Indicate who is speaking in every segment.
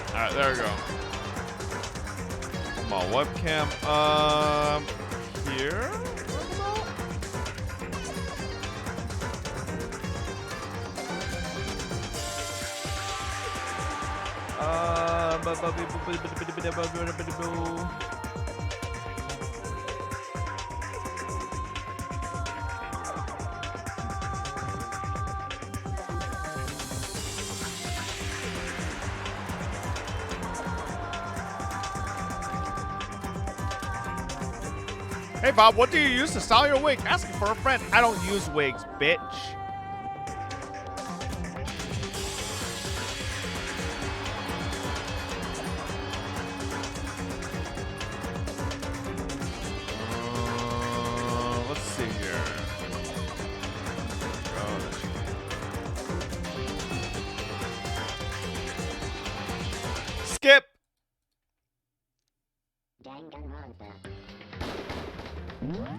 Speaker 1: Alright, there we go. Come on, webcam. Here? Hey Bob, what do you use to style your wig? Asking for a friend. I don't use wigs, bitch. Let's see here. Skip.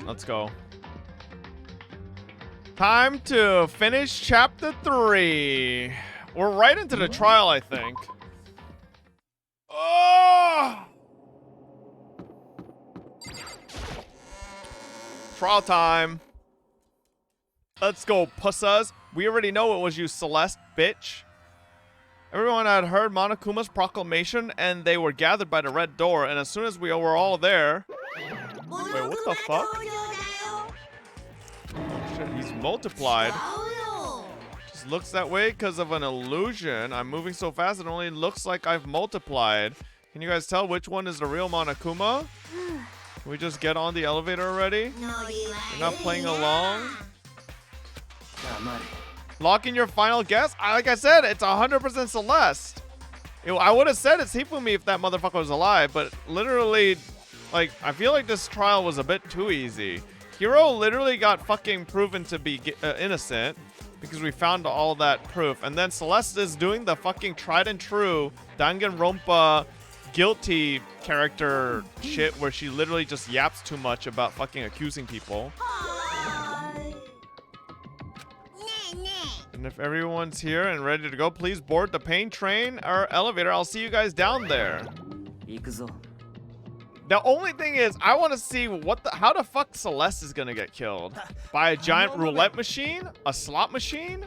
Speaker 1: Let's go. Time to finish chapter 3. We're right into the trial, I think. Oh! Trial time. Let's go, pussas. We already know it was you, Celeste, bitch. Everyone had heard Monokuma's proclamation, and they were gathered by the red door. And as soon as we were all there... Wait, what the fuck? Oh, shit, he's multiplied. Just looks that way because of an illusion. I'm moving so fast it only looks like I've multiplied. Can you guys tell which one is the real Monokuma? Can we just get on the elevator already? You're not playing along? Lock in your final guess? Like I said, it's 100% Celeste. I would have said it's Hifumi if that motherfucker was alive, but literally... Like, I feel like this trial was a bit too easy. Hiro literally got fucking proven to be innocent because we found all that proof. And then Celeste is doing the fucking tried and true Danganronpa guilty character shit where she literally just yaps too much about fucking accusing people. And if everyone's here and ready to go, please board the pain train or elevator. I'll see you guys down there. The only thing is, I want to see how the fuck Celeste is gonna get killed. By a giant roulette machine? A slot machine?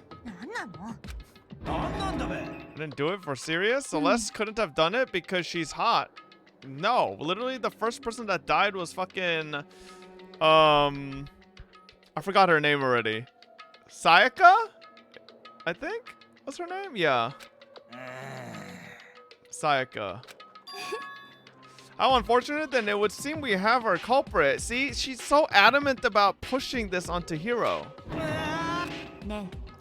Speaker 1: I didn't do it for serious? Celeste couldn't have done it because she's hot. No, literally the first person that died was fucking, I forgot her name already. Sayaka? I think? What's her name? Yeah. Sayaka. How unfortunate, then it would seem we have our culprit. See, she's so adamant about pushing this onto Hiro.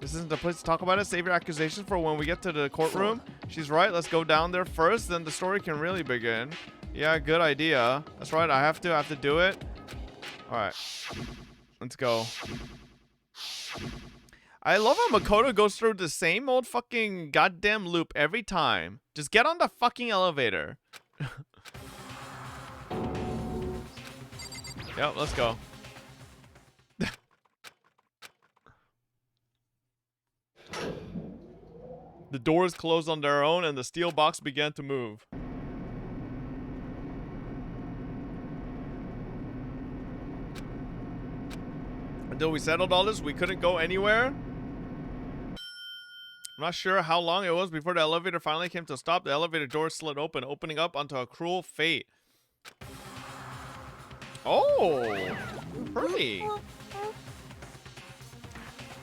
Speaker 1: This isn't the place to talk about it. Save your accusations for when we get to the courtroom. She's right. Let's go down there first. Then the story can really begin. Yeah, good idea. That's right. I have to do it. All right. Let's go. I love how Makoto goes through the same old fucking goddamn loop every time. Just get on the fucking elevator. Yep, let's go. The doors closed on their own and the steel box began to move. Until we settled all this, we couldn't go anywhere. I'm not sure how long it was before the elevator finally came to a stop. The elevator door slid open, opening up onto a cruel fate. Oh, pretty.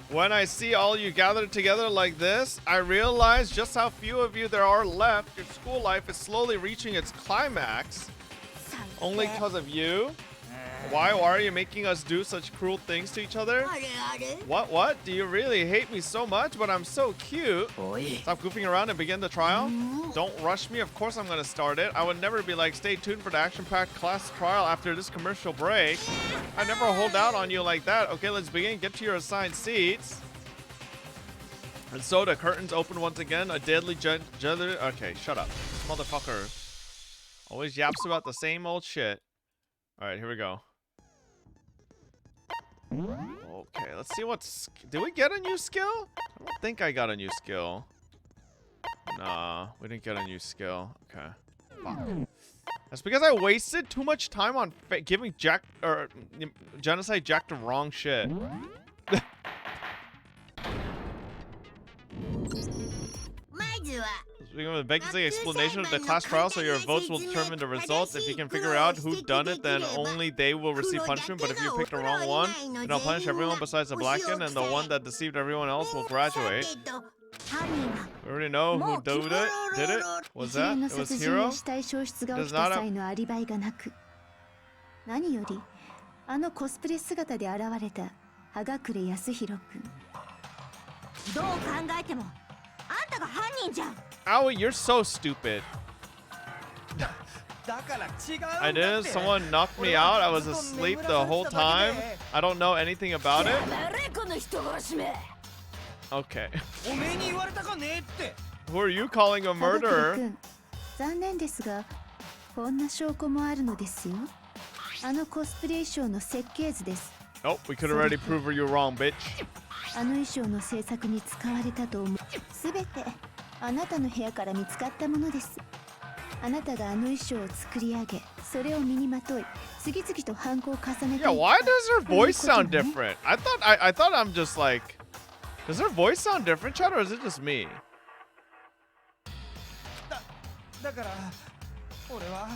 Speaker 1: When I see all you gathered together like this, I realize just how few of you there are left. Your school life is slowly reaching its climax. Only because of you? Why are you making us do such cruel things to each other? What? Do you really hate me so much? But I'm so cute. Stop goofing around and begin the trial. Don't rush me. Of course I'm going to start it. I would never be like, stay tuned for the action-packed class trial after this commercial break. I never hold out on you like that. Okay, let's begin. Get to your assigned seats. And so the curtains open once again. A deadly Okay, shut up. This motherfucker always yaps about the same old shit. All right, here we go. Oh, Okay, let's see what's... Did we get a new skill? I don't think I got a new skill. Nah, we didn't get a new skill. Okay. Fuck. That's because I wasted too much time on giving Jack... or Genocide Jack the wrong shit. Speaking of the vacancy explanation of the class trial, so your votes will determine the results. If you can figure out who done it, then only they will receive punishment. But if you pick the wrong one, then I'll punish everyone besides the blacken, and the one that deceived everyone else will graduate. We already know who did it. Was that? It was Hiro? Does not have...
Speaker 2: 何よりあのコスプレ姿で現れた葉隠康弘君。どう考えてもあんたが犯人じゃん。
Speaker 1: Owie, you're so stupid. I did. Someone knocked me out. I was asleep the whole time. I don't know anything about it. Okay. Who are you calling a murderer?
Speaker 2: 残念ですが、こんな証拠もあるのですよ。あのコスプレ衣装の設計図です。
Speaker 1: Oh, we could already prove you wrong, bitch.
Speaker 2: あの衣装の制作に使われたと思う。すべてあなたの部屋から見つかったものです。あなたがあの衣装を作り上げ、それを身にまとい、次々と犯行を重ねて。
Speaker 1: Yeah, why does her voice sound different? I thought I'm just like, does her voice sound different, Chad, or is it just me?
Speaker 3: だから俺は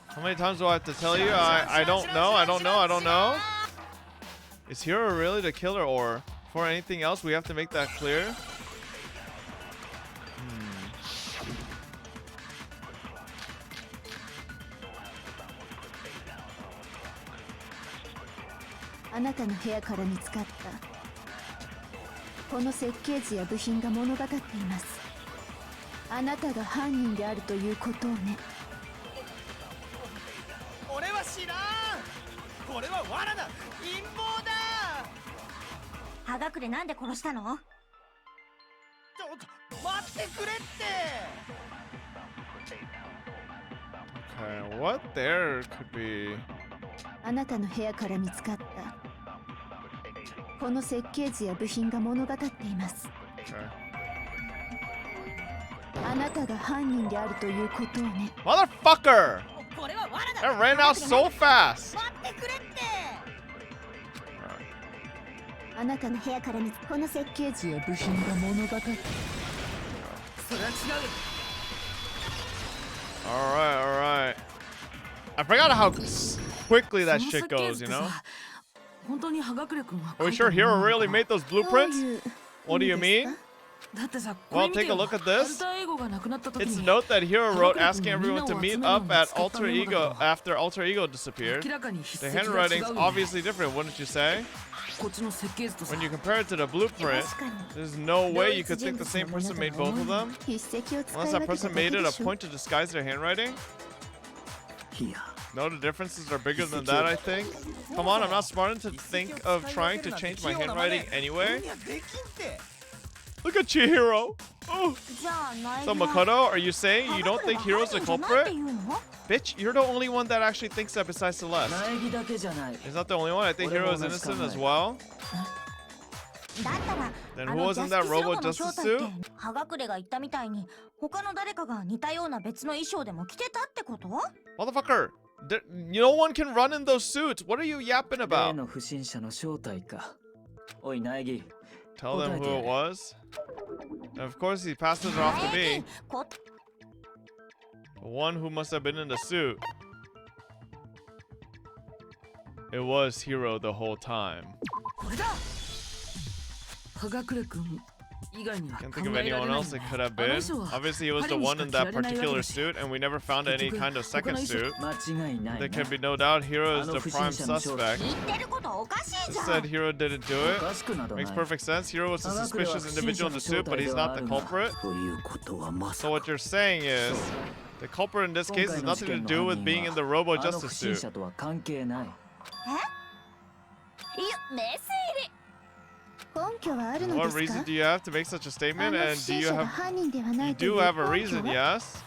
Speaker 1: How many times do I have to tell you? I don't know. Is Hiro really the killer, or for anything else we have to make that clear? Hmm.
Speaker 2: あなたの部屋から見つかったこの設計図や部品が物語っています。あなたが犯人であるということをね。
Speaker 3: 俺は知らん。これは罠だ。陰謀だ。
Speaker 2: 葉隠れなんで殺したの？
Speaker 3: ちょっと待ってくれって。
Speaker 1: Okay, what there could be?
Speaker 2: あなたの部屋から見つかったこの設計図や部品が物語っています。
Speaker 1: Okay.
Speaker 2: あなたが犯人であるということをね。
Speaker 1: Motherfucker! That ran out so fast.
Speaker 2: あなたの部屋から見つこの設計図や部品が物語って。
Speaker 3: それは違う。
Speaker 1: Alright. I forgot how quickly that shit goes, you know? Are we sure Hiro really made those blueprints? What do you mean? Well, take a look at this. It's a note that Hiro wrote asking everyone to meet up at Alter Ego after Alter Ego disappeared. The handwriting's obviously different, wouldn't you say? When you compare it to the blueprint, there's no way you could think the same person made both of them. Unless that person made it a point to disguise their handwriting. No, the differences are bigger than that, I think. Come on, I'm not smart enough to think of trying to change my handwriting anyway. Look at you, Hiro. Oh. So Makoto, are you saying you don't think Hiro's the culprit? Bitch, you're the only one that actually thinks that besides Celeste. He's not the only one. I think Hiro is innocent as well. Then who was in that Robo Justice suit? Motherfucker! No one can run in those suits. What are you yapping about? Tell them who it was. And of course, he passes it off to me. The one who must have been in the suit. It was Hiro the whole time. Can't think of anyone else it could have been. Obviously, he was the one in that particular suit, and we never found any kind of second suit. There can be no doubt Hiro is the prime suspect. Just said Hiro didn't do it. Makes perfect sense. Hiro was a suspicious individual in the suit, but he's not the culprit. So what you're saying is, the culprit in this case has nothing to do with being in the Robo Justice suit. What reason do you have to make such a statement? And do you have a reason, yes?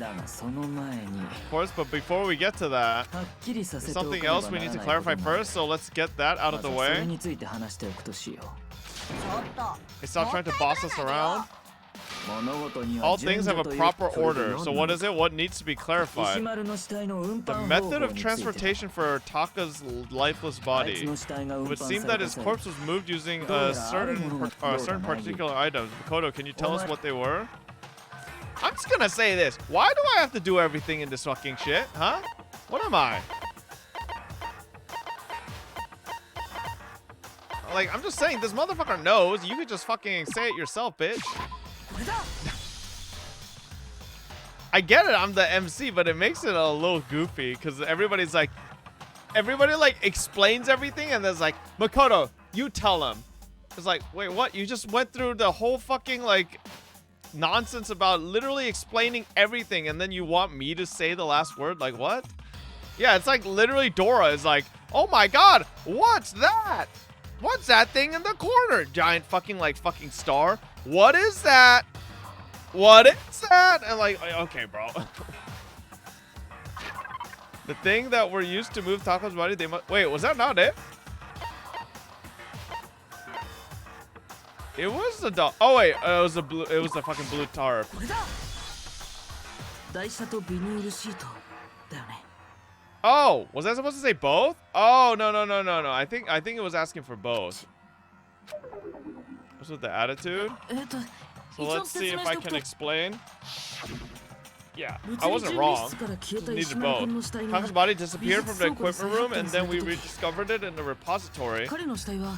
Speaker 1: Of course, but before we get to that, there's something else we need to clarify first, so let's get that out of the way. Hey, stop trying to boss us around. All things have a proper order, so what is it? What needs to be clarified? The method of transportation for Taka's lifeless body. It would seem that his corpse was moved using certain particular items. Makoto, can you tell us what they were? I'm just gonna say this. Why do I have to do everything in this fucking shit, huh? What am I? Like, I'm just saying, this motherfucker knows. You could just fucking say it yourself, bitch. I get it, I'm the MC, but it makes it a little goofy because everybody like explains everything and there's like, Makoto, you tell him. It's like, wait, what? You just went through the whole fucking like nonsense about literally explaining everything and then you want me to say the last word? Like, what? Yeah, it's like literally Dora is like, oh my god, what's that? What's that thing in the corner? Giant fucking fucking star. What is that? What is that? And like, okay, bro. The thing that we're used to move Taka's body, they must. Wait, was that not it? It was the dog. Oh wait, it was the blue. It was the fucking blue tarp. Oh, was I supposed to say both? Oh no. I think it was asking for both. What's with the attitude? So let's see if I can explain. Yeah, I wasn't wrong. Just needed both. Taka's body disappeared from the equipment room and then we rediscovered it in the repository.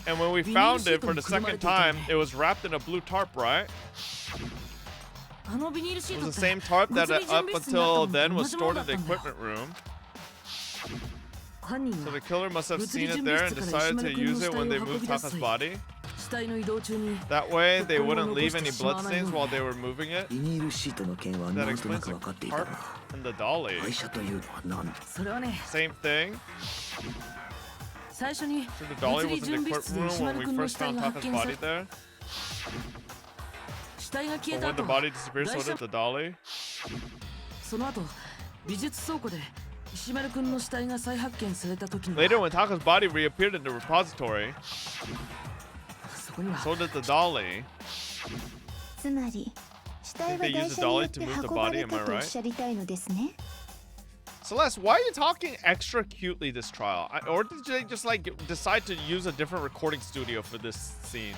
Speaker 1: And when we found it for the second time, it was wrapped in a blue tarp, right? It was the same tarp that up until then was stored in the equipment room. So the killer must have seen it there and decided to use it when they moved Taka's body. That way, they wouldn't leave any bloodstains while they were moving it. That explains the tarp and the dolly. Same thing. So the dolly was in the equipment room when we first found Taka's body there. But when the body disappeared, so did the dolly. Later, when Taka's body reappeared in the repository, so did the dolly. I think they used the dolly to move the body, am I right? Celeste, why are you talking extra cutely this trial? Or did they just like decide to use a different recording studio for this scene?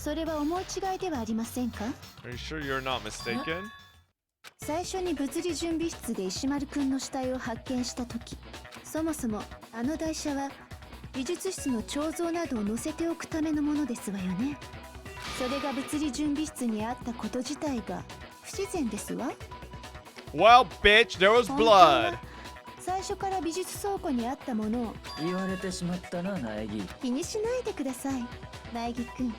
Speaker 1: Are you sure you're not mistaken?
Speaker 2: 最初に物理準備室で石丸くんの死体を発見した時、そもそもあの台車は美術室の彫像などを載せておくためのものですわよね。それが物理準備室にあったこと自体が不自然ですわ。
Speaker 1: Well, bitch, there was blood.
Speaker 2: 最初から美術倉庫にあったものを言われてしまったな、苗木。気にしないでください、苗木くん。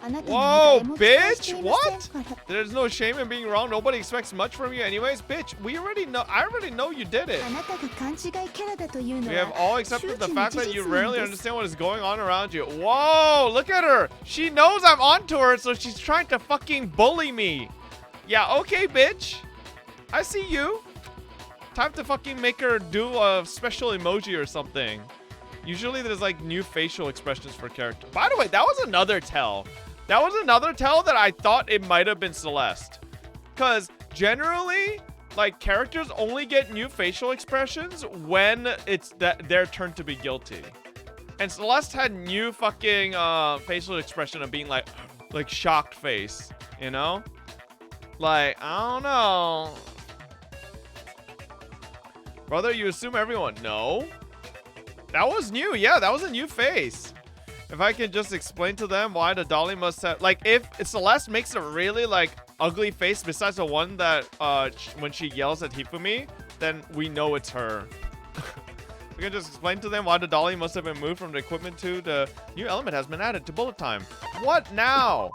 Speaker 1: Whoa, bitch! What? There's no shame in being wrong. Nobody expects much from you anyways. Bitch, we already know. I already know you did it. We have all accepted the fact that you rarely understand what is going on around you. Whoa, look at her. She knows I'm onto her, so she's trying to fucking bully me. Yeah, okay, bitch. I see you. Time to fucking make her do a special emoji or something. Usually there's like new facial expressions for characters. By the way, that was another tell. That was another tell that I thought it might have been Celeste. Because generally, like, characters only get new facial expressions when it's their turn to be guilty. And Celeste had new fucking facial expression of being like shocked face, you know? Like, I don't know. Brother, you assume everyone. No. That was new. Yeah, that was a new face. If I can just explain to them why the dolly must have, like, if Celeste makes a really like ugly face besides the one that when she yells at Hifumi, then we know it's her. We can just explain to them why the dolly must have been moved from the equipment to the new element has been added to bullet time. What now?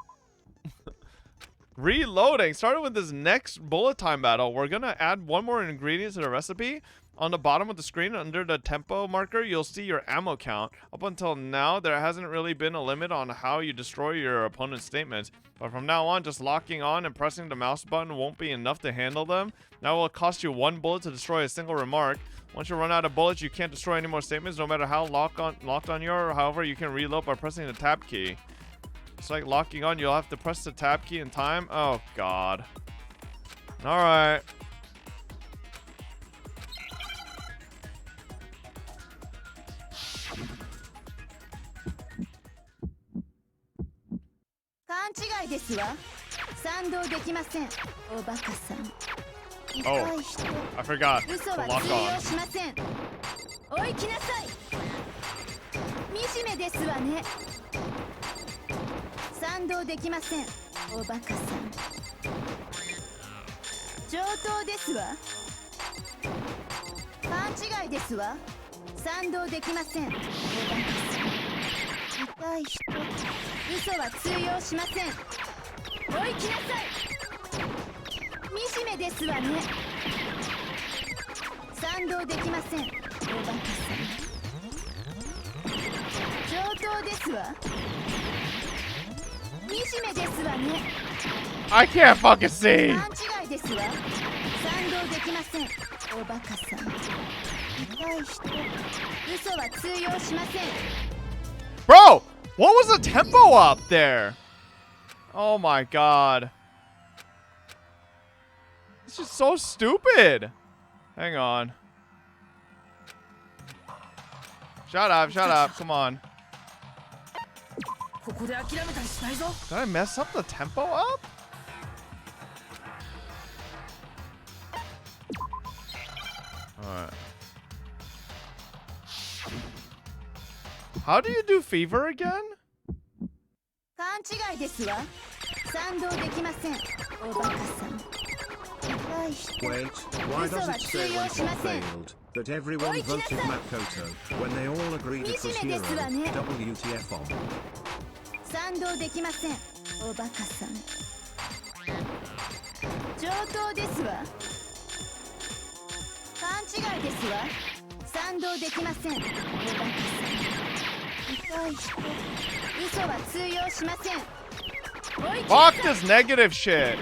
Speaker 1: Reloading. Starting with this next bullet time battle, we're gonna add one more ingredient to the recipe. On the bottom of the screen, under the tempo marker, you'll see your ammo count. Up until now, there hasn't really been a limit on how you destroy your opponent's statements. But from now on, just locking on and pressing the mouse button won't be enough to handle them. Now it will cost you 1 bullet to destroy a single remark. Once you run out of bullets, you can't destroy any more statements, no matter how locked on you are. However, you can reload by pressing the tab key. It's like locking on, you'll have to press the tab key in time. Oh, God. Alright. Oh, I forgot to lock on. I can't fucking see. Bro, what was the tempo up there? Oh my God. This is so stupid. Hang on. Shut up, come on. Did I mess up the tempo up? Alright. How do you do fever again?
Speaker 4: Wait, why does it say when it failed that everyone voted Makoto when they all agreed it was Hero? WTF on.
Speaker 1: Fuck this negative shit.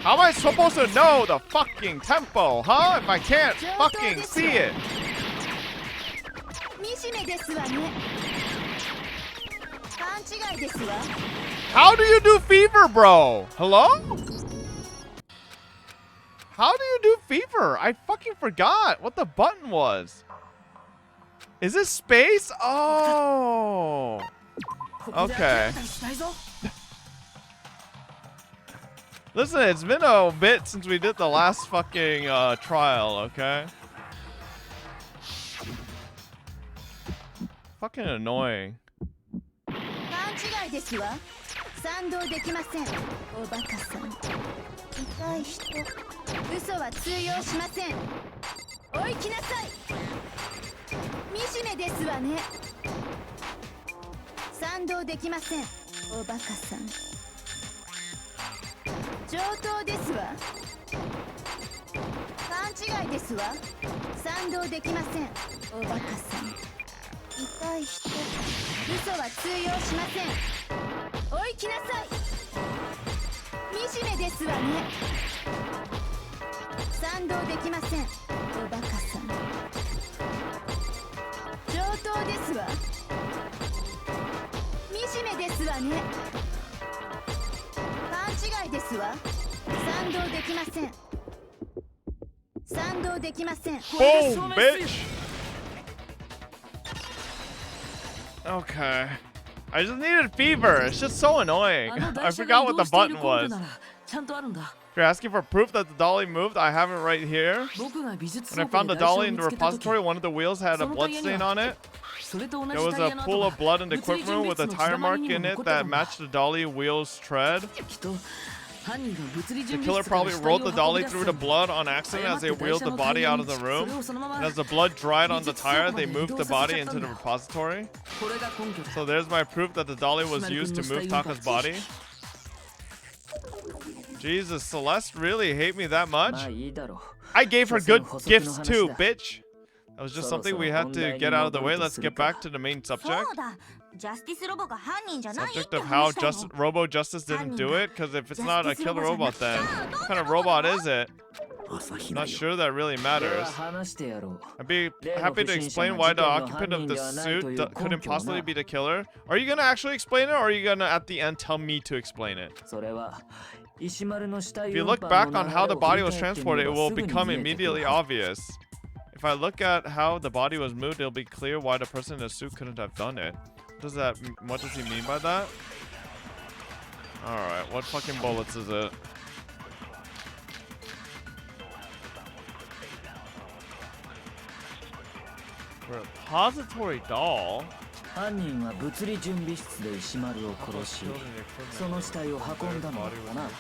Speaker 1: How am I supposed to know the fucking tempo, huh? If I can't fucking see it. How do you do fever, bro? Hello? How do you do fever? I fucking forgot what the button was. Is this space? Oh. Okay. Listen, it's been a bit since we did the last fucking trial, okay? Fucking annoying. Boom, bitch. Okay. I just needed fever. It's just so annoying. I forgot what the button was. If you're asking for proof that the dolly moved, I have it right here. When I found the dolly in the repository, one of the wheels had a blood stain on it. There was a pool of blood in the equipment room with a tire mark in it that matched the dolly wheel's tread. The killer probably rolled the dolly through the blood on accident as they wheeled the body out of the room. And as the blood dried on the tire, they moved the body into the repository. So there's my proof that the dolly was used to move Taka's body. Jesus, Celeste really hate me that much?
Speaker 5: まあいいだろう。
Speaker 1: I gave her good
Speaker 5: 所詮
Speaker 1: gifts
Speaker 5: 補足
Speaker 1: too,
Speaker 5: の話だ。
Speaker 1: bitch. That was just something we had to get out of the way. Let's get back to the main subject.
Speaker 6: そうだ。ジャスティスロボが犯人じゃないって
Speaker 1: Subject of
Speaker 6: 話
Speaker 1: how
Speaker 6: だよ。
Speaker 1: Robo Justice didn't do it, because if it's not a killer robot, then what kind of robot is it? Not sure that really
Speaker 5: で
Speaker 1: matters.
Speaker 5: は話してやろう。
Speaker 1: I'd be happy to explain why the occupant of the suit couldn't possibly be the killer. Are you gonna actually explain it, or are you gonna at the end tell me to explain it?
Speaker 5: それは石丸の死体
Speaker 1: If you
Speaker 5: 運
Speaker 1: look
Speaker 5: 搬
Speaker 1: back
Speaker 5: の
Speaker 1: on
Speaker 5: 流
Speaker 1: how
Speaker 5: れ
Speaker 1: the
Speaker 5: を
Speaker 1: body
Speaker 5: 振
Speaker 1: was
Speaker 5: り返ってみ
Speaker 1: transported,
Speaker 5: れ
Speaker 1: it
Speaker 5: ば
Speaker 1: will
Speaker 5: すぐに
Speaker 1: become
Speaker 5: 見えてくる
Speaker 1: immediately
Speaker 5: はず
Speaker 1: obvious. If I look at how the body was moved, it'll be clear why the person in the suit couldn't have done it. What does he mean by that? Alright, what fucking bullets is it? Repository doll?
Speaker 5: 犯人は物理準備室で石丸を殺し、その死体を運んだのだな。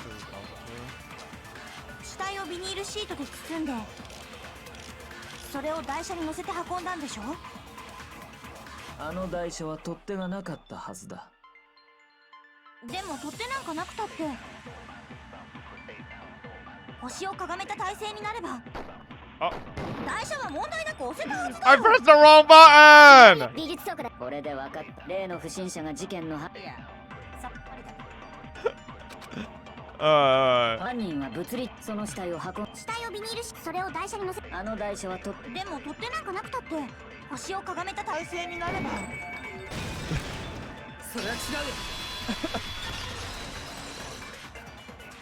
Speaker 6: 死体をビニールシートで包んで、それを台車に乗せて運んだんでしょ？
Speaker 5: あの台車は取っ手がなかったはずだ。
Speaker 6: でも取っ手なんかなくたって、腰をかがめた体勢になれば、台車は問題なく押せたはずだ
Speaker 1: I
Speaker 6: よ。
Speaker 1: pressed the wrong button!
Speaker 7: 美術倉庫だ。これで分かった。例の不審者が事件の
Speaker 6: さっぱりだ。
Speaker 7: 犯人は物理その死体を運ん
Speaker 6: 死体をビニールシート、それを台車に乗せ。
Speaker 7: あの台車は取っ
Speaker 6: でも取っ手なんかなくたって、腰をかがめた体勢になれば。
Speaker 3: それは違うよ。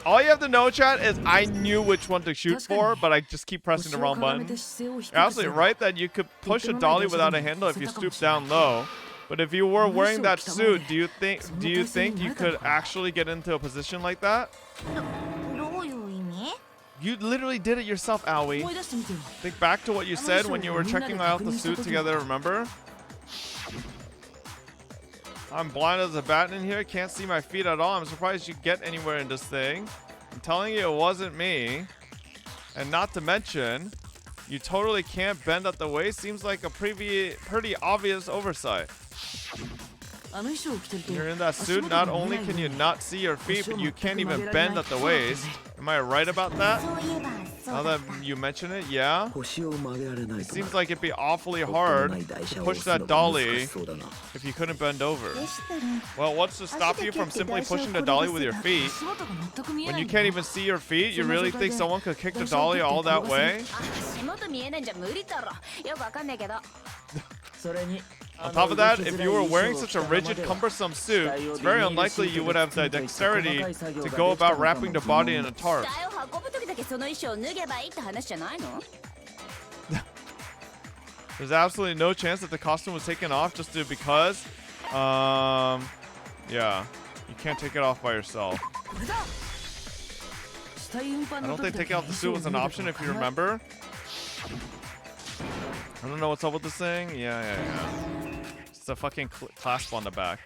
Speaker 1: All you have to know, chat, is I knew which one to shoot for, but I just keep pressing the wrong button. You're absolutely right that you could push a dolly without a handle if you stoop down low. But if you were wearing that suit, do you think you could actually get into a position like that?
Speaker 6: どういう意味？
Speaker 1: You literally did it yourself, Aoi. Think back to what you said when you were checking out the suit together, remember? I'm blind as a bat in here, can't see my feet at all. I'm surprised you get anywhere in this thing. I'm telling you, it wasn't me. And not to mention, you totally can't bend at the waist. Seems like a pretty obvious oversight. You're in that suit, not only can you not see your feet, but you can't even bend at the waist. Am I right about that?
Speaker 6: そういえば、そう
Speaker 1: Now
Speaker 6: だ
Speaker 1: that you mention it, yeah?
Speaker 4: 腰を曲げられない
Speaker 1: It
Speaker 4: とな
Speaker 1: seems like it'd be awfully hard to push that dolly if you couldn't bend over.
Speaker 2: でしたら
Speaker 1: Well, what's to stop you from simply pushing the dolly with your feet?
Speaker 6: 足元が全く見え
Speaker 1: When
Speaker 6: ない
Speaker 1: you
Speaker 6: んだ
Speaker 1: can't even see your feet, you really think someone could kick the dolly all that way?
Speaker 7: 足元見えないんじゃ無理だろ。よくわかんないけど。
Speaker 5: それに
Speaker 1: On top of that, if you were wearing such a rigid, cumbersome suit, it's very unlikely you would have the dexterity to go about wrapping the body in a tarp.
Speaker 7: 死体を運ぶ時だけその衣装を脱げばいいって話じゃないの？
Speaker 1: There's absolutely no chance that the costume was taken off just because, yeah, you can't take it off by yourself.
Speaker 5: これだ。死体運搬
Speaker 1: I
Speaker 5: の
Speaker 1: don't think
Speaker 5: 時だ
Speaker 1: taking
Speaker 5: け
Speaker 1: off the suit was an
Speaker 5: 衣
Speaker 1: option
Speaker 5: 装
Speaker 1: if
Speaker 5: を
Speaker 1: you
Speaker 5: 脱げば
Speaker 1: remember. I don't know what's up with this thing. Yeah. It's a fucking clasp on the back.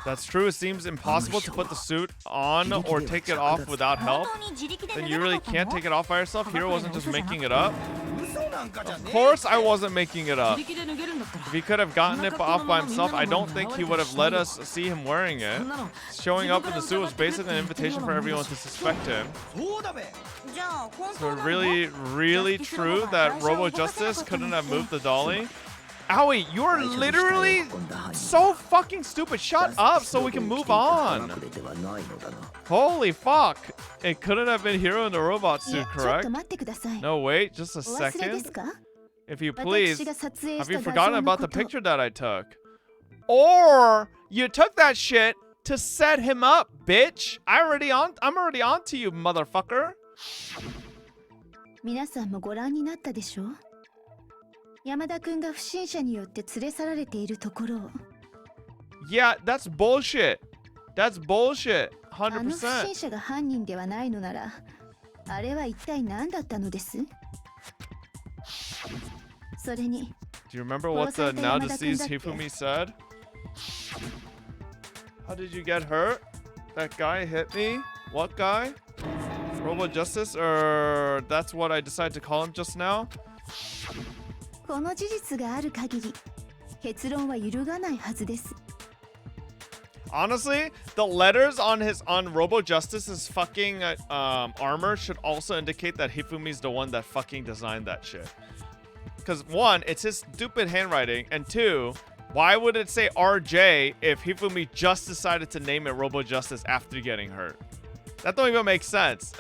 Speaker 1: That's true. It seems impossible to put the suit on or take it off without help.
Speaker 6: 本当に自力で脱
Speaker 1: Then
Speaker 6: げ
Speaker 1: you
Speaker 6: なか
Speaker 1: really
Speaker 6: った
Speaker 1: can't
Speaker 6: の？
Speaker 1: take it off by yourself? Hiro wasn't just making it up.
Speaker 3: 嘘なんかじゃね
Speaker 1: Of
Speaker 3: え。
Speaker 1: course I wasn't making it up.
Speaker 5: 自力で脱げるんだったら
Speaker 1: If he could have gotten it off by himself, I don't think he would have let us see him wearing it.
Speaker 5: そんなの
Speaker 1: Showing up in the suit was basically an invitation for everyone to suspect him.
Speaker 3: そうだべ。
Speaker 6: じゃあ本
Speaker 1: So
Speaker 6: 当なの？
Speaker 1: really true that Robo Justice couldn't have moved the dolly? Owie, you're literally so fucking stupid. Shut up so we can move on. Holy fuck. It couldn't have been Hiro in the robot
Speaker 2: いや
Speaker 1: suit,
Speaker 2: ちょっ
Speaker 1: correct?
Speaker 2: と待ってください。
Speaker 1: No, wait, just a
Speaker 2: お忘れで
Speaker 1: second.
Speaker 2: すか？
Speaker 1: If you please,
Speaker 2: 私が撮影
Speaker 1: have
Speaker 2: し
Speaker 1: you
Speaker 2: た
Speaker 1: forgotten
Speaker 2: 画像の
Speaker 1: about
Speaker 2: こ
Speaker 1: the
Speaker 2: と。
Speaker 1: picture that I took? Or you took that shit to set him up, bitch. I'm already on to you, motherfucker.
Speaker 2: 皆さんもご覧になったでしょ？山田くんが不審者によって連れ去られているところを。
Speaker 1: Yeah, that's bullshit. That's bullshit.
Speaker 2: あの不審
Speaker 1: 100%.
Speaker 2: 者が犯人ではないのなら、あれは一体何だったのです？それに、
Speaker 1: Do you remember what the now deceased Hifumi said? How did you get hurt? That guy hit me? What guy? Robo Justice? Or that's what I decided to call him just now?
Speaker 2: この事実がある限り、結論は揺るがないはずです。
Speaker 1: Honestly, the letters on Robo Justice's fucking armor should also indicate that Hifumi's the one that fucking designed that shit. Because one, it's his stupid handwriting, and two, why would it say RJ if Hifumi just decided to name it Robo Justice after getting hurt? That don't even make sense.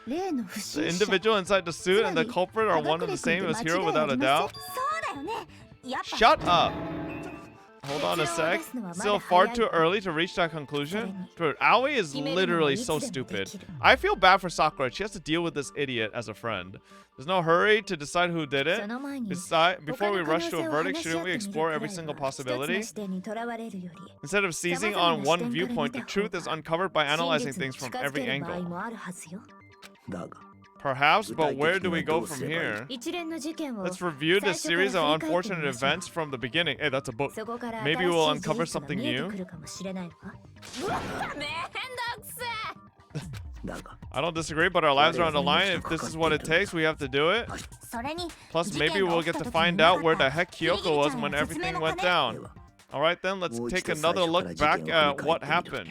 Speaker 1: The individual inside the suit and the culprit are one and the same as Hiro without a doubt. Shut up. Hold on a sec. Still far too early to reach that conclusion? Dude, Aoi is literally so stupid. I feel bad for Sakura. She has to deal with this idiot as a friend. There's no hurry to decide who did it. Before we rush to a verdict, shouldn't we explore every single possibility? Instead of seizing on one viewpoint, the truth is uncovered by analyzing things from every angle. Perhaps, but where do we go from here? Let's review this series of unfortunate events from the beginning. Hey, that's a book. Maybe we'll uncover something new. I don't disagree, but our lives are on the line. If this is what it takes, we have to do it. Plus, maybe we'll get to find out where the heck Kyoko was when everything went down. Alright then, let's take another look back at what happened.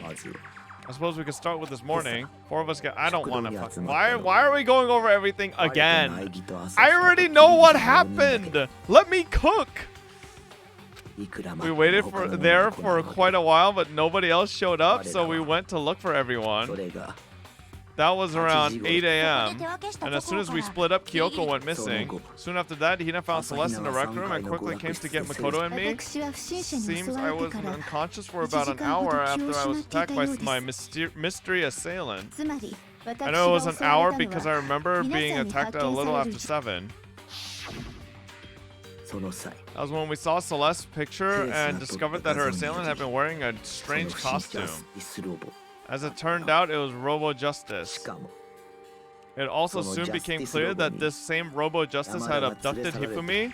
Speaker 1: I suppose we could start with this morning. Four of us get. I don't want to fucking. Why are we going over everything again? I already know what happened. Let me cook. We waited for quite a while, but nobody else showed up, so we went to look for everyone. That was around 8 a.m. And as soon as we split up, Kyoko went missing. Soon after that, Hina found Celeste in the rec room and quickly came to get Makoto and me. Seems I was unconscious for about an hour after I was attacked by my mystery assailant. I know it was an hour because I remember being attacked at a little after 7. That was when we saw Celeste's picture and discovered that her assailant had been wearing a strange costume. As it turned out, it was Robo Justice. It also soon became clear that this same Robo Justice had abducted Hifumi.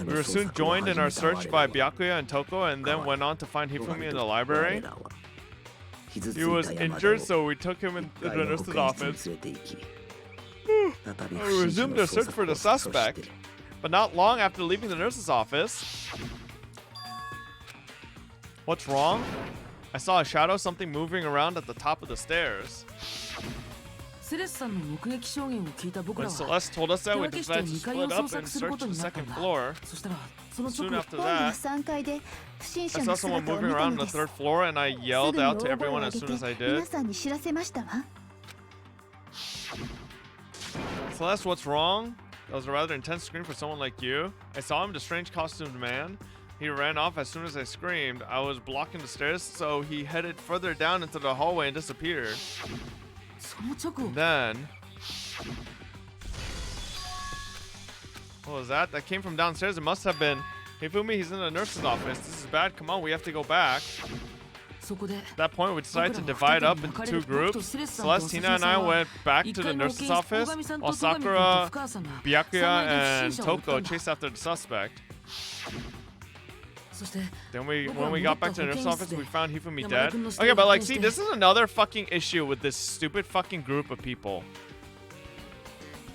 Speaker 1: We were soon joined in our search by Byakuya and Toko, and then went on to find Hifumi in the library. He was injured, so we took him into the nurse's office. We resumed our search for the suspect, but not long after leaving the nurse's office. What's wrong? I saw a shadow, something moving around at the top of the stairs. When Celeste told us that, we decided to split up and search the second floor. Soon after that, I saw someone moving around on the 3rd floor, and I yelled out to everyone as soon as I did. Celeste, what's wrong? That was a rather intense scream for someone like you. I saw him, the strange costumed man. He ran off as soon as I screamed. I was blocking the stairs, so he headed further down into the hallway and disappeared. And then... what was that? That came from downstairs. It must have been... Hifumi, he's in the nurse's office. This is bad. Come on, we have to go back. At that point, we decided to divide up into 2 groups. Celestina and I went back to the nurse's office, while Sakura, Byakuya, and Toko chased after the suspect. Then when we got back to the nurse's office, we found Hifumi dead. Okay, but like, see, this is another fucking issue with this stupid fucking group of people.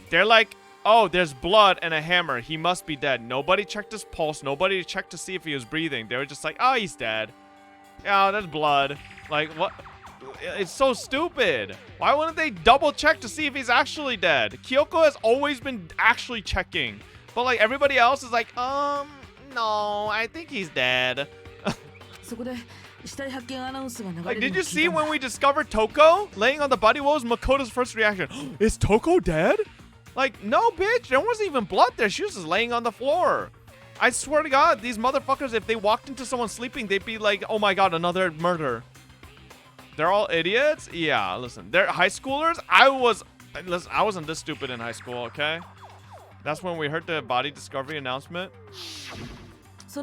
Speaker 1: They're like, oh, there's blood and a hammer. He must be dead. Nobody checked his pulse. Nobody checked to see if he was breathing. They were just like, oh, he's dead. Yeah, there's blood. Like, what? It's so stupid. Why wouldn't they double check to see if he's actually dead? Kyoko has always been actually checking. But like, everybody else is like, no, I think he's dead. Like, did you see when we discovered Toko laying on the body? What was Makoto's first reaction? Is Toko dead? Like, no, bitch. There wasn't even blood there. She was just laying on the floor. I swear to God, these motherfuckers, if they walked into someone sleeping, they'd be like, oh my God, another murder. They're all idiots? Yeah, listen. They're high schoolers? I wasn't this stupid in high school, okay? That's when we heard the body discovery announcement. I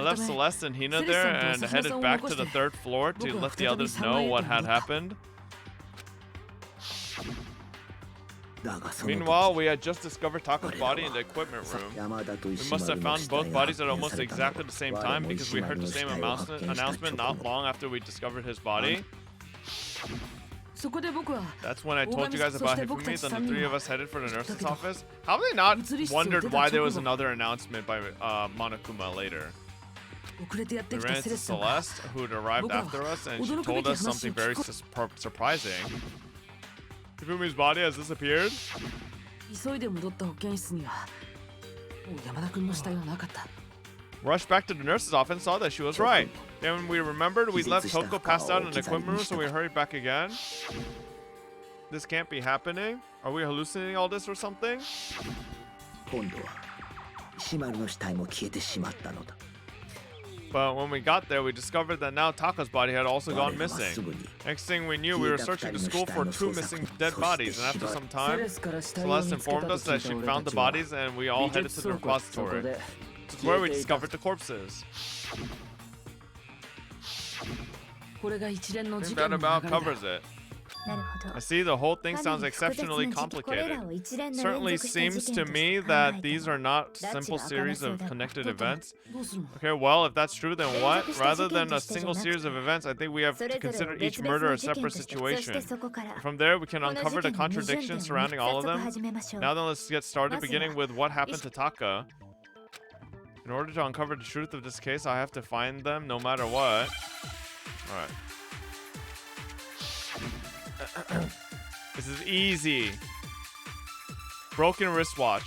Speaker 1: left Celeste and Hina there and headed back to the 3rd floor to let the others know what had happened. Meanwhile, we had just discovered Tako's body in the equipment room. We must have found both bodies at almost exactly the same time because we heard the same announcement not long after we discovered his body. That's when I told you guys about Hifumi, then the 3 of us headed for the nurse's office. How have they not wondered why there was another announcement by Monokuma later? We ran into Celeste, who had arrived after us, and she told us something very surprising. Hifumi's body has disappeared. Rushed back to the nurse's office and saw that she was right. Then we remembered we left Toko passed out in the equipment room, so we hurried back again. This can't be happening. Are we hallucinating all this or something? But when we got there, we discovered that now Taka's body had also gone missing. Next thing we knew, we were searching the school for 2 missing dead bodies, and after some time, Celeste informed us that she found the bodies, and we all headed to the repository. This is where we discovered the corpses. I think that about covers it. I see the whole thing sounds exceptionally complicated. Certainly seems to me that these are not simple series of connected events. Okay, well, if that's true, then what? Rather than a single series of events, I think we have to consider each murder a separate situation. From there, we can uncover the contradictions surrounding all of them. Now then, let's get started, beginning with what happened to Taka. In order to uncover the truth of this case, I have to find them no matter what. Alright. This is easy. Broken wristwatch.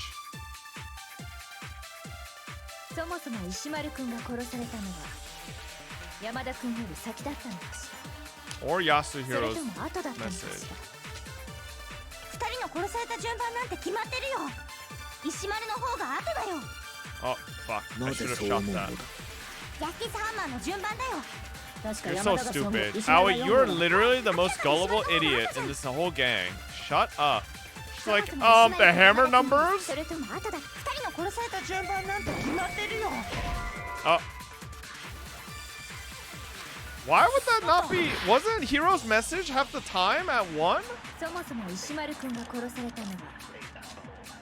Speaker 1: Or Yasuhiro's message. Oh, fuck. I should have shot that. You're so stupid. Aoi, you're literally the most gullible idiot in this whole gang. Shut up. She's like, the hammer numbers? Oh. Why would that not be? Wasn't Hiro's message half the time at 1?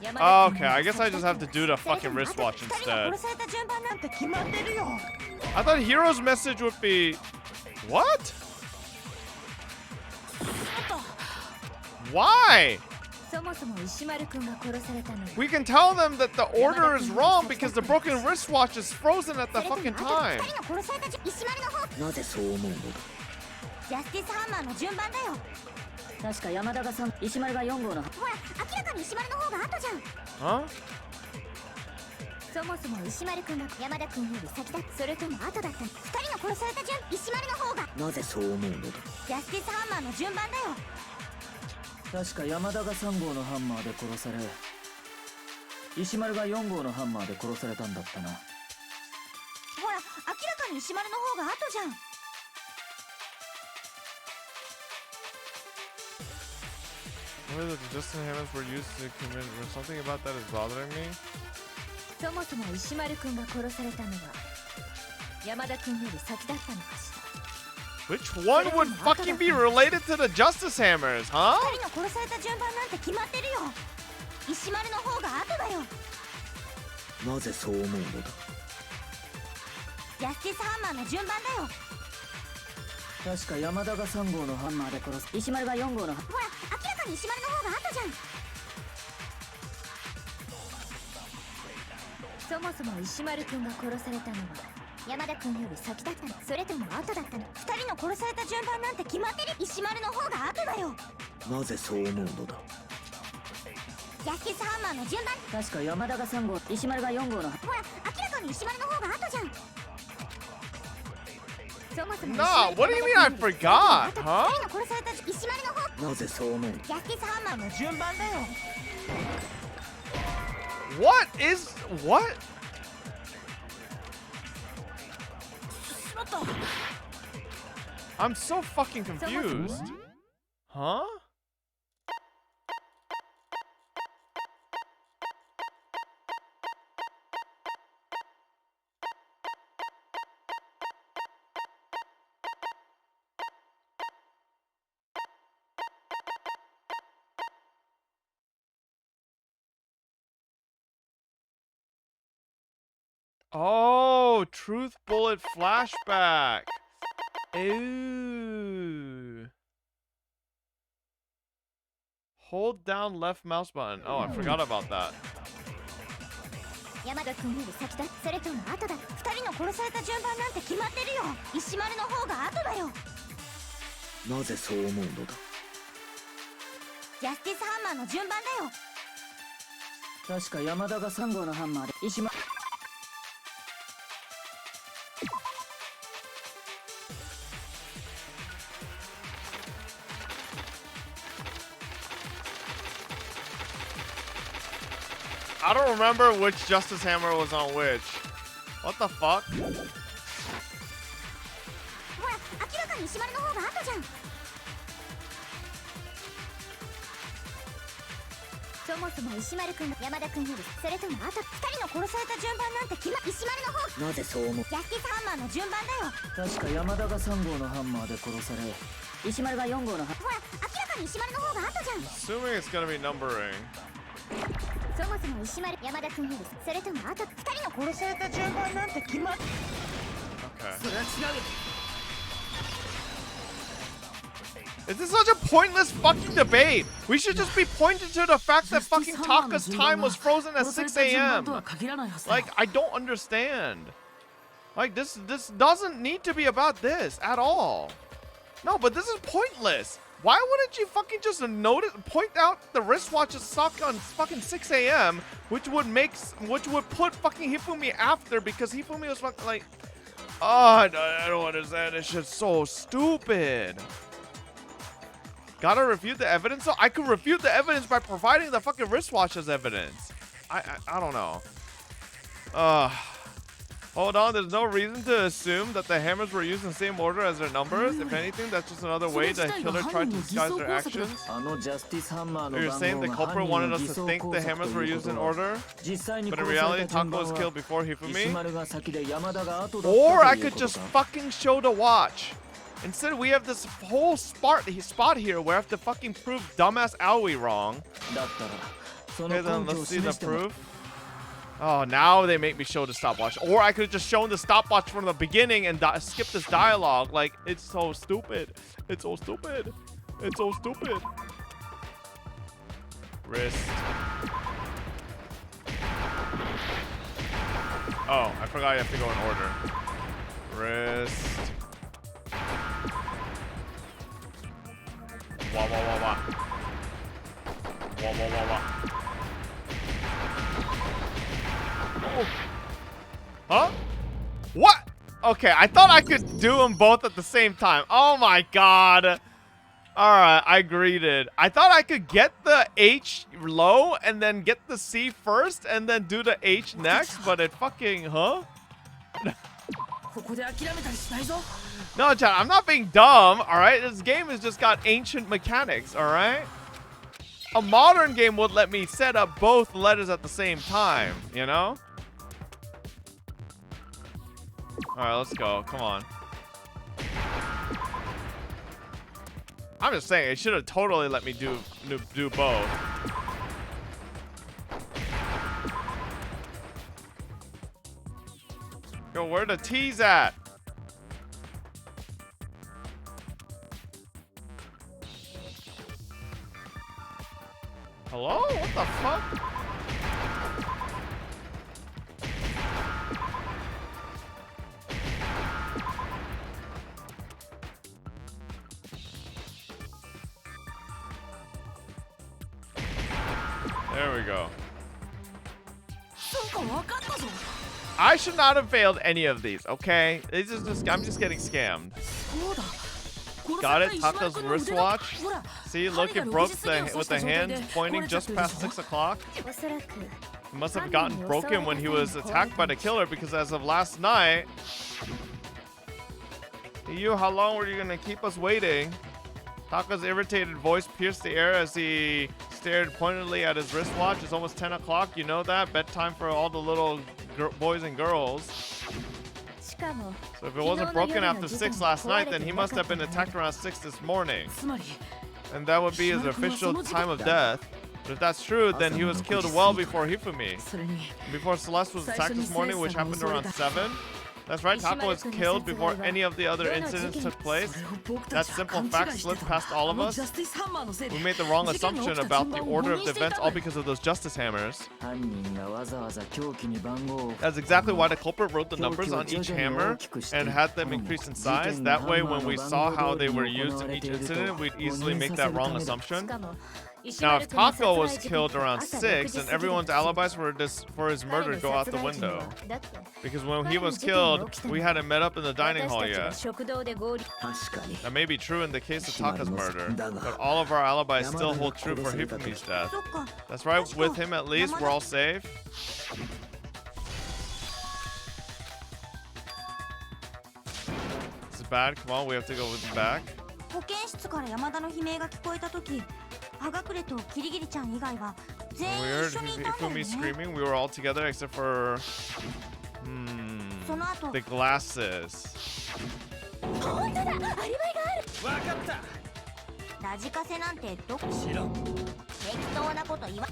Speaker 1: Okay, I guess I just have to do the fucking wristwatch instead. I thought Hiro's message would be... What? Why? We can tell them that the order is wrong because the broken wristwatch is frozen at the fucking time. Huh? Whether the Justin Hammers were used to commit or something about that is bothering me. Which one would fucking be related to the Justice Hammers, huh? No, what do you mean I forgot, huh? What is... what? I'm so fucking confused. Huh? Oh, truth bullet flashback. Ooh. Hold down left mouse button. Oh, I forgot about that.
Speaker 6: 山田君より先だそれとも後だ2人の殺された順番なんて決まってるよ石丸の方が後だよ
Speaker 5: なぜそう思うのだ
Speaker 6: ジャスティスハンマーの順番だよ
Speaker 5: 確か山田が3号のハンマーで石丸
Speaker 1: I don't remember which Justice Hammer was on which. What the fuck?
Speaker 6: ほら明らかに石丸の方が後じゃんそもそも石丸君が山田君よりそれとも後2人の殺された順番なんて決ま石丸の方
Speaker 5: なぜそう思う
Speaker 6: ジャスティスハンマーの順番だよ
Speaker 5: 確か山田が3号のハンマーで殺され石丸が4号のハン
Speaker 6: ほら明らかに石丸の方が後じゃん
Speaker 1: Assuming it's gonna be numbering.
Speaker 6: そもそも石丸山田君よりそれとも後2人の殺された順番なんて決まっ
Speaker 1: Okay.
Speaker 3: それは違うよ
Speaker 1: Is this such a pointless fucking debate? We should just be pointing to the fact that fucking Taka's time was frozen at 6 a.m. Like, I don't understand. Like, this doesn't need to be about this at all. No, but this is pointless. Why wouldn't you fucking just point out the wristwatches suck on fucking 6 a.m., which would put fucking Hifumi after because Hifumi was fucking like, oh, I don't understand. This shit's so stupid. Gotta refute the evidence? So I could refute the evidence by providing the fucking wristwatch as evidence. I don't know. Hold on, there's no reason to assume that the hammers were used in the same order as their numbers. If anything, that's just another way the killer tried to disguise their actions. Or you're saying the culprit wanted us to think the hammers were used in order, but in reality, Tako was killed before Hifumi? Or I could just fucking show the watch. Instead, we have this whole spot here where I have to fucking prove dumbass Aoi wrong. Okay, then let's see the proof. Oh, now they make me show the stopwatch. Or I could have just shown the stopwatch from the beginning and skip this dialogue. Like, it's so stupid. It's so stupid. It's so stupid. Wrist. Oh, I forgot you have to go in order. Wrist. Wah, wah, wah, wah. Wah, wah, wah, wah. Oh. Huh? What? Okay, I thought I could do them both at the same time. Oh my god. Alright, I greeted. I thought I could get the H low and then get the C first and then do the H next, but it fucking, huh? No, Chad, I'm not being dumb, alright? This game has just got ancient mechanics, alright? A modern game would let me set up both letters at the same time, you know? Alright, let's go. Come on. I'm just saying, it should have totally let me do both. Yo, where the T's at? Hello? What the fuck? There we go. I should not have failed any of these, okay? This is just, I'm just getting scammed. Got it? Taka's wristwatch. See, look, it broke with the hand pointing just past 6 o'clock. It must have gotten broken when he was attacked by the killer because as of last night... You, how long were you gonna keep us waiting? Taka's irritated voice pierced the air as he stared pointedly at his wristwatch. It's almost 10 o'clock, you know that? Bedtime for all the little boys and girls. So if it wasn't broken after 6 last night, then he must have been attacked around 6 this morning. And that would be his official time of death. But if that's true, then he was killed well before Hifumi. Before Celeste was attacked this morning, which happened around 7. That's right, Taka was killed before any of the other incidents took place. That simple fact slipped past all of us. We made the wrong assumption about the order of the events, all because of those justice hammers. That's exactly why the culprit wrote the numbers on each hammer and had them increase in size. That way, when we saw how they were used in each incident, we'd easily make that wrong assumption. Now, if Tako was killed around 6, then everyone's alibis for his murder go out the window. Because when he was killed, we hadn't met up in the dining hall yet. That may be true in the case of Taka's murder, but all of our alibis still hold true for Hifumi's death. That's right, with him at least, we're all safe. This is bad, come on, we have to go with him back.
Speaker 6: 保健室から山田の悲鳴が聞こえたとき、はがくれとキリギリちゃん以外は全員
Speaker 1: We heard
Speaker 6: 一緒にいたんだよ
Speaker 1: Hifumi
Speaker 6: ね。
Speaker 1: screaming, we were all together except for... the glasses.
Speaker 6: 本当だ、アリバイがある。
Speaker 3: わかった。
Speaker 6: ラジカセなんてどこ？
Speaker 3: 知らん。
Speaker 6: 適当なこと言わ。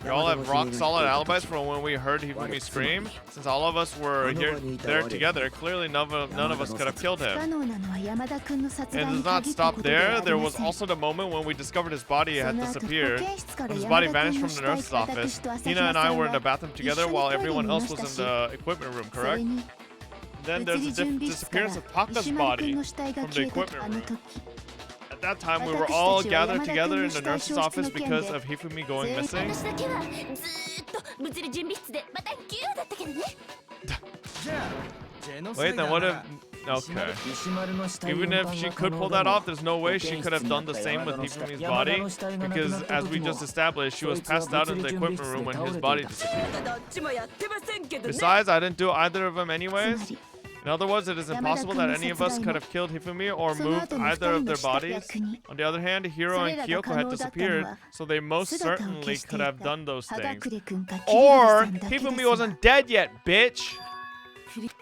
Speaker 1: We all have rock solid alibis from when we heard Hifumi scream. Since all of us were there together, clearly none of us could have killed him. And it does not stop there. There was also the moment when we discovered his body had disappeared. When his body vanished from the nurse's office. Hina and I were in the bathroom together while everyone else was in the equipment room, correct? Then there's the disappearance of Taka's body from the equipment room. At that time, we were all gathered together in the nurse's office because of Hifumi going missing.
Speaker 6: 私だけはずーっと物理準備室でまたギューだったけどね。
Speaker 3: じゃあ、ジェノサイ
Speaker 1: Wait,
Speaker 3: ダ
Speaker 1: then
Speaker 3: ー
Speaker 1: what
Speaker 3: な
Speaker 1: if...
Speaker 3: ら
Speaker 1: Okay. Even if she could pull that off, there's no way she could have done the same with Hifumi's body. Because, as we just established, she was passed out in the equipment room when his body disappeared.
Speaker 7: どっちもやってませんけどね。
Speaker 1: Besides, I didn't do either of them anyways. In other words, it is impossible that any of us could have killed Hifumi or moved either of their bodies. On the other hand, Hiro and Kyoko had disappeared, so they most certainly could have done those things. Or Hifumi wasn't dead yet, bitch!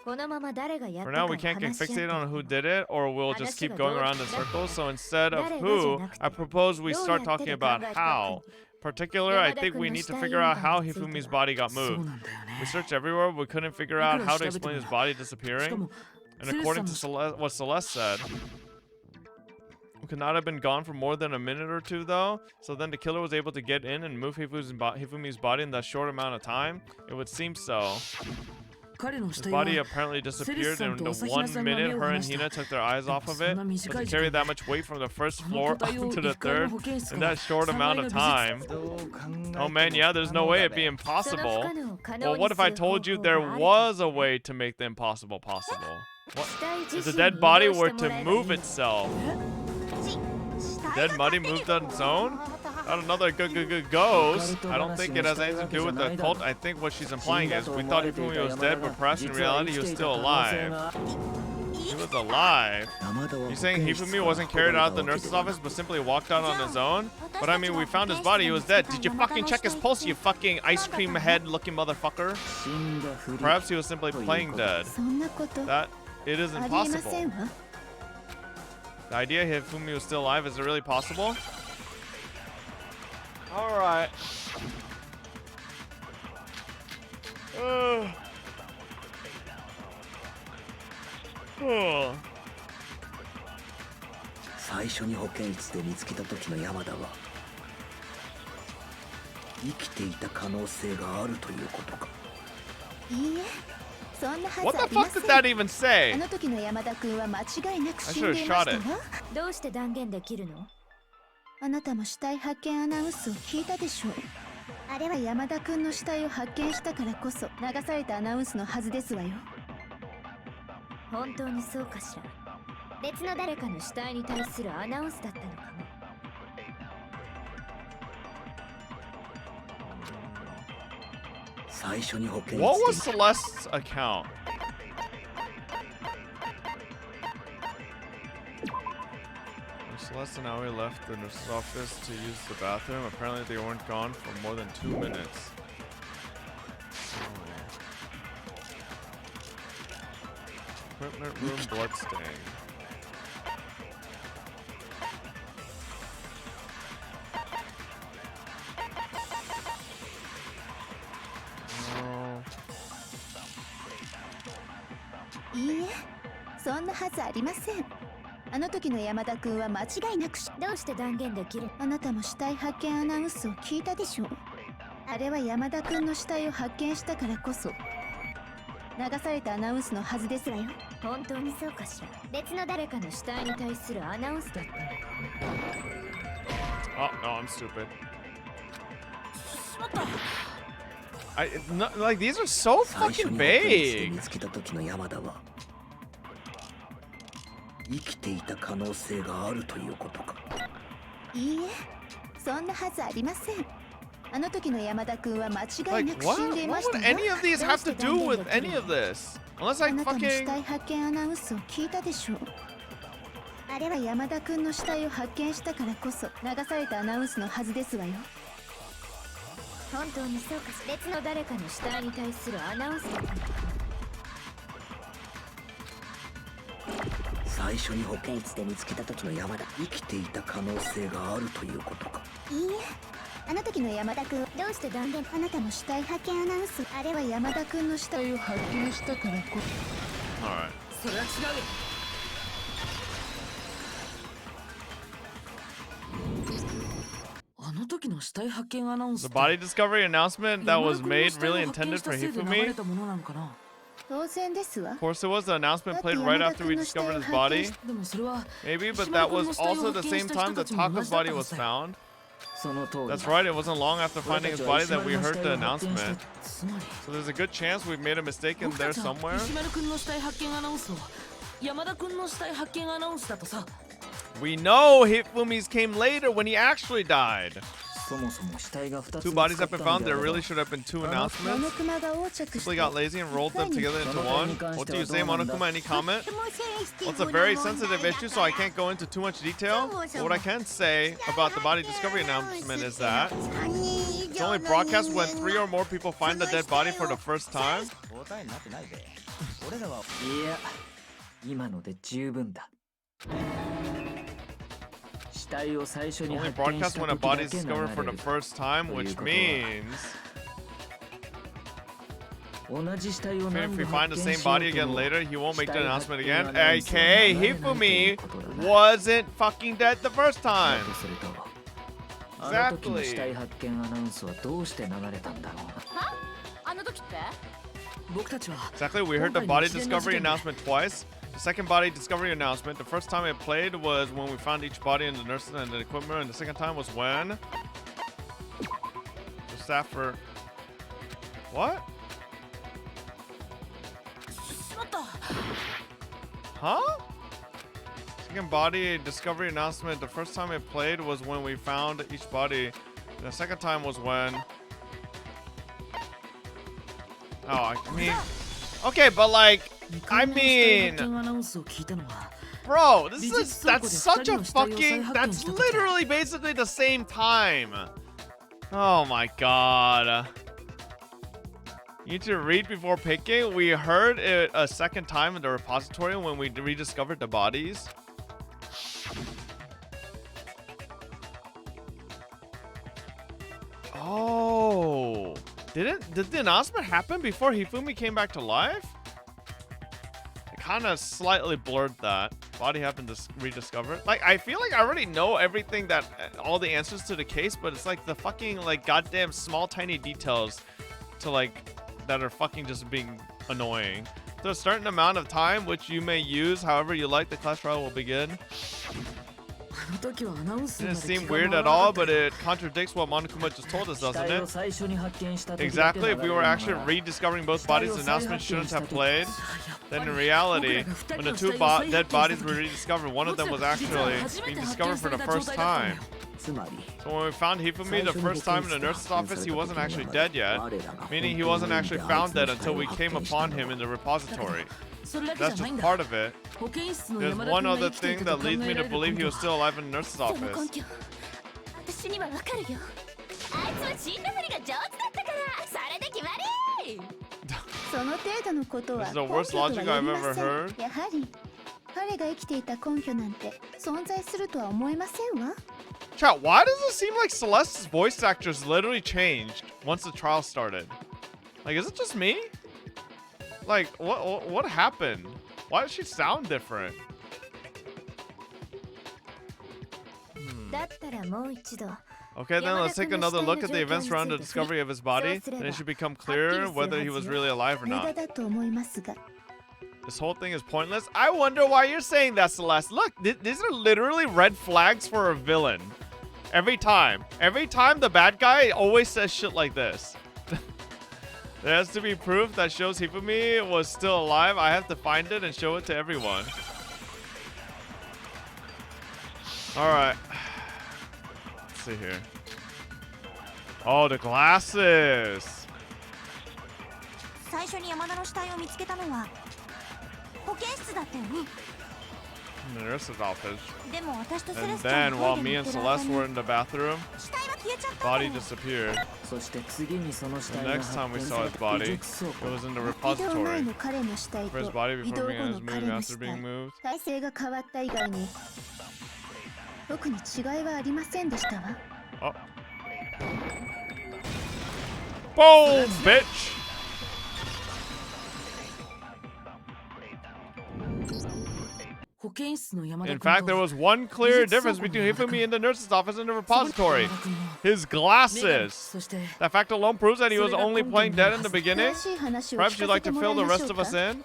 Speaker 6: このまま誰がやっ
Speaker 1: For
Speaker 6: た
Speaker 1: now,
Speaker 6: か
Speaker 1: we
Speaker 6: を
Speaker 1: can't get
Speaker 6: 話し合って
Speaker 1: fixated on who did it, or we'll just keep going around in circles. So instead of who, I propose we start talking about how. In particular, I think we need to figure out how Hifumi's body got moved. We searched everywhere, but we couldn't figure out how to explain his body disappearing. And according to what Celeste said, we could not have been gone for more than a minute or two, though. So then the killer was able to get in and move Hifumi's body in that short amount of time. It would seem so. His body apparently disappeared in the 1 minute her and Hina took their eyes off of it. But to carry that much weight from the first floor up to the third in that short amount of time. Oh man, yeah, there's no way it'd be impossible. Well, what if I told you there was a way to make the impossible possible? What? If the dead body were to move itself? Dead body moved on its own? Not another good ghost. I don't think it has anything to do with the cult. I think what she's implying is we thought Hifumi was dead, but perhaps in reality he was still alive. He was alive? You're saying Hifumi wasn't carried out of the nurse's office, but simply walked out on his own? But I mean, we found his body. He was dead. Did you fucking check his pulse, you fucking ice cream head looking motherfucker? Perhaps he was simply playing dead. That it is impossible. The idea Hifumi was still alive, is it really possible? Alright. Oh.
Speaker 5: 最初に保健室で見つけた時の山田は生きていた可能性があるということか。
Speaker 2: いいえ、そんなは
Speaker 1: What
Speaker 2: ずあ
Speaker 1: the
Speaker 2: りま
Speaker 1: fuck
Speaker 2: せ
Speaker 1: did
Speaker 2: ん。
Speaker 1: that even say?
Speaker 2: あの時の山田君は間違いなく
Speaker 1: I
Speaker 2: 死ん
Speaker 1: should
Speaker 2: で
Speaker 1: have
Speaker 2: いま
Speaker 1: shot
Speaker 2: した
Speaker 1: it.
Speaker 2: わ。
Speaker 6: どうして断言できるの？
Speaker 2: あなたも死体発見アナウンスを聞いたでしょう。あれは山田君の死体を発見したからこそ流されたアナウンスのはずですわよ。
Speaker 6: 本当にそうかしら。別の誰かの死体に対するアナウンスだったのかも。
Speaker 5: 最初に保健室
Speaker 1: What was Celeste's account? Celeste and Aoi left the nurse's office to use the bathroom. Apparently they weren't gone for more than 2 minutes. Equipment room bloodstain. No.
Speaker 2: そんなはずありません。あの時の山田君は間違いなく
Speaker 6: どうして断言できる？
Speaker 2: あなたも死体発見アナウンスを聞いたでしょう。あれは山田君の死体を発見したからこそ流されたアナウンスのはずですわよ。
Speaker 6: 本当にそうかしら。別の誰かの死体に対するアナウンスだったの。
Speaker 1: Oh, no, I'm stupid. Like, these are so
Speaker 5: 最初
Speaker 1: fucking
Speaker 5: に保健室で
Speaker 1: vague.
Speaker 5: 見つけた時の山田は生きていた可能性があるということか。
Speaker 2: いいえ、そんなはずありません。あの時の山田君は間違い
Speaker 1: Like,
Speaker 2: なく
Speaker 1: what?
Speaker 2: 死んでいま
Speaker 1: What
Speaker 2: し
Speaker 1: would
Speaker 2: たよ。
Speaker 1: any of these have to do with any of this? Unless
Speaker 2: あ
Speaker 1: I
Speaker 2: なたも死
Speaker 1: fucking...
Speaker 2: 体発見アナウンスを聞いたでしょう。あれは山田君の死体を発見したからこそ流されたアナウンスのはずですわよ。
Speaker 6: 本当にそうかしら。別の誰かの死体に対するアナウンスだったの。
Speaker 5: 最初に保健室で見つけた時の山田、生きていた可能性があるということか。
Speaker 2: いいえ、あの時の山田君
Speaker 6: どうして断言？
Speaker 2: あなたも死体発見アナウンス、あれは山田君の死体を発見したからこそ。
Speaker 1: Alright.
Speaker 3: それは違う。
Speaker 7: あの時の死体発見アナウンス
Speaker 1: The body discovery announcement that was made really intended for
Speaker 7: 流れ
Speaker 1: Hifumi?
Speaker 7: たものなのかな。
Speaker 2: 当然ですわ。
Speaker 1: Of course, it was the announcement played right after we discovered his body.
Speaker 7: でもそれは
Speaker 1: Maybe, but that was also the same time that Taka's body was found.
Speaker 5: その通りだ。
Speaker 1: That's right, it wasn't long after finding his body that we heard the announcement.
Speaker 7: つまり
Speaker 1: So there's a good chance we've made a mistake in
Speaker 7: 僕
Speaker 1: there
Speaker 7: たちは
Speaker 1: somewhere.
Speaker 7: 石丸くんの死体発見アナウンスを山田くんの死体発見アナウンスだとさ。
Speaker 1: We know Hifumi's came later when he actually died.
Speaker 5: そもそも死体が2つ
Speaker 1: Two
Speaker 5: 見
Speaker 1: bodies
Speaker 5: つか
Speaker 1: have
Speaker 5: った
Speaker 1: been
Speaker 5: ん
Speaker 1: found.
Speaker 5: であ
Speaker 1: There
Speaker 5: れば
Speaker 1: really should have been two
Speaker 2: モノ
Speaker 1: announcements.
Speaker 2: クマが横着し
Speaker 1: Simply
Speaker 2: て
Speaker 1: got lazy and rolled them together into one. What do you say, Monokuma? Any comment? Well, it's a very sensitive issue, so I can't go into too much detail. But what I can say about the body discovery announcement is that it's only broadcast when 3 or more people find the dead body for the first time.
Speaker 3: 答えになってないべ。俺らは。
Speaker 5: いや、今ので十分だ。死体を最初に
Speaker 1: Only
Speaker 5: 発見し
Speaker 1: broadcast
Speaker 5: た
Speaker 1: when a
Speaker 5: 時
Speaker 1: body
Speaker 5: だ
Speaker 1: is
Speaker 5: け流
Speaker 1: discovered for
Speaker 5: れ
Speaker 1: the
Speaker 5: る。
Speaker 1: first time, which means
Speaker 5: 同じ死体を
Speaker 1: if
Speaker 5: 何
Speaker 1: we
Speaker 5: 度
Speaker 1: find
Speaker 5: 発
Speaker 1: the
Speaker 5: 見
Speaker 1: same
Speaker 5: しよう
Speaker 1: body
Speaker 5: と
Speaker 1: again
Speaker 5: も
Speaker 1: later, he won't make the
Speaker 5: 死体
Speaker 1: announcement
Speaker 5: 発見
Speaker 1: again.
Speaker 5: アナウンスは
Speaker 1: AKA
Speaker 5: 流れないという
Speaker 1: Hifumi
Speaker 5: ことだな。
Speaker 1: wasn't fucking dead the first
Speaker 5: だ
Speaker 1: time.
Speaker 5: とすると、あの時の死体発見アナウンスはどうして流れたんだろうな。
Speaker 6: あの時って？
Speaker 7: 僕たちは
Speaker 1: Exactly, we heard the body discovery announcement twice. The second body discovery announcement, the first time it played was when we found each body in the nurses and the equipment, and the second time was when the staff were... What?
Speaker 7: しまった。
Speaker 1: Huh? Second body discovery announcement, the first time it played was when we found each body. And the second time was when... Oh, I mean... Okay, but like... I
Speaker 7: 二回目
Speaker 1: mean...
Speaker 7: の死体発見アナウンスを聞いたのは
Speaker 1: Bro, that's such a fucking... That's literally basically the same time. Oh my god. You need to read before picking. We heard it a second time in the repository when we rediscovered the bodies. Oh. Did the announcement happen before Hifumi came back to life? It kind of slightly blurred that. Body had been rediscovered. Like, I feel like I already know everything that... all the answers to the case, but it's like the fucking, like, goddamn small, tiny details to, like... that are fucking just being annoying. To a certain amount of time, which you may use however you like, the class trial will begin.
Speaker 7: あの時はアナウンス
Speaker 1: Didn't
Speaker 7: まで
Speaker 1: seem
Speaker 7: 気が
Speaker 1: weird
Speaker 7: 回
Speaker 1: at
Speaker 7: らなか
Speaker 1: all,
Speaker 7: った
Speaker 1: but it contradicts what Monokuma just told us,
Speaker 5: 死
Speaker 1: doesn't
Speaker 5: 体を
Speaker 1: it?
Speaker 5: 最初に発見した時だけ流
Speaker 1: Exactly,
Speaker 5: れ
Speaker 1: if
Speaker 5: る
Speaker 1: we
Speaker 5: の
Speaker 1: were
Speaker 5: な
Speaker 1: actually
Speaker 5: ら
Speaker 1: rediscovering both bodies, the announcement shouldn't have played.
Speaker 7: やっ
Speaker 1: Then
Speaker 7: ぱ
Speaker 1: in
Speaker 7: り
Speaker 1: reality,
Speaker 7: 僕ら
Speaker 1: when
Speaker 7: が
Speaker 1: the
Speaker 7: 二人
Speaker 1: two
Speaker 7: の死体を再
Speaker 1: dead
Speaker 7: 発見
Speaker 1: bodies
Speaker 7: した
Speaker 1: were
Speaker 7: 時
Speaker 1: rediscovered, one of them was
Speaker 7: 僕ら実は
Speaker 1: actually
Speaker 7: 初め
Speaker 1: being
Speaker 7: て発
Speaker 1: discovered
Speaker 7: 見
Speaker 1: for
Speaker 7: さ
Speaker 1: the
Speaker 7: れた状
Speaker 1: first
Speaker 7: 態だったん
Speaker 1: time.
Speaker 7: よ。
Speaker 5: つまり
Speaker 1: So when we found Hifumi the first time in the nurse's office, he wasn't actually dead yet, meaning he wasn't actually found dead until we came upon him in the repository.
Speaker 7: それだけじゃ
Speaker 1: That's
Speaker 7: ないん
Speaker 1: just
Speaker 7: だ。
Speaker 1: part of it.
Speaker 7: 保健室の
Speaker 1: There's
Speaker 7: 山田
Speaker 1: one
Speaker 7: 君が
Speaker 1: other
Speaker 7: 生きてい
Speaker 1: thing
Speaker 7: たと
Speaker 1: that
Speaker 7: 考え
Speaker 1: leads
Speaker 7: ら
Speaker 1: me
Speaker 7: れ
Speaker 1: to
Speaker 7: る
Speaker 1: believe
Speaker 7: 根
Speaker 1: he
Speaker 7: 拠
Speaker 1: was still alive in the nurse's
Speaker 6: その
Speaker 1: office.
Speaker 6: 根拠私にはわかるよ。あいつは死んだふりが上手だったからそれで決まり。
Speaker 2: その程度のことは
Speaker 1: This is the
Speaker 2: 根拠
Speaker 1: worst
Speaker 2: とは
Speaker 1: logic
Speaker 2: 言い
Speaker 1: I've
Speaker 2: ま
Speaker 1: ever
Speaker 2: せん。
Speaker 1: heard.
Speaker 2: やはり彼が生きていた根拠なんて存在するとは思えませんわ。
Speaker 1: Chat, why does it seem like Celeste's voice actors literally changed once the trial started? Like, is it just me? Like, what happened? Why does she sound different?
Speaker 6: だったらもう一度
Speaker 1: Okay, then let's take another look at the events around the discovery of his body, and it should become clearer whether he was really alive or
Speaker 2: 無駄
Speaker 1: not.
Speaker 2: だと思いますが
Speaker 1: This whole thing is pointless. I wonder why you're saying that, Celeste. Look, these are literally red flags for a villain. Every time. Every time the bad guy always says shit like this. There has to be proof that shows Hifumi was still alive. I have to find it and show it to everyone. Alright. Let's see here. Oh, the glasses.
Speaker 8: 最初に山田の死体を見つけたのは保健室だったよね。
Speaker 1: In the nurse's office.
Speaker 8: でも私とセレ
Speaker 1: And
Speaker 8: スちゃん
Speaker 1: then,
Speaker 8: が
Speaker 1: while
Speaker 8: トイ
Speaker 1: me
Speaker 8: レ
Speaker 1: and
Speaker 8: に行ってる間
Speaker 1: Celeste
Speaker 8: に
Speaker 1: were in the bathroom,
Speaker 8: 死体が消えちゃったんだ
Speaker 1: body
Speaker 8: よ。
Speaker 1: disappeared.
Speaker 5: そして次にその死
Speaker 1: The
Speaker 5: 体が
Speaker 1: next
Speaker 5: 発
Speaker 1: time we
Speaker 5: 見
Speaker 1: saw
Speaker 5: され
Speaker 1: his
Speaker 5: た
Speaker 1: body,
Speaker 5: 美
Speaker 1: it
Speaker 5: 術倉庫
Speaker 1: was in the
Speaker 2: 移動前
Speaker 1: repository.
Speaker 2: の彼の死体
Speaker 1: For his
Speaker 2: と
Speaker 1: body
Speaker 2: 移
Speaker 1: before
Speaker 2: 動
Speaker 1: being
Speaker 2: 後
Speaker 1: was
Speaker 2: の彼
Speaker 1: moving
Speaker 2: の
Speaker 1: after
Speaker 2: 死
Speaker 1: being
Speaker 2: 体
Speaker 1: moved.
Speaker 2: 体勢が変わった以外に特に違いはありませんでしたわ
Speaker 1: Oh. Boom, bitch! In fact, there was one clear difference between Hifumi in the nurse's office and the repository. His glasses. That fact alone proves that he was only playing dead in the beginning.
Speaker 2: 詳しい話を
Speaker 1: Perhaps
Speaker 2: 聞
Speaker 1: you'd
Speaker 2: かせ
Speaker 1: like
Speaker 2: て
Speaker 1: to
Speaker 2: もら
Speaker 1: fill
Speaker 2: い
Speaker 1: the
Speaker 2: まし
Speaker 1: rest
Speaker 2: ょう
Speaker 1: of us
Speaker 2: か
Speaker 1: in?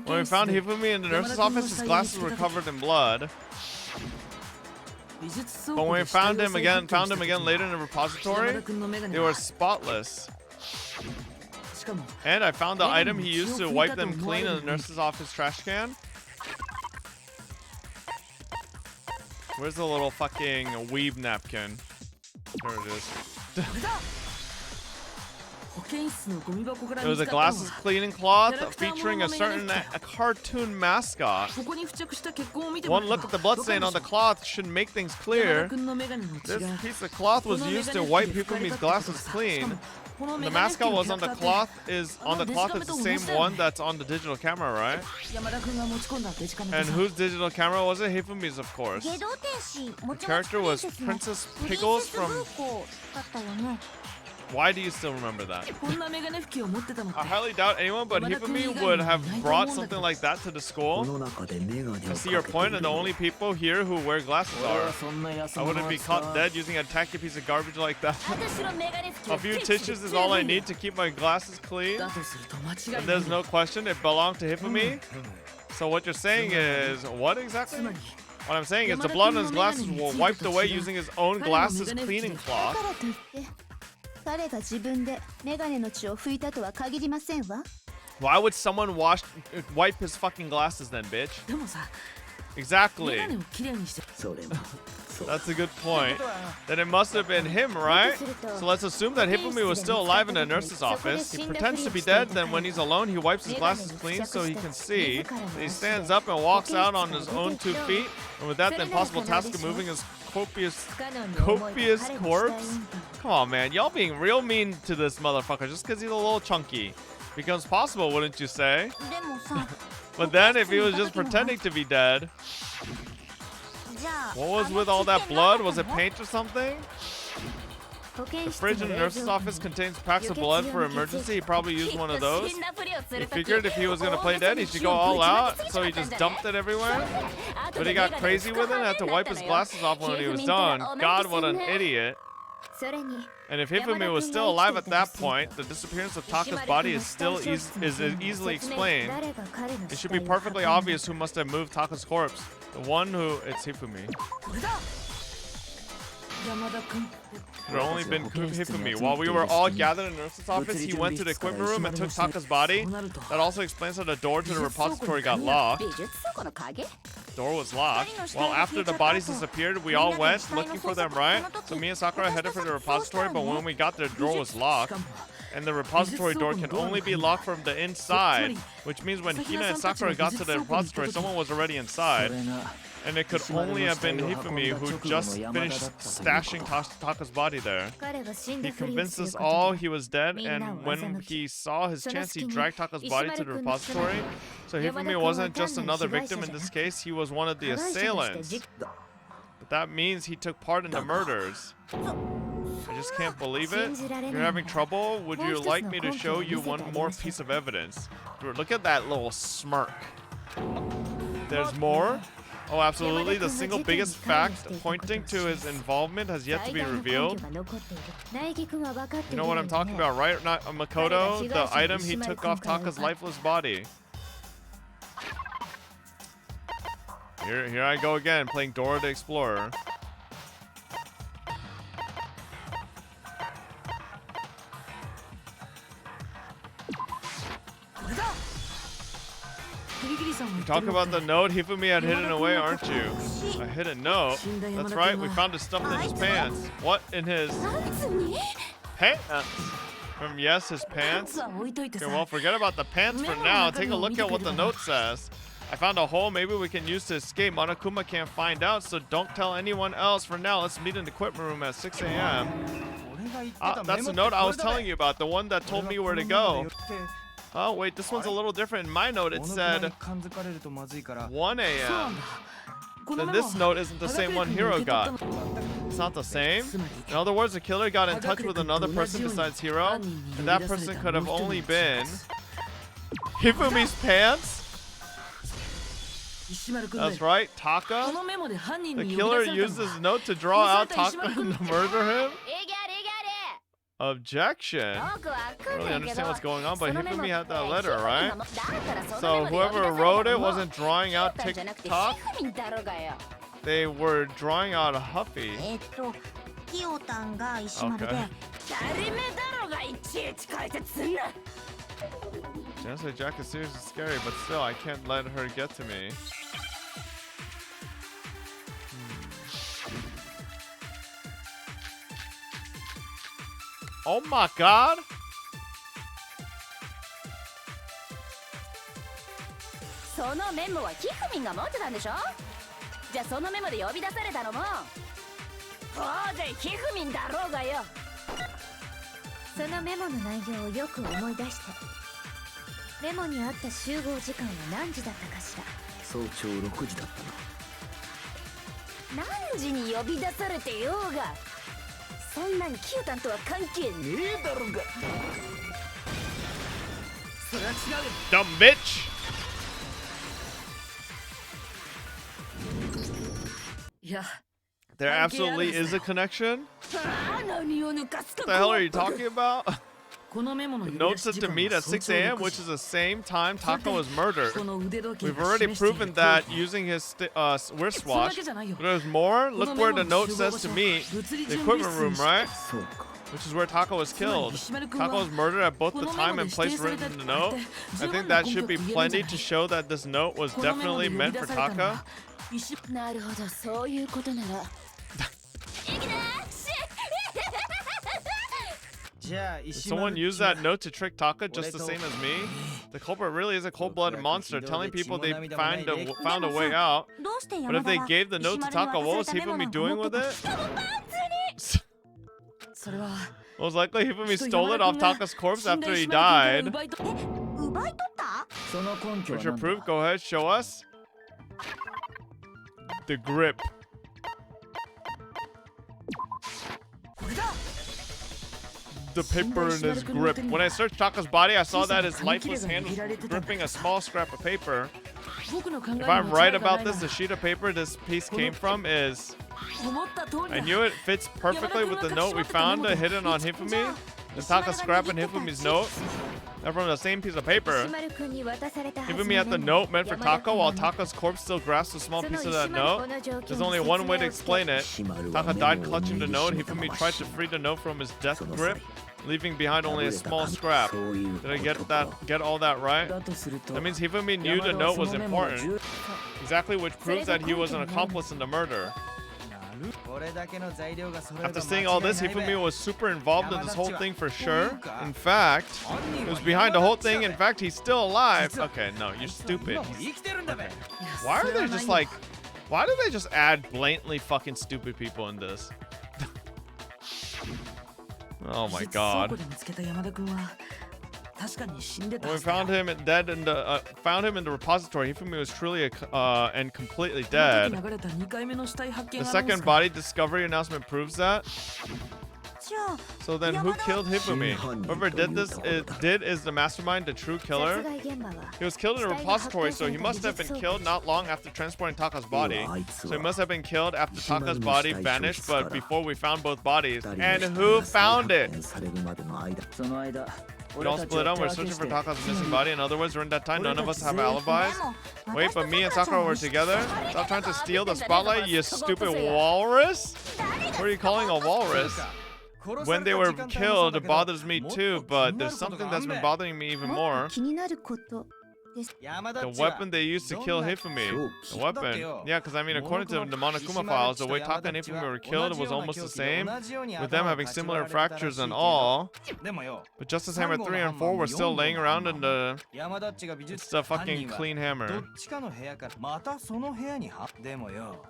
Speaker 1: When we found Hifumi in the nurse's office, his glasses were covered in blood. But when we found him again later in the repository, they were spotless. And I found the item he used to wipe them clean in the nurse's office trash can. Where's the little fucking weeb napkin? There it is. It was a glasses cleaning cloth featuring a certain cartoon mascot. One look at the bloodstain on the cloth should make things clear. This piece of cloth was used to wipe Hifumi's glasses clean. The mascot was on the cloth is the same one that's on the digital camera, right? And whose digital camera was it? Hifumi's, of course.
Speaker 8: 下道天使
Speaker 1: The character was Princess Pickles from.
Speaker 8: だったよね。
Speaker 1: Why do you still remember that? I highly doubt anyone but Hifumi would have brought something like that to the
Speaker 5: こ
Speaker 1: school.
Speaker 5: の中でメガネ
Speaker 1: I
Speaker 5: を
Speaker 1: see your
Speaker 5: かけ
Speaker 1: point,
Speaker 5: て
Speaker 1: and the only people here who wear glasses
Speaker 5: 俺は
Speaker 1: are.
Speaker 5: そんな安
Speaker 1: I
Speaker 5: 物
Speaker 1: wouldn't be
Speaker 5: 扱
Speaker 1: caught
Speaker 5: う
Speaker 1: dead using a tacky piece of garbage like that.
Speaker 6: 私のメガネ拭き
Speaker 1: A
Speaker 6: を
Speaker 1: few
Speaker 6: ケチで
Speaker 1: tissues is
Speaker 6: 十
Speaker 1: all I
Speaker 6: 分よ
Speaker 1: need to keep my glasses clean.
Speaker 7: だとすると間違い
Speaker 1: And
Speaker 7: ない
Speaker 1: there's no question it belonged to Hifumi. So what you're saying is what exactly? What I'm saying is the blood on his glasses were wiped away using his own glasses cleaning
Speaker 2: だ
Speaker 1: cloth.
Speaker 2: からといって彼が自分でメガネの血を拭いたとは限りませんわ
Speaker 1: Why would someone wipe his fucking glasses then, bitch?
Speaker 7: でもさ
Speaker 1: Exactly.
Speaker 7: メガネをきれいにして
Speaker 5: それもそう
Speaker 1: That's a good point. Then it must have been him, right? So let's assume that Hifumi was still alive in the nurse's office. He pretends to be dead, then when he's alone, he wipes his glasses clean so he can see. Then he stands up and walks out on his own 2 feet. And with that, the impossible task of moving his copious corpse? Come on, man. Y'all being real mean to this motherfucker just because he's a little chunky. Becomes possible, wouldn't you say?
Speaker 8: でもさ
Speaker 1: But then if he was just pretending to be dead,
Speaker 8: じゃあ
Speaker 1: what was with all that blood? Was it paint or something? The fridge in the nurse's office contains packs of blood for emergency. He probably used one of those. He figured if he was gonna play dead, he should go all out, so he just dumped it everywhere. But he got crazy with it and had to wipe his glasses off when he was done. God, what an idiot.
Speaker 6: それに
Speaker 1: And if Hifumi was still alive at that point, the disappearance of Taka's body is still easily explained.
Speaker 6: 誰が彼の
Speaker 1: It
Speaker 6: 死
Speaker 1: should be
Speaker 6: 体を
Speaker 1: perfectly
Speaker 6: 運んだ
Speaker 1: obvious who must have moved Taka's corpse. The one who... It's Hifumi.
Speaker 7: これだ山田君
Speaker 1: It had only been Hifumi. While we were all gathered in the nurse's office, he went to the equipment room and took Taka's body. That also explains how the door to the repository got locked.
Speaker 6: 美術倉庫の影
Speaker 1: Door was locked. Well, after the bodies disappeared, we all went looking for them, right? So me and Sakura headed for the repository, but when we got there, the door was locked. And the repository door can only be locked from the inside, which means when Hina and Sakura got to the repository, someone was already
Speaker 5: そ
Speaker 1: inside.
Speaker 5: れが
Speaker 1: And it could only have been Hifumi who just finished stashing Taka's body there.
Speaker 6: 彼は死ん
Speaker 1: He
Speaker 6: だふりを
Speaker 1: convinced
Speaker 6: する
Speaker 1: us
Speaker 6: こと
Speaker 1: all
Speaker 6: で
Speaker 1: he was dead, and when he saw his chance, he dragged Taka's body to the repository. So Hifumi wasn't just another victim in this case, he was one of the assailants. But that means he took part in the murders. I just can't believe it. If you're having trouble, would you like me to show you one more piece of evidence? Dude, look at that little smirk. There's more? Oh, absolutely. The single biggest fact pointing to his involvement has yet to be revealed. You know what I'm talking about, right? Not Makoto, the item he took off Taka's lifeless body. Here I go again, playing Dora the Explorer. You talk about the note Hifumi had hidden away, aren't you? A hidden note? That's right, we found it stuffed in his pants. What, in his pants? From yes, his pants? Okay, well, forget about the pants for now. Take a look at what the note says. I found a hole maybe we can use to escape. Monokuma can't find out, so don't tell anyone else for now. Let's meet in the equipment room at 6 a.m. That's the note I was telling you about, the one that told me where to go. Oh, wait, this one's a little different. In my note, it said 1 a.m. Then this note isn't the same one Hiro got. It's not the same? In other words, the killer got in touch with another person besides Hiro, and that person could have only been Hifumi's pants? That's right, Taka. The killer used this note to draw out Taka and murder him? Objection. I don't really understand what's going on, but Hifumi had that letter, right? So whoever wrote it wasn't drawing out TikTok. They were drawing out a Huffy. Okay. Jan's like Jack is seriously scary, but still, I can't let her get to me. Oh my god! Dumb bitch! There absolutely is a connection? What the hell are you talking about? The note said to meet at 6 a.m., which is the same time Taka was murdered. We've already proven that using his wristwatch. But there's more? Look where the note says to meet. The equipment room, right? Which is where Taka was killed. Taka was murdered at both the time and place written in the note. I think that should be plenty to show that this note was definitely meant for Taka. Did someone use that note to trick Taka just the same as me? The culprit really is a cold-blooded monster, telling people they found a way out. But if they gave the note to Taka, what was Hifumi doing with it? Most likely Hifumi stole it off Taka's corpse after he died. What's your proof? Go ahead, show us. The grip. The paper in his grip. When I searched Taka's body, I saw that his lifeless hand was gripping a small scrap of paper. If I'm right about this, the sheet of paper this piece came from is... I knew it fits perfectly with the note we found hidden on Hifumi. The Taka's scrap and Hifumi's note. They're from the same piece of paper. Hifumi had the note meant for Taka, while Taka's corpse still grasps a small piece of that note. There's only one way to explain it. Taka died clutching the note. Hifumi tried to free the note from his death grip, leaving behind only a small scrap. Did I get all that right? That means Hifumi knew the note was important. Exactly, which proves that he was an accomplice in the murder. After seeing all this, Hifumi was super involved in this whole thing for sure. In fact, he was behind the whole thing. In fact, he's still alive. Okay, no, you're stupid. Okay. Why are they just like... Why do they just add blatantly fucking stupid people in this? Oh my god. When we found him dead in the repository, Hifumi was truly and completely dead. The second body discovery announcement proves that. So then who killed Hifumi? Whoever did this is the mastermind, the true killer. He was killed in a repository, so he must have been killed not long after transporting Taka's body. So he must have been killed after Taka's body vanished, but before we found both bodies. And who found it? We don't split up. We're searching for Taka's missing body. In other words, during that time, none of us have alibis. Wait, but me and Sakura were together? Stop trying to steal the spotlight, you stupid walrus! What are you calling a walrus? When they were killed, it bothers me too, but there's something that's been bothering me even more. The weapon they used to kill Hifumi. The weapon? Yeah, because I mean, according to the Monokuma files, the way Taka and Hifumi were killed was almost the same, with them having similar fractures and all. But Justice Hammer 3 and 4 were still laying around in the... It's the fucking clean hammer. But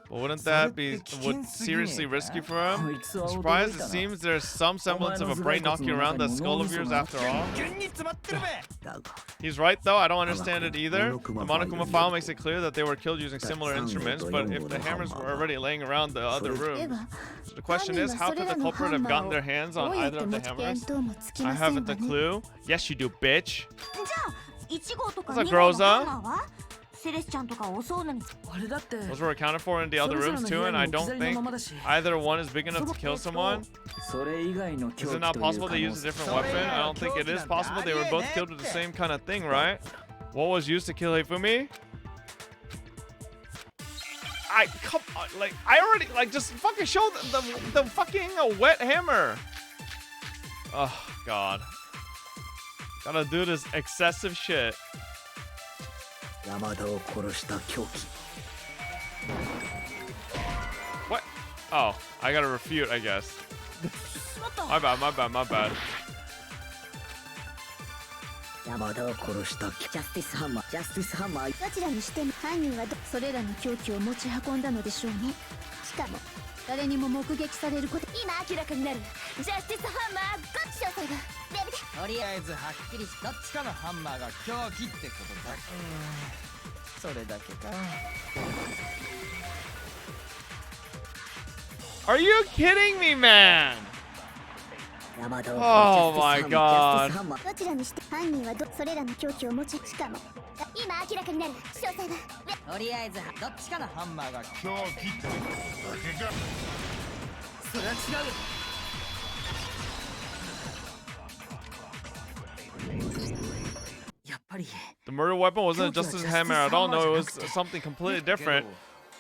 Speaker 1: wouldn't that be seriously risky for him? I'm surprised it seems there's some semblance of a brain knocking around that skull of yours after all. He's right though, I don't understand it either. The Monokuma file makes it clear that they were killed using similar instruments, but if the hammers were already laying around the other room, so the question is, how could the culprit have gotten their hands on either of the hammers? I haven't a clue. Yes, you do, bitch. What's up, Groza? Those were accounted for in the other rooms too, and I don't think either one is big enough to kill someone. Is it not possible they used a different weapon? I don't think it is possible. They were both killed with the same kind of thing, right? What was used to kill Hifumi? Come on, like, I already, like, just fucking show the fucking wet hammer. Oh, God. Gotta do this excessive shit. What? Oh, I gotta refute, I guess. My bad, my bad, my bad.
Speaker 2: 山田を殺したジャスティスハンマーどちらにしても犯人はそれらの凶器を持ち運んだのでしょうね。しかも誰にも目撃されること今明らかになるジャスティスハンマーゴッチ詳細がとりあえずはっきりどっちかのハンマーが凶器ってことだ。それだけか。
Speaker 1: Are you kidding me, man? Oh my god.
Speaker 2: どちらにして犯人はそれらの凶器を持ちしかも今明らかになる詳細がとりあえずどっちかのハンマーが凶器ってだけかそれは違うやっぱり
Speaker 1: The murder weapon wasn't a Justice Hammer at all. No, it was something completely different.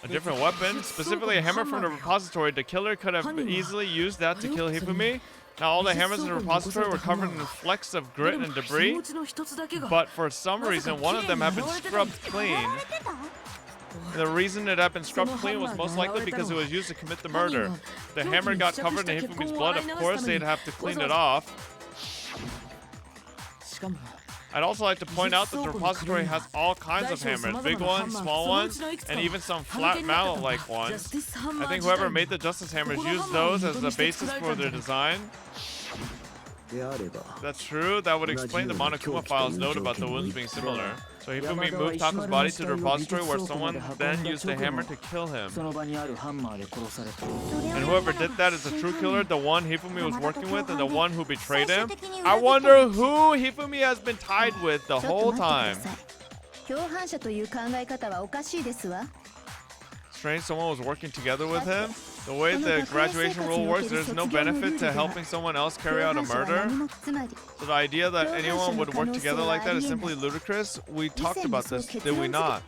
Speaker 1: A different weapon, specifically a hammer from the repository. The killer could have easily used that to kill Hifumi. Now all the hammers in the repository were covered in flecks of grit and debris, but for some reason one of them had been scrubbed clean. The reason it had been scrubbed clean was most likely because it was used to commit the murder. The hammer got covered in Hifumi's blood, of course they'd have to clean it off. I'd also like to point out that the repository has all kinds of hammers, big ones, small ones, and even some flat mallet-like ones. I think whoever made the Justice Hammers used those as the basis for their design. If that's true, that would explain the Monokuma file's note about the wounds being similar. So Hifumi moved Taka's body to the repository where someone then used the hammer to kill him. And whoever did that is the true killer, the one Hifumi was working with and the one who betrayed him. I wonder who Hifumi has been tied with the whole time. Strange someone was working together with him. The way the graduation rule works, there's no benefit to helping someone else carry out a murder. So the idea that anyone would work together like that is simply ludicrous. We talked about this, did we not?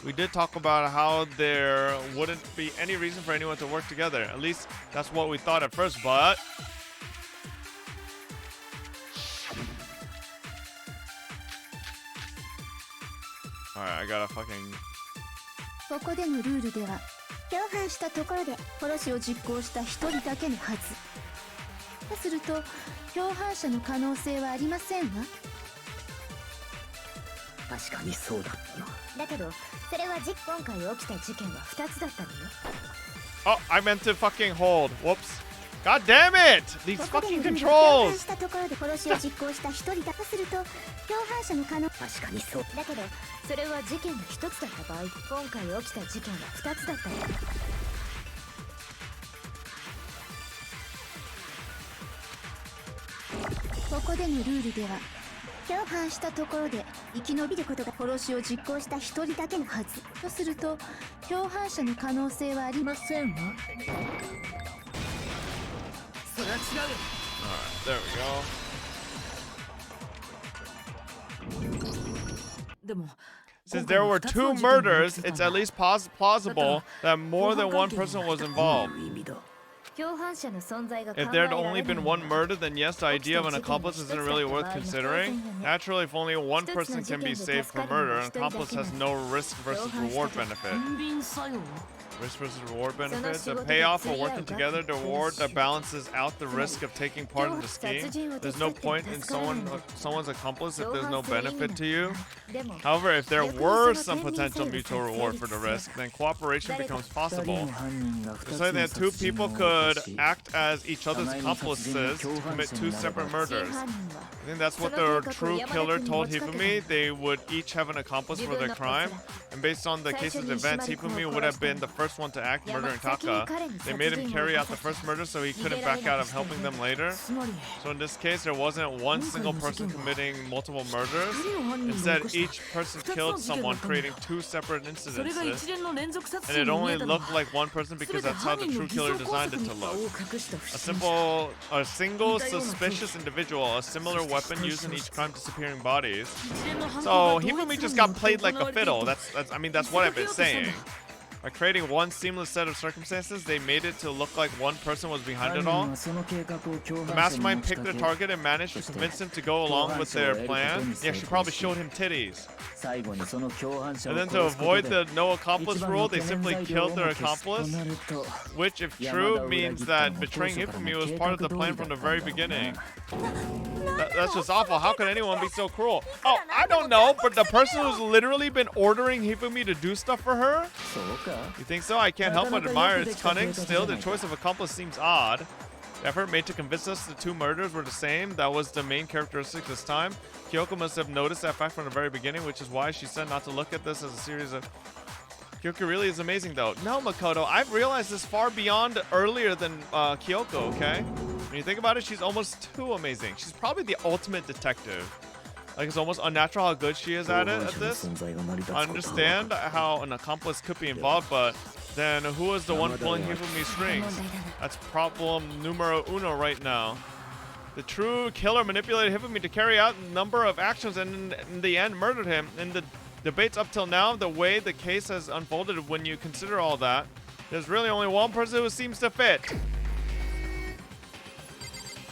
Speaker 1: We did talk about how there wouldn't be any reason for anyone to work together. At least that's what we thought at first, but... Alright, I gotta fucking...
Speaker 2: ここでのルールでは共犯したところで殺しを実行した一人だけのはずとすると共犯者の可能性はありませんわ確かにそうだったなだけどそれは今回起きた事件は2つだったのよ
Speaker 1: Oh, I meant to fucking hold. Whoops. God damn it! These fucking controls!
Speaker 2: したところで殺しを実行した一人だとすると共犯者の可能確かにそうだけどそれは事件の一つだった場合今回起きた事件は2つだったのここでのルールでは共犯したところで生き延びることが殺しを実行した一人だけのはずとすると共犯者の可能性はありませんわ。
Speaker 7: それは違うよ。
Speaker 1: Alright, there we go.
Speaker 7: でも
Speaker 1: Since there were 2 murders, it's at least plausible that more than one person was involved.
Speaker 6: 共犯者の存在が考え
Speaker 1: If
Speaker 6: ら
Speaker 1: there
Speaker 6: れ
Speaker 1: had
Speaker 6: る
Speaker 1: only been one murder, then yes, the idea of an accomplice isn't really worth considering. Naturally, if only one person can be saved from murder, an accomplice has no risk versus reward benefit.
Speaker 7: 分便作用
Speaker 1: Risk versus reward benefit. The payoff for working together, the reward that balances out the risk of taking part in the scheme. There's no point in someone's accomplice if there's no benefit to you. However, if there were some potential mutual reward for the risk, then cooperation becomes possible. It's like that 2 people could act as each other's accomplices to commit 2 separate murders. I think that's what the true killer told Hifumi. They would each have an accomplice for their crime. And based on the case's events, Hifumi would have been the first one to act, murdering Taka. They made him carry out the first murder so he couldn't back out of helping them later. So in this case, there wasn't one single person committing multiple murders. Instead, each person killed someone, creating 2 separate incidences. And it only looked like one person because that's how the true killer designed it to look. A single suspicious individual, a similar weapon used in each crime, disappearing bodies. So Hifumi just got played like a fiddle. I mean, that's what I've been saying. By creating one seamless set of circumstances, they made it to look like one person was behind it all. The mastermind picked their target and managed to convince him to go along with their plan. Yeah, she probably showed him titties. And then to avoid the no accomplice rule, they simply killed their accomplice. Which, if true, means that betraying Hifumi was part of the plan from the very beginning. That's just awful. How could anyone be so cruel? Oh, I don't know, but the person who's literally been ordering Hifumi to do stuff for her? You think so? I can't help but admire its cunning. Still, the choice of accomplice seems odd. The effort made to convince us the 2 murders were the same. That was the main characteristic this time. Kyoko must have noticed that fact from the very beginning, which is why she said not to look at this as a series of... Kyoko really is amazing, though. No, Makoto, I've realized this far beyond earlier than Kyoko, okay? When you think about it, she's almost too amazing. She's probably the ultimate detective. Like, it's almost unnatural how good she is at it, at this. I understand how an accomplice could be involved, but then who is the one pulling Hifumi's strings? That's problem numero uno right now. The true killer manipulated Hifumi to carry out a number of actions and in the end murdered him. In the debates up till now, the way the case has unfolded, when you consider all that, there's really only one person who seems to fit.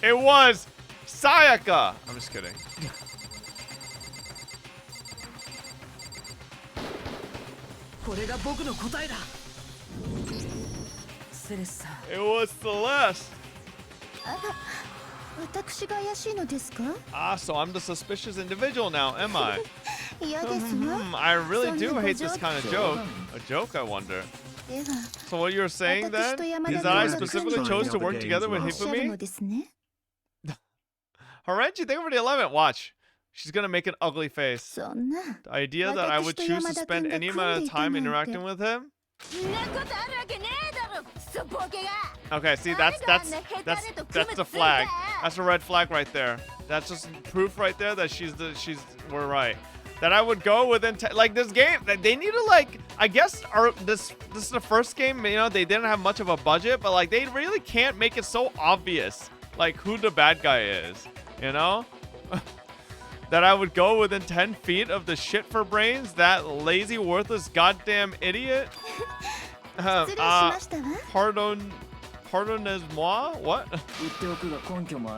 Speaker 1: It was Sayaka! I'm just kidding. It was Celeste. Ah, so I'm the suspicious individual now, am I? I really do hate this kind of joke. A joke, I wonder. So what you're saying then is that I specifically chose to work together with Hifumi? Horenchi, thank you for the 11. Watch. She's gonna make an ugly face. The idea that I would choose to spend any amount of time interacting with him? Okay, see, that's a flag. That's a red flag right there. That's just proof right there that we're right. That I would go within like this game. They need to, like, I guess this is the first game. You know, they didn't have much of a budget, but like they really can't make it so obvious, like who the bad guy is. You know. That I would go within 10 feet of the shit for brains, that lazy, worthless, goddamn idiot. Pardonnez-moi? What?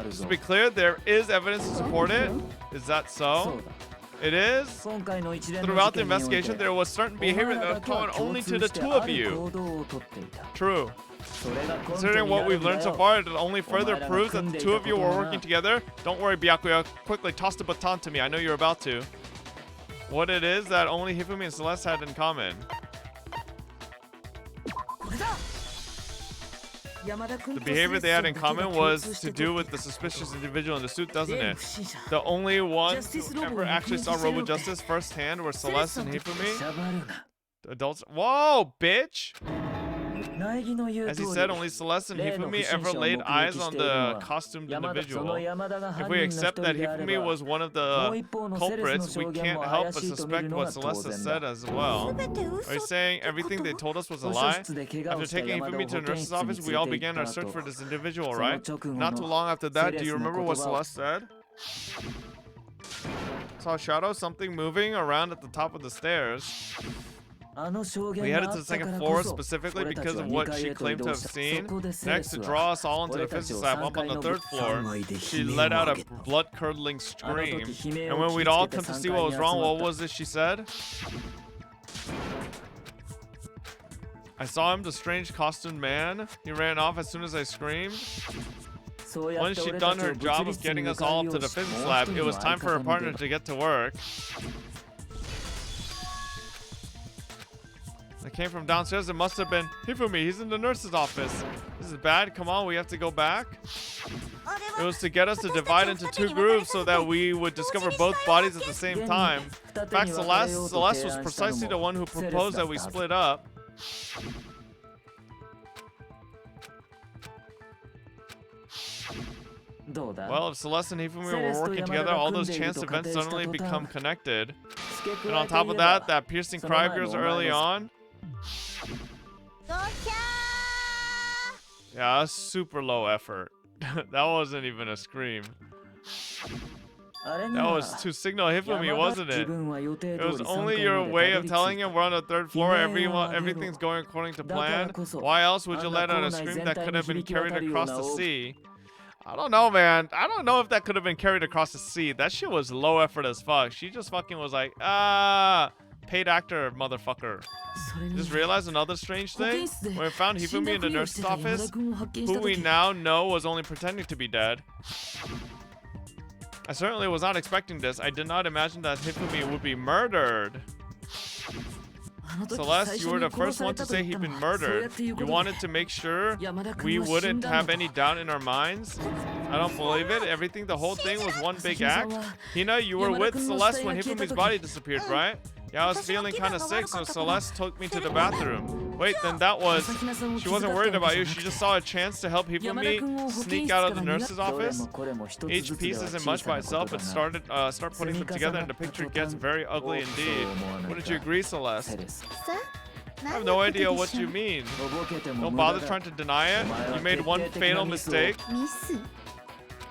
Speaker 1: Just to be clear, there is evidence to support it. Is that so? It is. Throughout the investigation, there was certain behavior that was common only to the 2 of you. True. Considering what we've learned so far, it only further proves that the 2 of you were working together. Don't worry, Byakuya. Quickly toss the baton to me. I know you're about to. What it is that only Hifumi and Celeste had in common. The behavior they had in common was to do with the suspicious individual in the suit, doesn't it? The only ones who ever actually saw Robo Justice firsthand were Celeste and Hifumi. The adults. Whoa, bitch! As he said, only Celeste and Hifumi ever laid eyes on the costumed individual. If we accept that Hifumi was one of the culprits, we can't help but suspect what Celeste has said as well. Are you saying everything they told us was a lie? After taking Hifumi to the nurse's office, we all began our search for this individual, right? Not too long after that, do you remember what Celeste said? Saw a shadow, something moving around at the top of the stairs. We headed to the second floor specifically because of what she claimed to have seen. Next, to draw us all into the physics lab up on the third floor, she let out a blood-curdling scream. And when we'd all come to see what was wrong, what was it she said? I saw him, the strange costumed man. He ran off as soon as I screamed. Once she'd done her job of getting us all up to the physics lab, it was time for her partner to get to work. I came from downstairs. It must have been Hifumi. He's in the nurse's office. This is bad. Come on, we have to go back. It was to get us to divide into two groups so that we would discover both bodies at the same time. In fact, Celeste was precisely the one who proposed that we split up. Well, if Celeste and Hifumi were working together, all those chance events suddenly become connected. And on top of that, that piercing cry of yours early on. Yeah, super low effort. That wasn't even a scream. That was to signal Hifumi, wasn't it? It was only your way of telling him we're on the third floor, everything's going according to plan. Why else would you let out a scream that could have been carried across the sea? I don't know, man. I don't know if that could have been carried across the sea. That shit was low effort as fuck. She just fucking was like, paid actor, motherfucker. Just realized another strange thing? When we found Hifumi in the nurse's office, who we now know was only pretending to be dead. I certainly was not expecting this. I did not imagine that Hifumi would be murdered. Celeste, you were the first one to say he'd been murdered. You wanted to make sure we wouldn't have any doubt in our minds. I don't believe it. The whole thing was one big act. Hina, you were with Celeste when Hifumi's body disappeared, right? Yeah, I was feeling kind of sick, so Celeste took me to the bathroom. Wait, then that was... She wasn't worried about you. She just saw a chance to help Hifumi sneak out of the nurse's office. Each piece isn't much by itself, but start putting them together and the picture gets very ugly indeed. Wouldn't you agree, Celeste? I have no idea what you mean. Don't bother trying to deny it. You made one fatal mistake.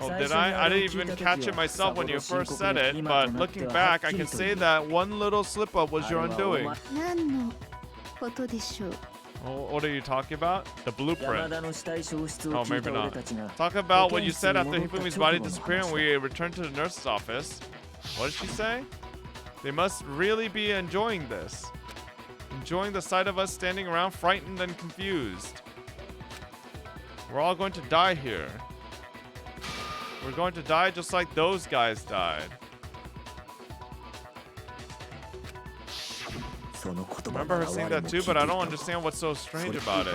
Speaker 1: Oh, did I? I didn't even catch it myself when you first said it, but looking back, I can say that one little slip-up was your undoing. Oh, what are you talking about? The blueprint. Oh, maybe not. Talk about what you said after Hifumi's body disappeared and we returned to the nurse's office. What did she say? They must really be enjoying this. Enjoying the sight of us standing around frightened and confused. We're all going to die here. We're going to die just like those guys died. I remember her saying that too, but I don't understand what's so strange about it.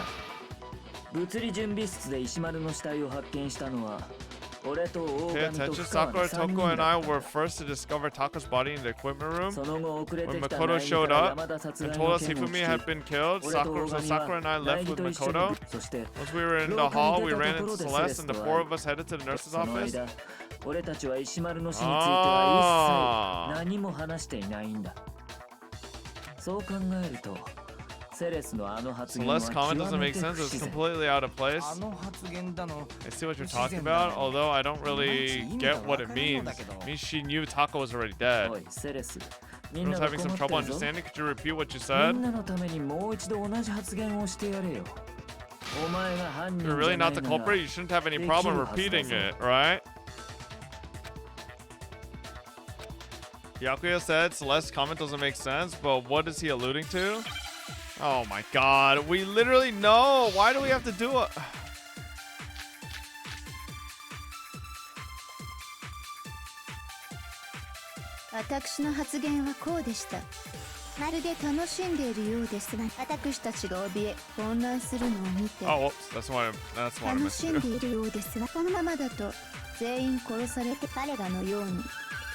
Speaker 1: Pay attention, Sakura, Toko, and I were first to discover Tako's body in the equipment room. When Makoto showed up and told us Hifumi had been killed, Sakura and I left with Makoto. Once we were in the hall, we ran into Celeste and the four of us headed to the nurse's office. Celeste's comment doesn't make sense. It's completely out of place. I see what you're talking about, although I don't really get what it means. It means she knew Tako was already dead. I was having some trouble understanding. Could you repeat what you said? You're really not the culprit? You shouldn't have any problem repeating it, right? Yakuya said Celeste's comment doesn't make sense, but what is he alluding to? Oh my god, we literally know. Why do we have to do it?
Speaker 2: 私の発言はこうでした。まるで楽しんでいるようですが、私たちが怯え混乱するのを見て、
Speaker 1: Oh, whoops. That's what I
Speaker 2: 楽
Speaker 1: meant
Speaker 2: し
Speaker 1: to
Speaker 2: ん
Speaker 1: do.
Speaker 2: でいるようですが、このままだと全員殺されて彼らのように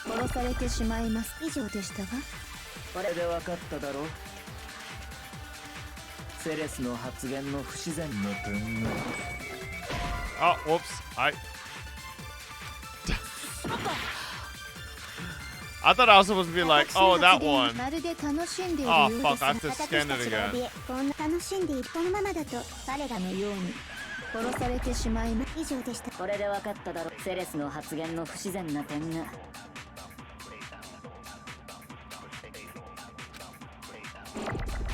Speaker 2: 殺されてしまいます。以上でしたが。
Speaker 5: これで分かっただろう。セレスの発言の不自然な点が
Speaker 1: Oh, whoops. I thought I was supposed to be like, oh, that one.
Speaker 2: まるで楽しんでいる
Speaker 1: Oh,
Speaker 2: よう
Speaker 1: fuck,
Speaker 2: です
Speaker 1: I
Speaker 2: が
Speaker 1: have to
Speaker 2: 私
Speaker 1: scan
Speaker 2: た
Speaker 1: it
Speaker 2: ちが
Speaker 1: again.
Speaker 2: 怯えこんな楽しんでいるこのままだと彼らのように殺されてしまいます以上でした。
Speaker 5: これで分かっただろ。セレスの発言の不自然な点が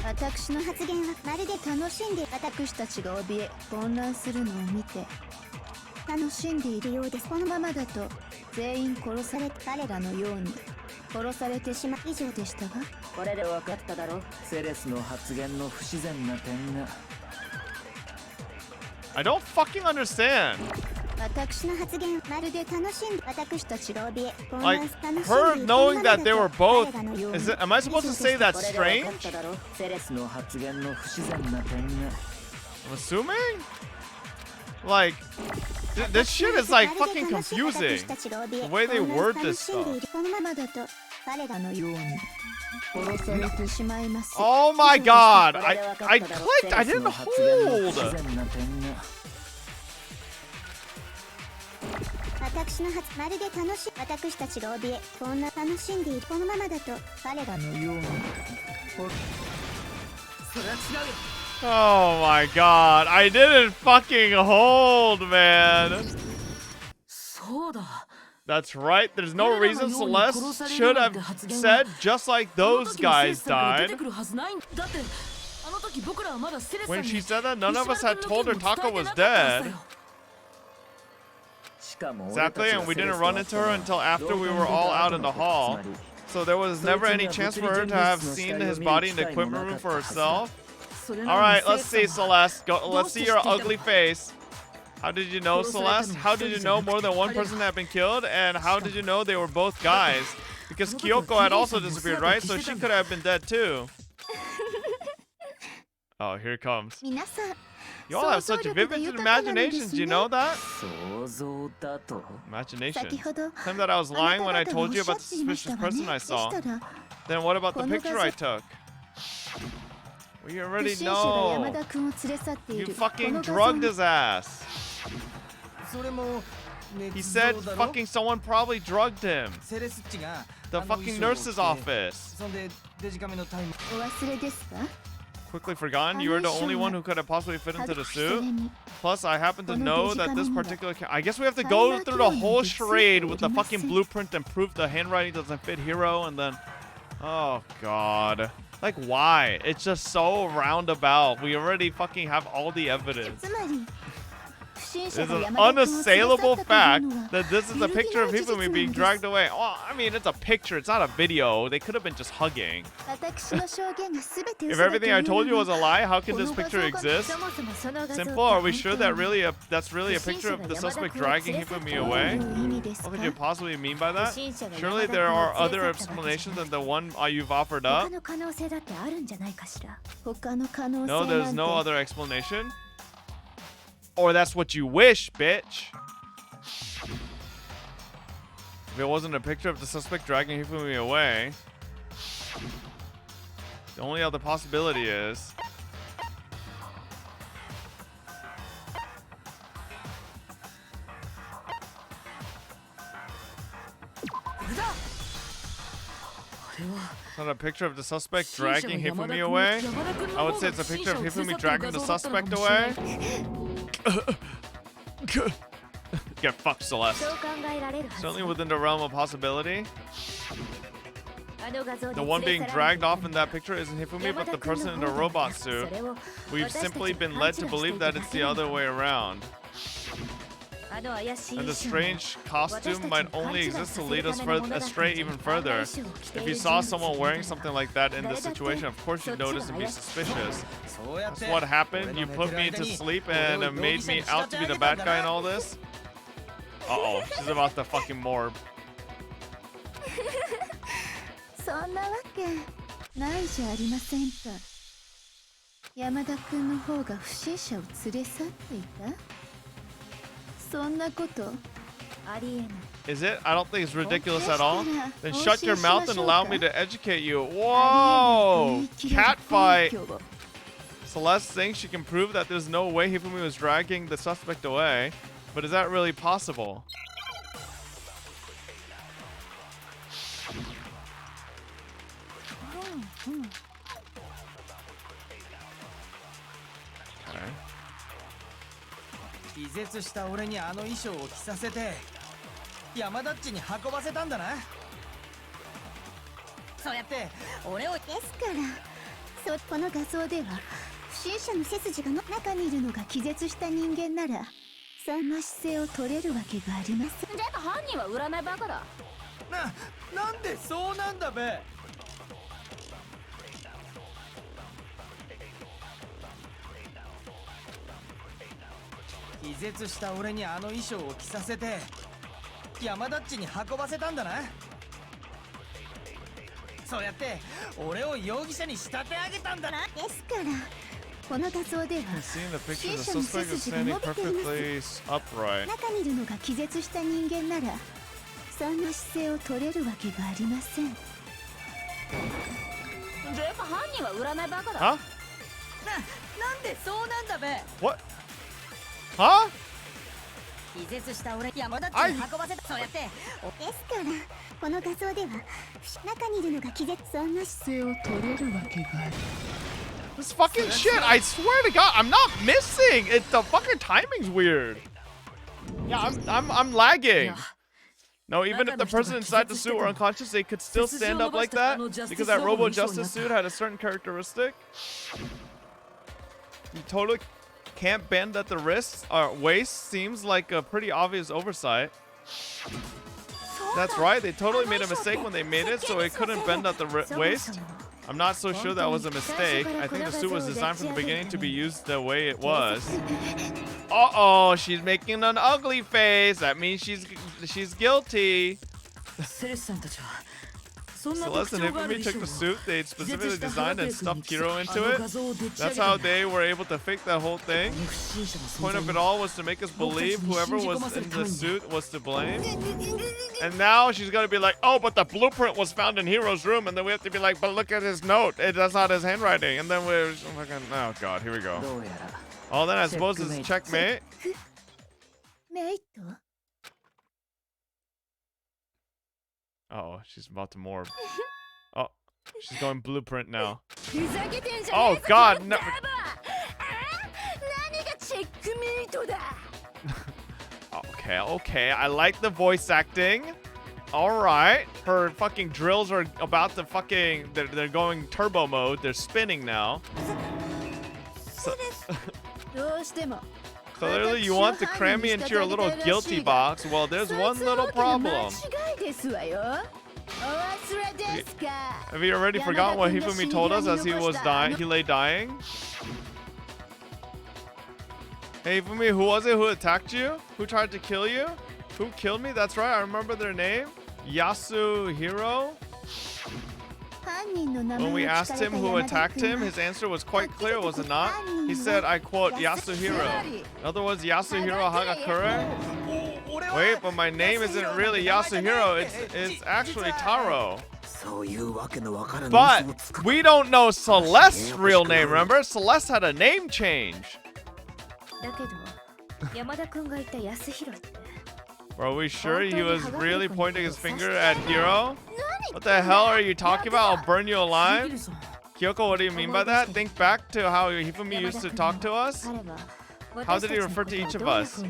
Speaker 2: 私の発言はまるで楽しんで私たちが怯え混乱するのを見て楽しんでいるようです。このままだと全員殺され彼らのように殺されてしまう以上でしたが
Speaker 5: これで分かっただろ。セレスの発言の不自然な点が
Speaker 1: I don't fucking understand.
Speaker 2: 私の発言まるで楽しんで私たちが怯え混
Speaker 1: Like,
Speaker 2: 乱す楽しんでい
Speaker 1: her
Speaker 2: る
Speaker 1: knowing that they were
Speaker 2: 彼
Speaker 1: both.
Speaker 2: らのように
Speaker 1: Is it? Am I supposed to say that's
Speaker 5: これで分かっ
Speaker 1: strange?
Speaker 5: ただろ。セレスの発言の不自然な点が
Speaker 1: I'm assuming? Like, this shit is like fucking confusing. The way they word this stuff.
Speaker 2: このままだと彼らのように殺されてしまいます。
Speaker 1: Oh my god!
Speaker 5: これで分か
Speaker 1: I
Speaker 5: っただろ。
Speaker 1: clicked! I
Speaker 5: セレス
Speaker 1: didn't
Speaker 5: の発言の不
Speaker 1: hold!
Speaker 5: 自然な点が
Speaker 2: 私の発まるで楽し私たちが怯えこんな楽しんでいるこのままだと彼らのように
Speaker 1: Oh my god! I didn't fucking hold, man!
Speaker 7: そうだ
Speaker 1: That's right. There's no reason Celeste should have said just like those guys died.
Speaker 7: だってあの時僕らはまだセレスさん
Speaker 1: When
Speaker 7: に
Speaker 1: she said that, none of us had told her Taka was dead.
Speaker 5: しかも
Speaker 1: Exactly, and we didn't run into her until after we were all out in the hall. So there was never any chance for her to have seen his body in the equipment room for herself. Alright, let's see, Celeste. Let's see your ugly face. How did you know, Celeste? How did you know more than one person had been killed? And how did you know they were both guys? Because Kyoko had also disappeared, right? So she could have been dead too. Oh, here it comes.
Speaker 2: 皆さん
Speaker 1: You all have such vivid imaginations, do you know that?
Speaker 5: 想像だと
Speaker 1: Imagination.
Speaker 2: 先ほど
Speaker 1: Claim that I was lying when I told you about the suspicious person I saw. Then what about the picture I took? We already
Speaker 2: 不審者が山
Speaker 1: know.
Speaker 2: 田君を連れ去ってい
Speaker 1: You
Speaker 2: る
Speaker 1: fucking
Speaker 2: この画像
Speaker 1: drugged his ass.
Speaker 3: それも
Speaker 1: He said fucking someone probably drugged him.
Speaker 3: セレスッチが
Speaker 1: The
Speaker 3: あの
Speaker 1: fucking
Speaker 3: 衣
Speaker 1: nurse's
Speaker 3: 装を着て
Speaker 1: office.
Speaker 3: そんでデジカメのタイム
Speaker 2: お忘れですか
Speaker 1: Quickly forgotten, you were the only one who could have possibly fit into the
Speaker 2: そ
Speaker 1: suit.
Speaker 2: れに
Speaker 1: Plus, I happen to know that this particular... I guess we have to go through the whole charade with the fucking blueprint and prove the handwriting doesn't fit Hero and then... Oh, God. Like, why? It's just so roundabout. We already fucking have all the evidence.
Speaker 2: つまり不審者
Speaker 1: It's
Speaker 2: が
Speaker 1: an
Speaker 2: 山田君を連れ去
Speaker 1: unassailable
Speaker 2: ったという
Speaker 1: fact
Speaker 2: のは
Speaker 1: that this is a picture of Hifumi being dragged away. Well, I mean, it's a picture. It's not a video. They could have been just hugging.
Speaker 2: 私の証言が全て
Speaker 1: If
Speaker 2: 嘘だと
Speaker 1: everything
Speaker 2: いう
Speaker 1: I told you
Speaker 2: の
Speaker 1: was a
Speaker 2: に
Speaker 1: lie, how can this picture exist?
Speaker 6: そもそもその画像
Speaker 1: Simple, are we sure that that's really a picture of the suspect dragging Hifumi
Speaker 2: どう
Speaker 1: away?
Speaker 2: いう意味です
Speaker 1: What
Speaker 2: か
Speaker 1: could you possibly mean by
Speaker 6: 不
Speaker 1: that?
Speaker 6: 審者が
Speaker 1: Surely
Speaker 6: 山田
Speaker 1: there
Speaker 6: 君を
Speaker 1: are other
Speaker 6: 連れ去ったわけじゃ
Speaker 1: explanations
Speaker 6: ない
Speaker 1: than the one you've offered
Speaker 6: 他
Speaker 1: up.
Speaker 6: の可能性だってあるんじゃないかしら
Speaker 2: 他の可能性
Speaker 1: No,
Speaker 2: な
Speaker 1: there's
Speaker 2: ん
Speaker 1: no
Speaker 2: て
Speaker 1: other explanation. Or that's what you wish, bitch. If it wasn't a picture of the suspect dragging Hifumi away, the only other possibility is... It's not a picture of the suspect dragging Hifumi away. I would say it's a picture of Hifumi dragging the suspect away. Get fucked, Celeste.
Speaker 6: そう考えられるはず
Speaker 1: Certainly within the realm of possibility.
Speaker 6: あの画像で
Speaker 1: The one
Speaker 6: 連
Speaker 1: being
Speaker 6: れ去られ
Speaker 1: dragged
Speaker 6: た
Speaker 1: off in that picture isn't Hifumi,
Speaker 6: 山
Speaker 1: but
Speaker 6: 田
Speaker 1: the
Speaker 6: 君
Speaker 1: person
Speaker 6: の
Speaker 1: in the
Speaker 6: 方だ
Speaker 1: robot
Speaker 6: そ
Speaker 1: suit.
Speaker 6: れを
Speaker 1: We've
Speaker 6: 私たち
Speaker 1: simply
Speaker 6: が
Speaker 1: been
Speaker 6: 勘違
Speaker 1: led
Speaker 6: いして
Speaker 1: to
Speaker 6: い
Speaker 1: believe
Speaker 6: た
Speaker 1: that
Speaker 6: だ
Speaker 1: it's
Speaker 6: け
Speaker 1: the
Speaker 6: なの
Speaker 1: other way around.
Speaker 6: あの怪しい
Speaker 1: And the
Speaker 6: 衣装も
Speaker 1: strange costume might only exist to lead us astray even further. If you saw someone wearing something like that in this situation, of course you'd notice and be suspicious.
Speaker 3: そうやって
Speaker 1: That's what happened. You put me to sleep and made me out to be the bad guy in all this. Uh-oh, she's about to fucking morb.
Speaker 2: そんなわけないじゃありませんか。山田君の方が不審者を連れ去っていたそんなこと
Speaker 6: ありえない
Speaker 1: Is it? I don't think it's ridiculous at all. Then shut your mouth and allow me to educate you. Whoa! Cat fight! Celeste thinks she can prove that there's no way Hifumi was dragging the suspect away, but is that really possible? Okay.
Speaker 3: 気絶した俺にあの衣装を着させて山田っちに運ばせたんだな。そうやって俺を
Speaker 2: ですからこの画像では不審者の背筋が中にいるのが気絶した人間ならそんな姿勢を取れるわけがありません。
Speaker 6: じゃあ犯人は占いバカだ。
Speaker 3: なんでそうなんだべ。気絶した俺にあの衣装を着させて山田っちに運ばせたんだな。そうやって俺を容疑者に仕立て上げたんだな。
Speaker 2: ですからこの画像では
Speaker 1: Seeing the
Speaker 2: 不
Speaker 1: picture,
Speaker 2: 審
Speaker 1: the
Speaker 2: 者の
Speaker 1: suspect
Speaker 2: 背
Speaker 1: is
Speaker 2: 筋が
Speaker 1: standing
Speaker 2: 伸びてい
Speaker 1: perfectly
Speaker 2: ます。
Speaker 1: upright.
Speaker 2: 中にいるのが気絶した人間ならそんな姿勢を取れるわけがありません。
Speaker 6: じゃあやっぱ犯人は占いバカだ。
Speaker 1: Huh?
Speaker 3: なんでそうなんだべ。
Speaker 1: What? Huh?
Speaker 3: 気絶した俺山田っちに運ばせた。そうやって
Speaker 2: ですからこの画像では中にいるのが気絶そんな姿勢を取れるわけがある。
Speaker 1: This fucking shit, I swear to God, I'm not missing. The fucking timing's weird. Yeah, I'm lagging. No, even if the person inside the suit were unconscious, they could still stand up like that because that Robo Justice suit had a certain characteristic. You totally can't bend at the wrists or waist. Seems like a pretty obvious oversight. That's right, they totally made a mistake when they made it, so it couldn't bend at the waist. I'm not so sure that was a mistake. I think the suit was designed from the beginning to be used the way it was. Uh-oh, she's making an ugly face. That means she's guilty. Celeste and Hifumi took the suit they specifically designed and stuffed Hiro into it. That's how they were able to fake that whole thing. The point of it all was to make us believe whoever was in the suit was to blame. And now she's gonna be like, oh, but the blueprint was found in Hiro's room, and then we have to be like, but look at his note. That's not his handwriting. And then we're fucking, oh god, here we go. Oh, then I suppose it's checkmate. Uh-oh, she's about to morph. Oh, she's going blueprint now. Oh god, no. Okay, I like the voice acting. Alright, her fucking drills are about to fucking, they're going turbo mode. They're spinning now. Clearly you want to cram me into your little guilty box. Well, there's one little problem. Have you already forgotten what Hifumi told us as he was dying? He lay dying? Hey Hifumi, who was it who attacked you? Who tried to kill you? Who killed me? That's right, I remember their name. Yasuhiro? When we asked him who attacked him, his answer was quite clear, was it not? He said, I quote, Yasuhiro. In other words, Yasuhiro Hagakure? Wait, but my name isn't really Yasuhiro, it's actually Taro. But we don't know Celeste's real name, remember? Celeste had a name change. Are we sure he was really pointing his finger at Hiro? What the hell are you talking about? I'll burn you alive? Kyoko, what do you mean by that? Think back to how Hifumi used to talk to us. How did he refer to each of us?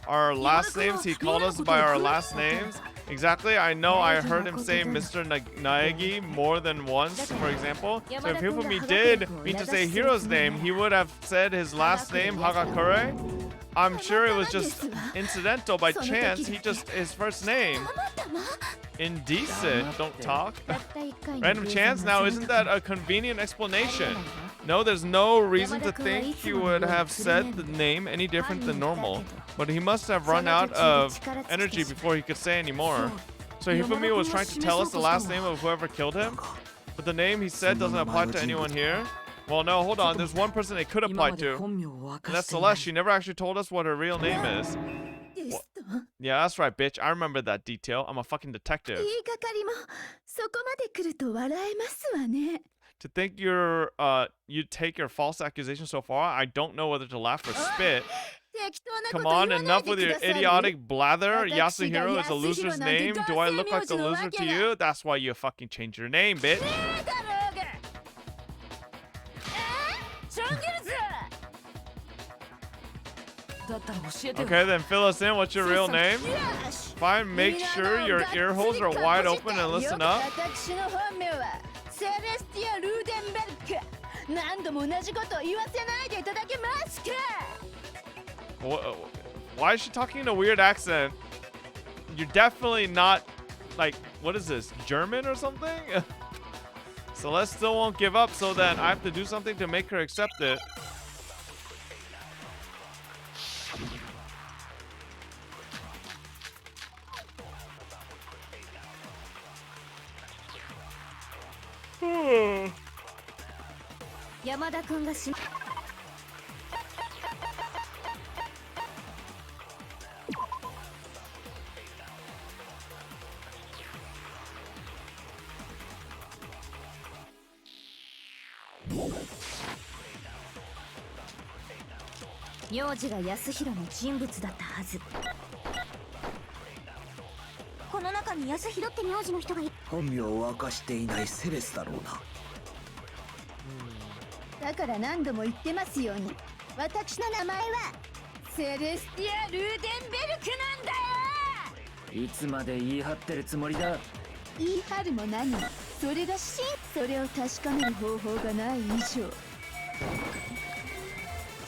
Speaker 1: Our last names? He called us by our last names? Exactly, I know I heard him say Mr. Naegi more than once, for example. So if Hifumi did mean to say Hiro's name, he would have said his last name, Hagakure. I'm sure it was just incidental by chance. His first name. Indecent, don't talk. Random chance? Now, isn't that a convenient explanation? No, there's no reason to think he would have said the name any different than normal. But he must have run out of energy before he could say any more. So Hifumi was trying to tell us the last name of whoever killed him? But the name he said doesn't apply to anyone here? Well, no, hold on. There's one person it could apply to. And that's Celeste. She never actually told us what her real name is. Yeah, that's right, bitch. I remember that detail. I'm a fucking detective.
Speaker 2: 言いがかりもそこまで来ると笑えますわね。
Speaker 1: To think you take your false accusation so far, I don't know whether to laugh or spit.
Speaker 2: 適当なこ
Speaker 1: Come
Speaker 2: と言わ
Speaker 1: on,
Speaker 2: ない
Speaker 1: enough
Speaker 2: で
Speaker 1: with
Speaker 2: く
Speaker 1: your
Speaker 2: ださい。
Speaker 1: idiotic blather.
Speaker 2: 私が
Speaker 1: Yasuhiro is a loser's
Speaker 2: Yasuhiro なんて
Speaker 1: name. Do I
Speaker 2: 男
Speaker 1: look
Speaker 2: 性
Speaker 1: like a
Speaker 2: 名字の
Speaker 1: loser
Speaker 2: わ
Speaker 1: to
Speaker 2: けが。
Speaker 1: you? That's why you fucking changed your name, bitch.
Speaker 2: ねえだろうが。チョンギルズ。
Speaker 7: だったら教えてよ。
Speaker 1: Okay, then fill us in. What's your real name?
Speaker 2: よし。
Speaker 1: Fine, make sure your ear holes are wide open and listen up.
Speaker 2: 私の本名はセレスティア・ルーデンベルク。何度も同じことを言わせないでいただけますか。
Speaker 1: Why is she talking in a weird accent? You're definitely not, like, what is this, German or something? Celeste still won't give up, so then I have to do something to make her accept it. Hmm.
Speaker 6: 山田君がし名字が安弘の人物だったはず。
Speaker 8: この中に安弘って名字の人がいる。
Speaker 5: 本名を明かしていないセレスだろうな。
Speaker 2: だから何度も言ってますように、私の名前はセレスティア・ルーデンベルクなんだよ。
Speaker 5: いつまで言い張ってるつもりだ。
Speaker 2: 言い張るも何も、それがそれを確かめる方法がない以上、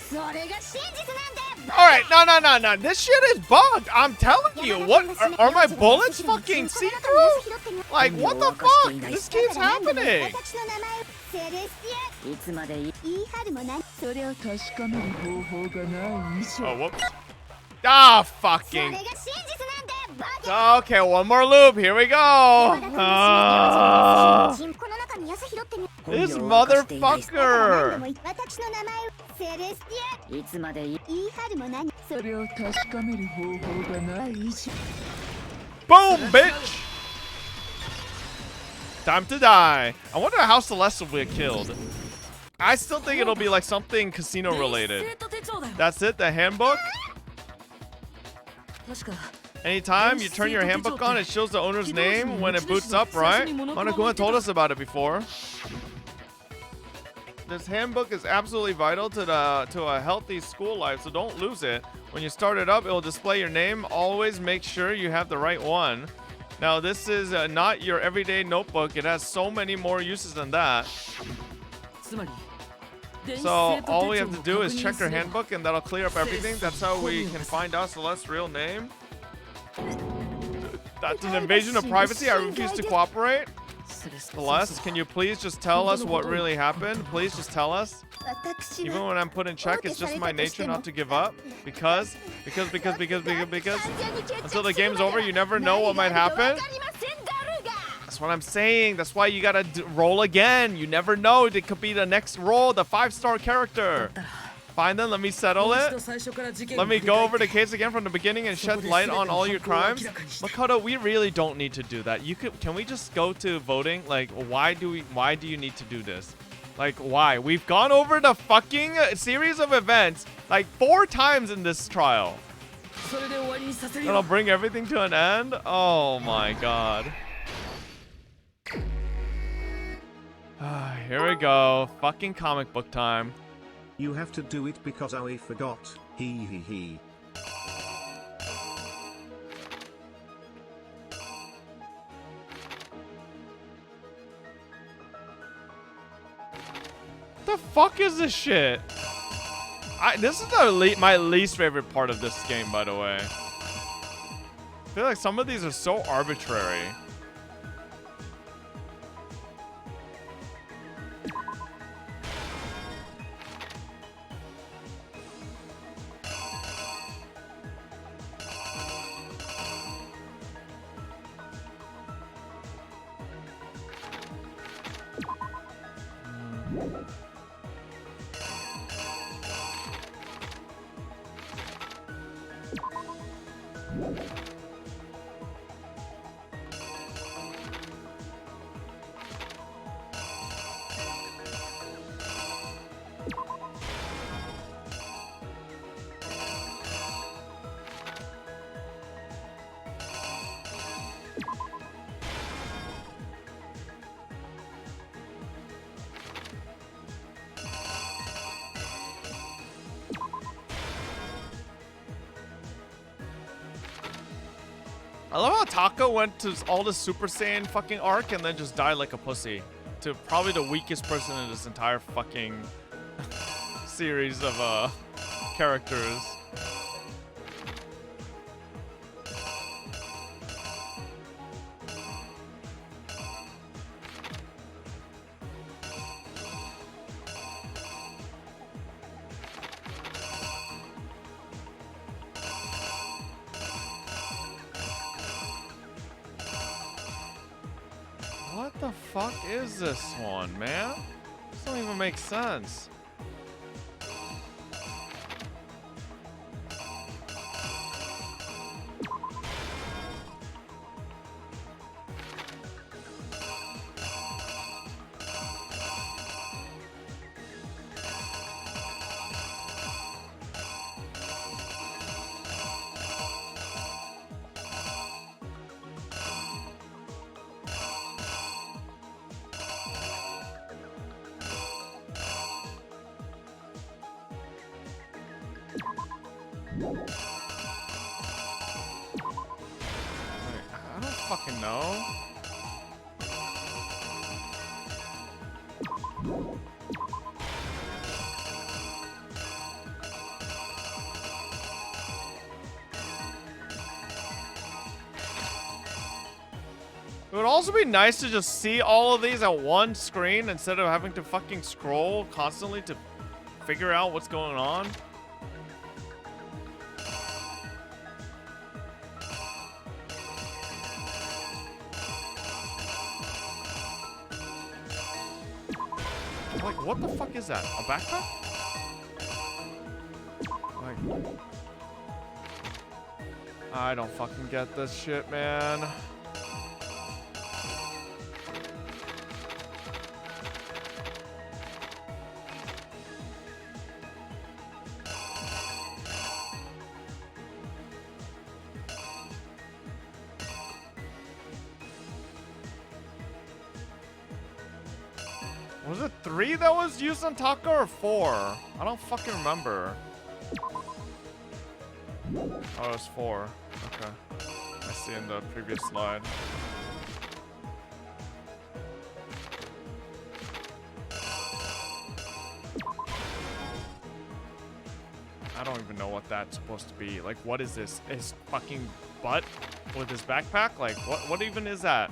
Speaker 2: それが真実なんだよ。
Speaker 1: Alright, no. This shit is bugged. I'm telling you. What? Are my bullets fucking see through? Like, what the fuck? This keeps happening.
Speaker 2: 私の名前はセレスティア。
Speaker 5: いつまで言い
Speaker 2: 言い張るも何、それを確かめる方法がない以上、
Speaker 1: Oh, whoops. Ah,
Speaker 2: それ
Speaker 1: fucking.
Speaker 2: が真実なんだよ。バカ。
Speaker 1: Okay, one more loop. Here we go.
Speaker 8: この中に安弘って名字
Speaker 1: This
Speaker 5: 本名を明かしていない
Speaker 1: motherfucker.
Speaker 2: 私の名前はセレスティア。
Speaker 5: いつまで言い
Speaker 2: 言い張るも何、それを確かめる方法がない以上、
Speaker 1: Boom, bitch. Time to die. I wonder how Celeste will get killed. I still think it'll be like something casino
Speaker 7: 生
Speaker 1: related.
Speaker 7: 徒手帳だよ。
Speaker 1: That's it, the handbook?
Speaker 7: 確か
Speaker 1: Anytime you turn your handbook on, it shows the owner's name when it boots up, right? Monokuma told us about it before. This handbook is absolutely vital to a healthy school life, so don't lose it. When you start it up, it will display your name. Always make sure you have the right one. Now, this is not your everyday notebook. It has so many more uses than that.
Speaker 7: つまり
Speaker 1: So all we have to do is check her handbook, and that'll clear up everything. That's how we can find out Celeste's real name. That's an invasion of privacy. I refuse to cooperate. Celeste, can you please just tell us what really happened? Please just tell us.
Speaker 2: 私
Speaker 1: Even
Speaker 2: は
Speaker 1: when I'm put in check, it's just my nature not to give up. Because until the game's over, you never know what might happen. That's what I'm saying. That's why you gotta roll again. You never know. It could be the next roll, the 5-star character. Fine then, let me settle it. Let me go over the case again from the beginning and shed light on all your crimes. Makoto, we really don't need to do that. Can we just go to voting? Like, why do you need to do this? Like, why? We've gone over the fucking series of events like 4 times in this trial. It'll bring everything to an end? Oh my god. Here we go. Fucking comic book time.
Speaker 4: You have to do it because I forgot. He.
Speaker 1: The fuck is this shit? This is my least favorite part of this game, by the way. I feel like some of these are so arbitrary. I love how Taka went to all the Super Saiyan fucking arc and then just died like a pussy. To probably the weakest person in this entire fucking series of characters. What the fuck is this one, man? This don't even make sense. I don't fucking know. It would also be nice to just see all of these at one screen instead of having to fucking scroll constantly to figure out what's going on. Like, what the fuck is that? A backpack? Like, I don't fucking get this shit, man. Was it 3 that was used on Taka or 4? I don't fucking remember. Oh, it was 4. Okay. I see in the previous slide. I don't even know what that's supposed to be. Like, what is this? His fucking butt with his backpack? Like, what even is that?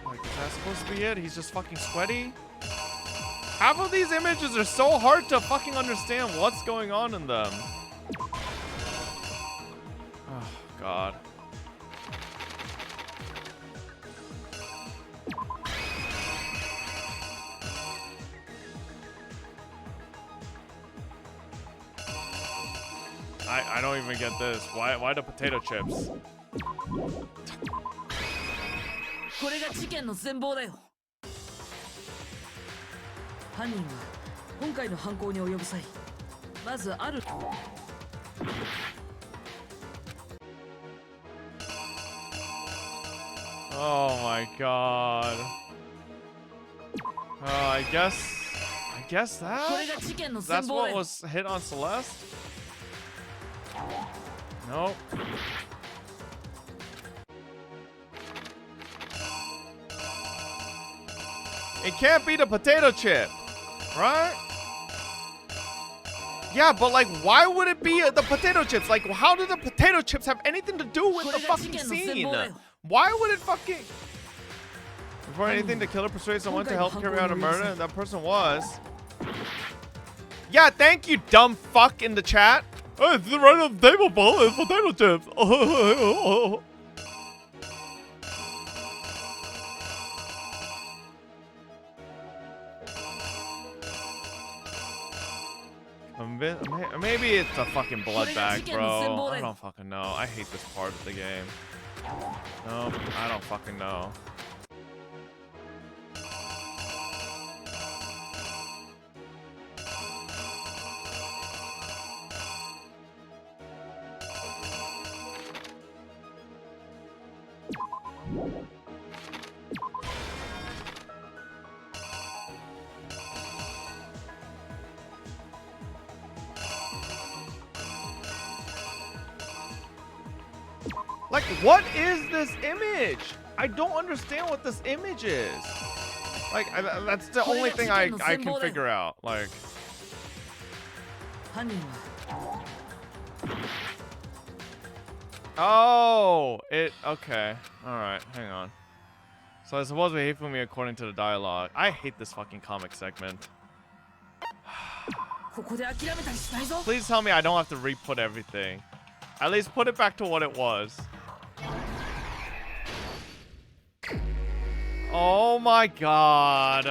Speaker 1: Like, is that supposed to be it? He's just fucking sweaty? Half of these images are so hard to fucking understand what's going on in them. Oh, God. I don't even get this. Why the potato chips?
Speaker 7: これが事件の全貌だよ。犯人が今回の犯行に及ぶ際、まずある。
Speaker 1: Oh my God. I guess that's what was hit on Celeste? Nope. It can't be the potato chip, right? Yeah, but like, why would it be the potato chips? Like, how do the potato chips have anything to do with the fucking scene? Why would it fucking... Before anything, the killer persuaded someone to help carry out a murder, and that person was... Yeah, thank you, dumb fuck in the chat. Oh, it's right on the table, Paul. It's potato chips. Maybe it's a fucking blood bag, bro. I don't fucking know. I hate this part of the game. No, I don't fucking know. Like, what is this image? I don't understand what this image is. Like, that's the only thing I can figure out. Like, oh, okay. Alright, hang on. So I suppose we hate me according to the dialogue. I hate this fucking comic segment. Please tell me I don't have to re-put everything. At least put it back to what it was. Oh my god.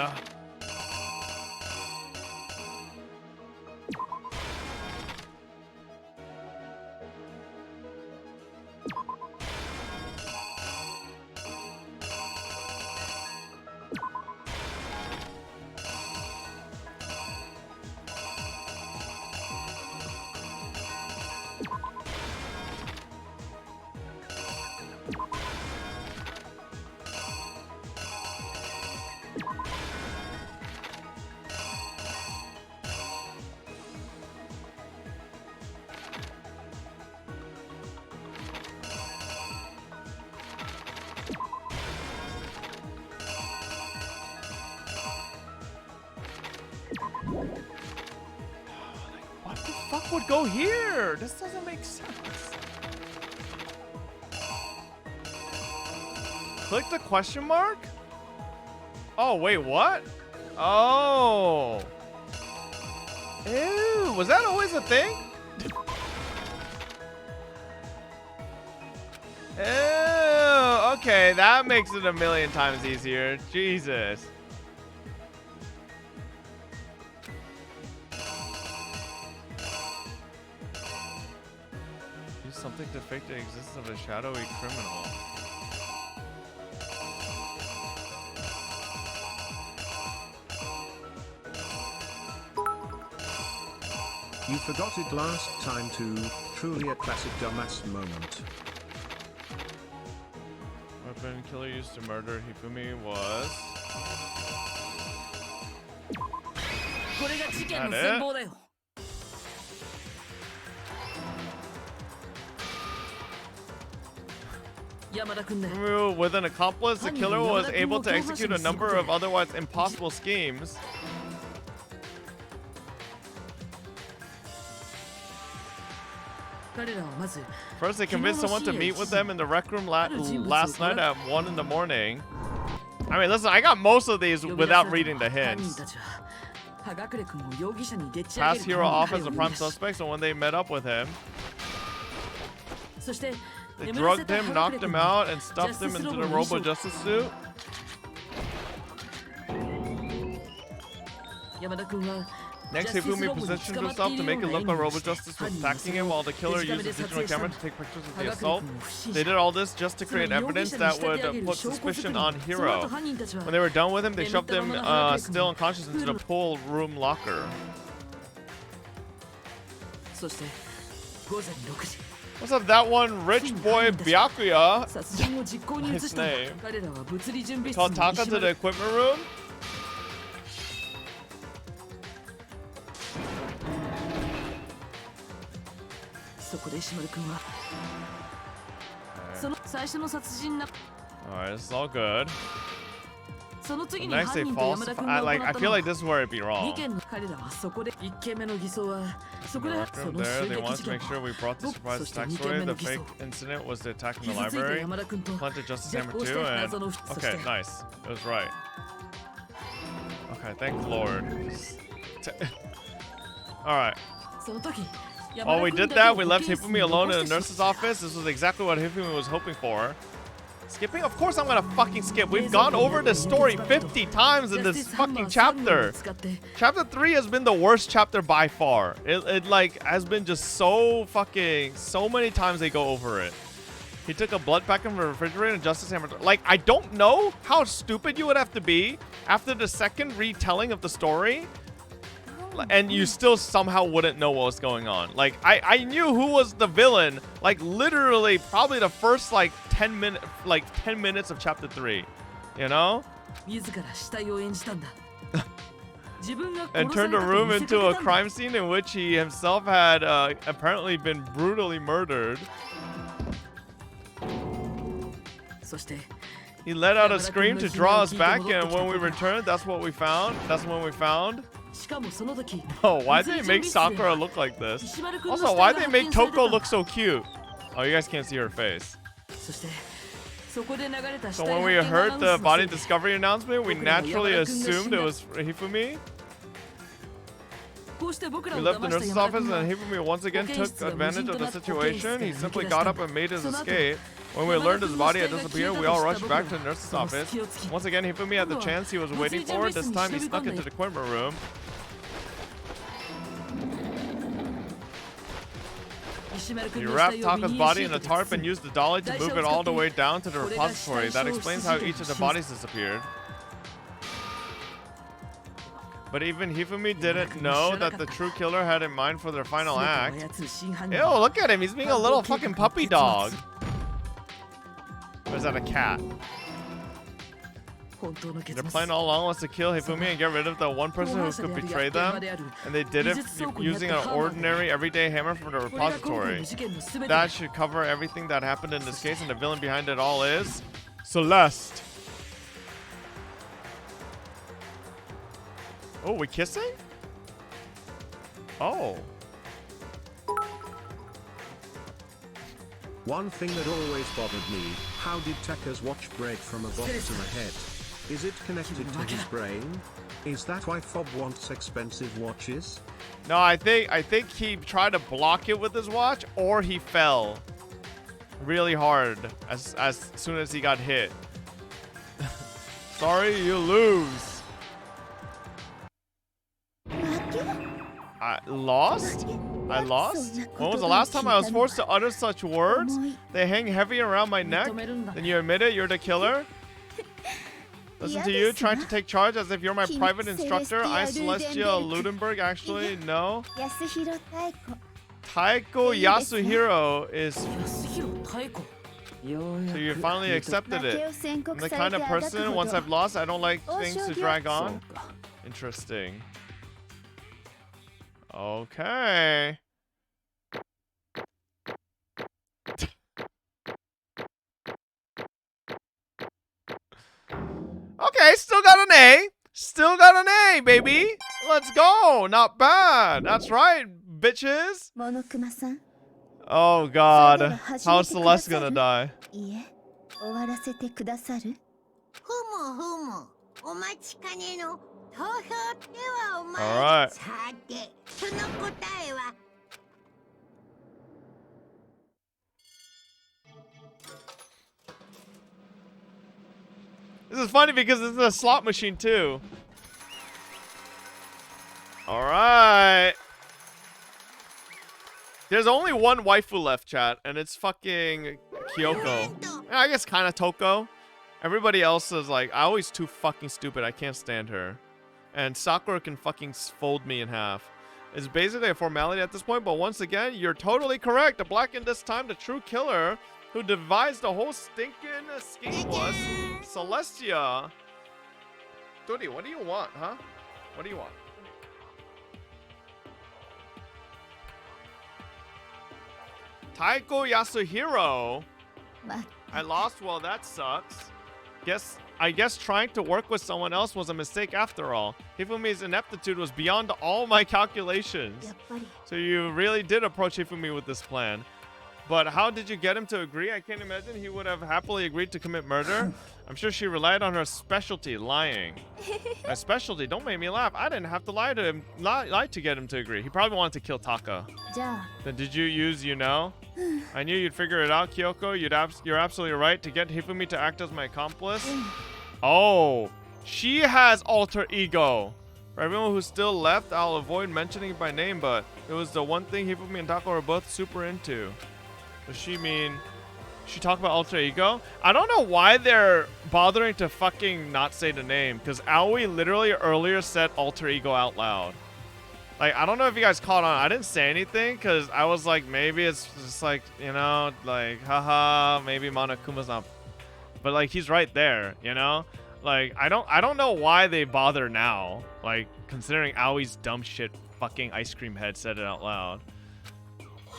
Speaker 1: What the fuck would go here? This doesn't make sense. Click the question mark? Oh, wait, what? Oh. Ew, was that always a thing? Ew, okay, that makes it a million times easier. Jesus. Use something to fake the existence of a shadowy criminal.
Speaker 4: You forgot it last time too. Truly a classic dumbass moment.
Speaker 1: Weapon killer used to murder Hifumi was... That it? With an accomplice, the killer was able to execute a number of otherwise impossible schemes. First, they convinced someone to meet with them in the rec room last night at 1 in the morning. I mean, listen, I got most of these without reading the hints. Past hero off as a prime suspect, so when they met up with him, they drugged him, knocked him out, and stuffed him into the Robo Justice suit. Next, Hifumi positioned himself to make it look like Robo Justice was attacking him while the killer used a digital camera to take pictures of the assault. They did all this just to create evidence that would put suspicion on Hiro. When they were done with him, they shoved him still unconscious into the pool room locker. What's up, that one rich boy Byakuya? His name. Called Taka to the equipment room? Alright, this is all good. Next they falsify. I feel like this is where it'd be wrong. There, they wanted to make sure we brought the surprise attack story. The fake incident was the attack in the library. Planted Justice Hammer 2 and... Okay, nice. It was right. Okay, thank the Lord. Alright. While we did that, we left Hifumi alone in the nurse's office. This was exactly what Hifumi was hoping for. Skipping? Of course I'm gonna fucking skip. We've gone over this story 50 times in this fucking chapter. Chapter 3 has been the worst chapter by far. It like has been just so many times they go over it. He took a blood pack from the refrigerator and Justice Hammer. Like, I don't know how stupid you would have to be after the second retelling of the story and you still somehow wouldn't know what was going on. Like, I knew who was the villain, like, literally probably the first, like, 10 minutes of chapter 3, you know? And turned the room into a crime scene in which he himself had apparently been brutally murdered. He let out a scream to draw us back, and when we returned, that's what we found. That's when we found. Oh, why did they make Sakura look like this? Also, why did they make Toko look so cute? Oh, you guys can't see her face. So when we heard the body discovery announcement, we naturally assumed it was Hifumi. We left the nurse's office and Hifumi once again took advantage of the situation. He simply got up and made his escape. When we learned his body had disappeared, we all rushed back to the nurse's office. Once again, Hifumi had the chance he was waiting for. This time he snuck into the equipment room. He wrapped Taka's body in a tarp and used the dolly to move it all the way down to the repository. That explains how each of the bodies disappeared. But even Hifumi didn't know that the true killer had in mind for their final act. Ew, look at him. He's being a little fucking puppy dog. Or is that a cat? Their plan all along was to kill Hifumi and get rid of the one person who could betray them. And they did it using an ordinary, everyday hammer from the repository. That should cover everything that happened in this case, and the villain behind it all is Celeste. Oh, we kissing? Oh.
Speaker 4: One thing that always bothered me, how did Taka's watch break from a box to the head? Is it connected to his brain? Is that why Fob wants expensive watches?
Speaker 1: No, I think he tried to block it with his watch, or he fell really hard as soon as he got hit. Sorry, you lose. I lost? I lost? When was the last time I was forced to utter such words? They hang heavy around my neck. Then you admit it, you're the killer? Listen to you, trying to take charge as if you're my private instructor. I, Celestia Ludenberg, actually, no. Taiko Yasuhiro is... So you finally accepted it. I'm the kind of person, once I've lost, I don't like things to drag on. Interesting. Okay. Okay, still got an A. Still got an A, baby. Let's go. Not bad. That's right, bitches. Oh, God. How's Celeste gonna die? Alright. This is funny because this is a slot machine too. Alright. There's only one waifu left, chat, and it's fucking Kyoko. And I guess kind of Toko. Everybody else is like, I always too fucking stupid. I can't stand her. And Sakura can fucking fold me in half. It's basically a formality at this point, but once again, you're totally correct. The black in this time, the true killer who devised the whole stinking scheme was Celestia. Dodi, what do you want, huh? What do you want? Taiko Yasuhiro. I lost, well, that sucks. I guess trying to work with someone else was a mistake after all. Hifumi's ineptitude was beyond all my calculations. So you really did approach Hifumi with this plan. But how did you get him to agree? I can't imagine he would have happily agreed to commit murder. I'm sure she relied on her specialty, lying. My specialty? Don't make me laugh. I didn't have to lie to him, lie to get him to agree. He probably wanted to kill Taka. Then did you use, you know? I knew you'd figure it out, Kyoko. You're absolutely right. To get Hifumi to act as my accomplice. Oh, she has alter ego. For everyone who's still left, I'll avoid mentioning it by name, but it was the one thing Hifumi and Taka were both super into. Does she mean... She talk about alter ego? I don't know why they're bothering to fucking not say the name, because Aoi literally earlier said alter ego out loud. Like, I don't know if you guys caught on. I didn't say anything, because I was like, maybe it's just like, you know, like, haha, maybe Monokuma's not... But, like, he's right there, you know? Like, I don't know why they bother now. Like, considering Aoi's dumb shit fucking ice cream head said it out loud.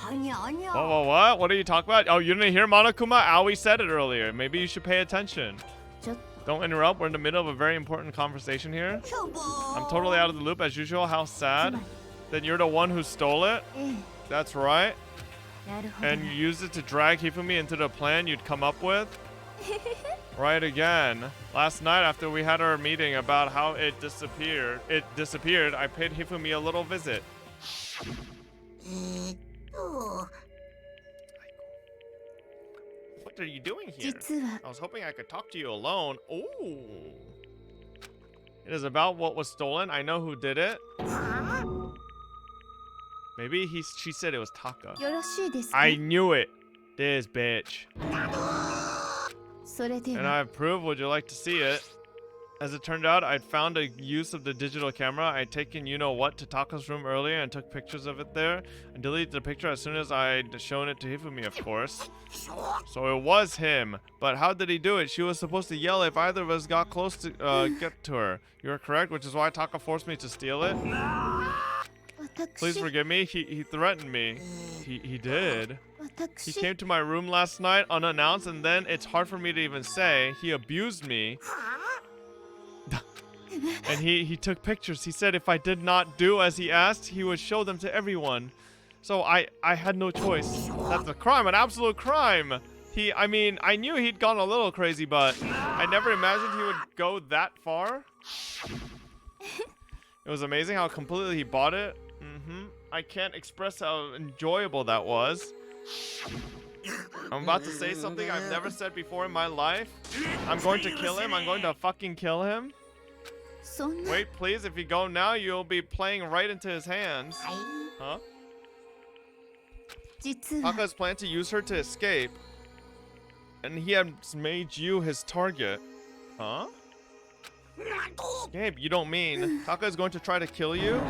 Speaker 1: What? What are you talking about? Oh, you didn't hear Monokuma? Aoi said it earlier. Maybe you should pay attention. Don't interrupt. We're in the middle of a very important conversation here. I'm totally out of the loop as usual. How sad. Then you're the one who stole it? That's right. And you used it to drag Hifumi into the plan you'd come up with? Right again. Last night after we had our meeting about how it disappeared, I paid Hifumi a little visit. What are you doing here? I was hoping I could talk to you alone. Ooh. It is about what was stolen. I know who did it. Maybe she said it was Taka. I knew it. This bitch. And I have proof. Would you like to see it? As it turned out, I'd found a use of the digital camera. I'd taken you-know-what to Taka's room earlier and took pictures of it there. And deleted the picture as soon as I'd shown it to Hifumi, of course. So it was him. But how did he do it? She was supposed to yell if either of us got close to get to her. You're correct, which is why Taka forced me to steal it. Please forgive me. He threatened me. He did. He came to my room last night unannounced, and then it's hard for me to even say. He abused me. And he took pictures. He said if I did not do as he asked, he would show them to everyone. So I had no choice. That's a crime, an absolute crime. I mean, I knew he'd gone a little crazy, but I never imagined he would go that far. It was amazing how completely he bought it. I can't express how enjoyable that was. I'm about to say something I've never said before in my life. I'm going to kill him. I'm going to fucking kill him. Wait, please. If you go now, you'll be playing right into his hands. Huh? Taka's planned to use her to escape. And he had made you his target. Huh? Escape? You don't mean Taka is going to try to kill you?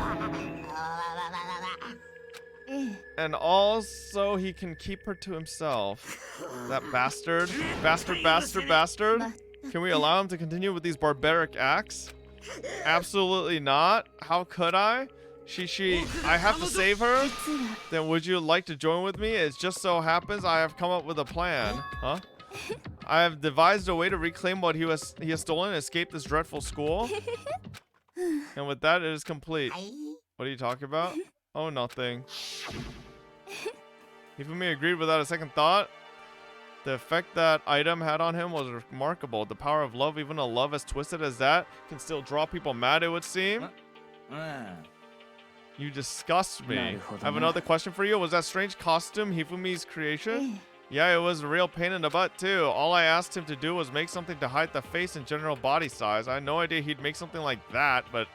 Speaker 1: And also he can keep her to himself. That bastard. Bastard. Can we allow him to continue with these barbaric acts? Absolutely not. How could I? I have to save her? Then would you like to join with me? It just so happens I have come up with a plan. Huh? I have devised a way to reclaim what he has stolen and escape this dreadful school. And with that, it is complete. What are you talking about? Oh, nothing. Hifumi agreed without a second thought. The effect that item had on him was remarkable. The power of love, even a love as twisted as that, can still draw people mad, it would seem. You disgust me. I have another question for you. Was that strange costume Hifumi's creation? Yeah, it was a real pain in the butt, too. All I asked him to do was make something to hide the face and general body size. I had no idea he'd make something like that, but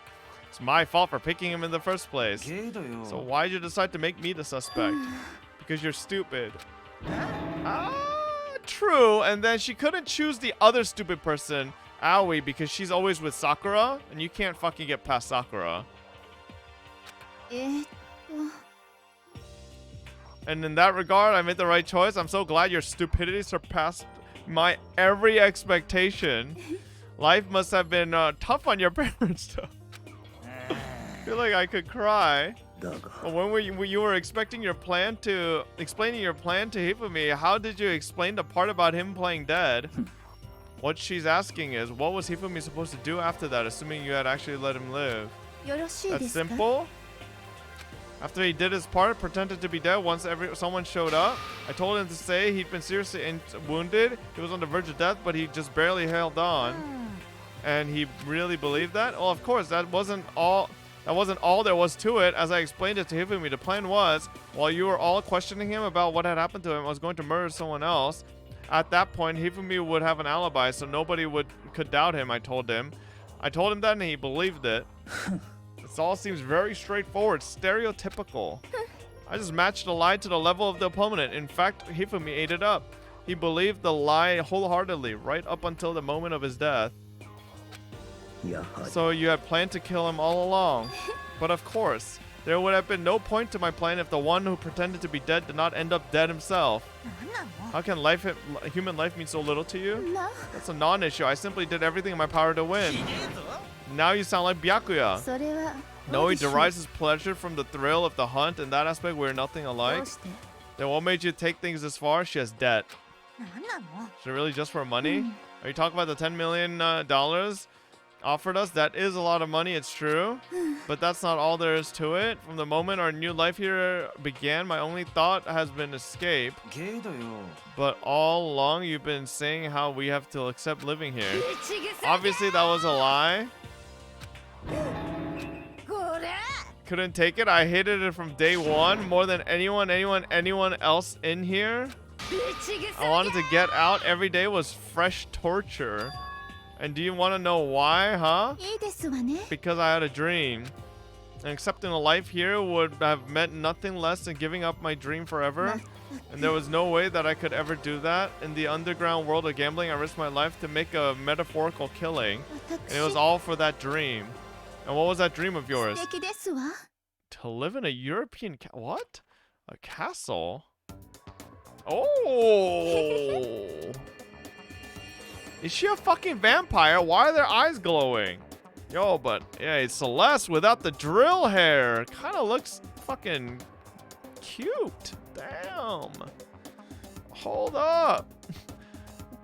Speaker 1: it's my fault for picking him in the first place. So why'd you decide to make me the suspect? Because you're stupid. True. And then she couldn't choose the other stupid person, Aoi, because she's always with Sakura, and you can't fucking get past Sakura. And in that regard, I made the right choice. I'm so glad your stupidity surpassed my every expectation. Life must have been tough on your parents, though. I feel like I could cry. But when you were explaining your plan to Hifumi, how did you explain the part about him playing dead? What she's asking is, what was Hifumi supposed to do after that, assuming you had actually let him live? That's simple? After he did his part, pretended to be dead once someone showed up, I told him to say he'd been seriously wounded. He was on the verge of death, but he just barely held on. And he really believed that? Well, of course, that wasn't all there was to it. As I explained it to Hifumi, the plan was, while you were all questioning him about what had happened to him, I was going to murder someone else. At that point, Hifumi would have an alibi, so nobody could doubt him, I told him. I told him that, and he believed it. This all seems very straightforward, stereotypical. I just matched the lie to the level of the opponent. In fact, Hifumi ate it up. He believed the lie wholeheartedly, right up until the moment of his death. So you had planned to kill him all along. But of course, there would have been no point to my plan if the one who pretended to be dead did not end up dead himself. How can human life mean so little to you? That's a non-issue. I simply did everything in my power to win. Now you sound like Byakuya.
Speaker 2: それは
Speaker 1: No,
Speaker 2: どう
Speaker 1: he
Speaker 2: でしょう
Speaker 1: derives his pleasure from the thrill of the hunt. In that aspect, we're nothing
Speaker 2: ど
Speaker 1: alike.
Speaker 2: うして
Speaker 1: Then what made you take things this far? She has debt.
Speaker 8: なんなの？
Speaker 1: Is it really just for money? Are you talking about the $10 million dollars offered us? That is a lot of money, it's true. But that's not all there is to it. From the moment our new life here began, my only thought has been escape.
Speaker 3: ゲイだよ。
Speaker 1: But all along, you've been saying how we have to accept living here. Obviously, that was a lie.
Speaker 8: これ
Speaker 1: Couldn't take it. I hated it from day one more than anyone else in here. I wanted to get out. Every day was fresh torture. And do you want to know why, huh?
Speaker 2: いいですわね
Speaker 1: Because I had a dream. And accepting a life here would have meant nothing less than giving up my dream forever. And there was no way that I could ever do that. In the underground world of gambling, I risked my life to make a metaphorical killing. And it was
Speaker 2: 私
Speaker 1: all for that dream. And what was that dream of
Speaker 2: 素
Speaker 1: yours?
Speaker 2: 敵ですわ
Speaker 1: To live in a European what? A castle? Oh! Is she a fucking vampire? Why are their eyes glowing? Yo, but yeah, it's Celeste without the drill hair. Kind of looks fucking cute. Damn. Hold up.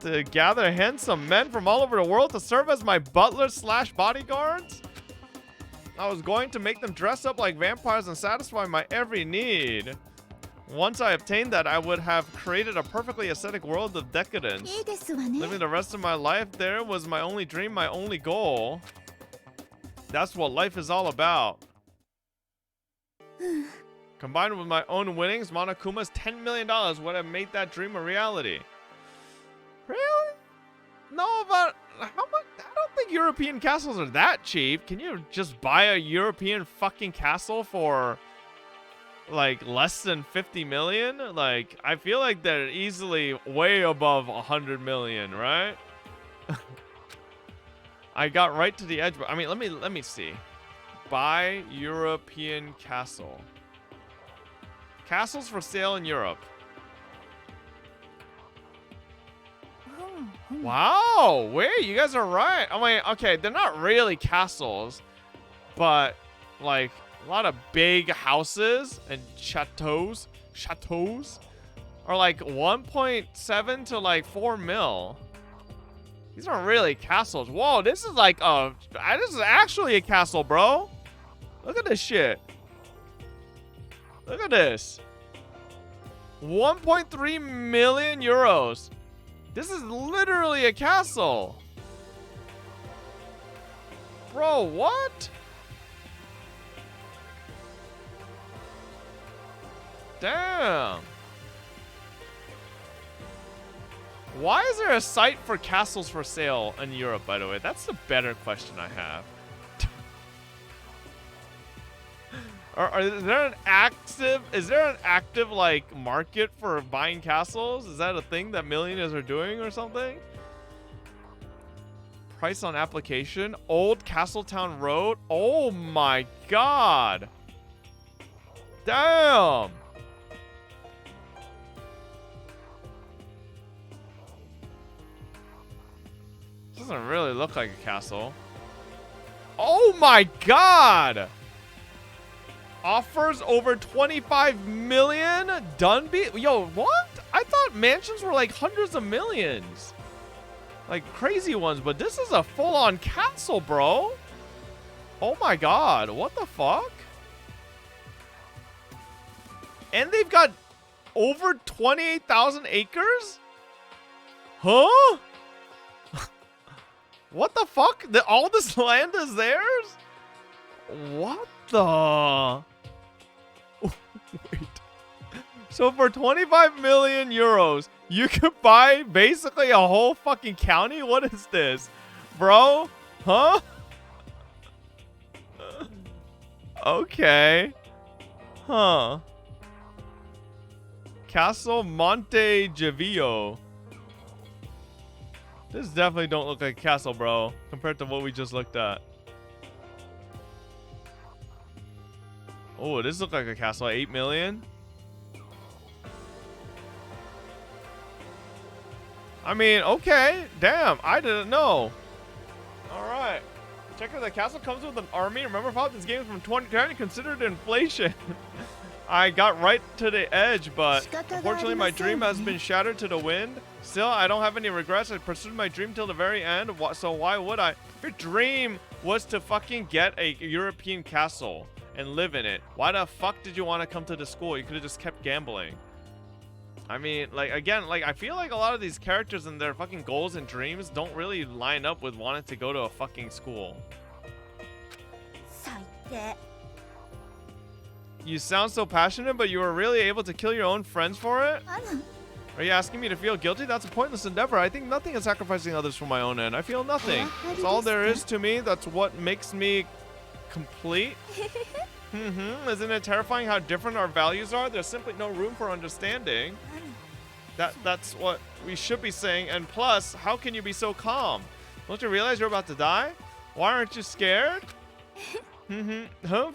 Speaker 1: To gather handsome men from all over the world to serve as my butler / bodyguards? I was going to make them dress up like vampires and satisfy my every need. Once I obtained that, I would have created a perfectly aesthetic world of decadence.
Speaker 2: いいですわね
Speaker 1: Living the rest of my life there was my only dream, my only goal. That's what life is all about. Combined with my own winnings, Monokuma's $10 million would have made that dream a reality. Really? No, but how much? I don't think European castles are that cheap. Can you just buy a European fucking castle for like less than 50 million? Like, I feel like they're easily way above 100 million, right? I got right to the edge, but I mean, let me see. Buy European castle. Castles for sale in Europe. Wow, wait, you guys are right. I mean, okay, they're not really castles, but like a lot of big houses and chateaus are like 1.7 to like 4 mil. These aren't really castles. Whoa, this is like this is actually a castle, bro. Look at this shit. Look at this. 1.3 million euros. This is literally a castle. Bro, what? Damn. Why is there a site for castles for sale in Europe, by the way? That's the better question I have. Is there an active like market for buying castles? Is that a thing that millionaires are doing or something? Price on application. Old Castletown Road. Oh my god. Damn. Doesn't really look like a castle. Oh my god. Offers over 25 million? Dunby? Yo, what? I thought mansions were like hundreds of millions. Like crazy ones, but this is a full-on castle, bro. Oh my god, what the fuck? And they've got over 28,000 acres? Huh? What the fuck? All this land is theirs? What the? Wait. So for 25 million euros, you could buy basically a whole fucking county? What is this? Bro? Huh? Okay. Huh. Castle Monte Gevio. This definitely don't look like a castle, bro, compared to what we just looked at. Oh, this looks like a castle. 8 million? I mean, okay. Damn, I didn't know. Alright. Checker, the castle comes with an army. Remember how this game is from 2010? Considered inflation. I got right to the edge, but unfortunately my dream has been shattered to the wind. Still, I don't have any regrets. I pursued my dream till the very end, so why would I? If your dream was to fucking get a European castle and live in it, why the fuck did you want to come to the school? You could have just kept gambling. I mean, like, again, like, I feel like a lot of these characters and their fucking goals and dreams don't really line up with wanting to go to a fucking school. You sound so passionate, but you were really able to kill your own friends for it? Are you asking me to feel guilty? That's a pointless endeavor. I think nothing is sacrificing others for my own end. I feel nothing. That's all there is to me. That's what makes me complete. Isn't it terrifying how different our values are? There's simply no room for understanding. That's what we should be saying. And plus, how can you be so calm? Don't you realize you're about to die? Why aren't you scared?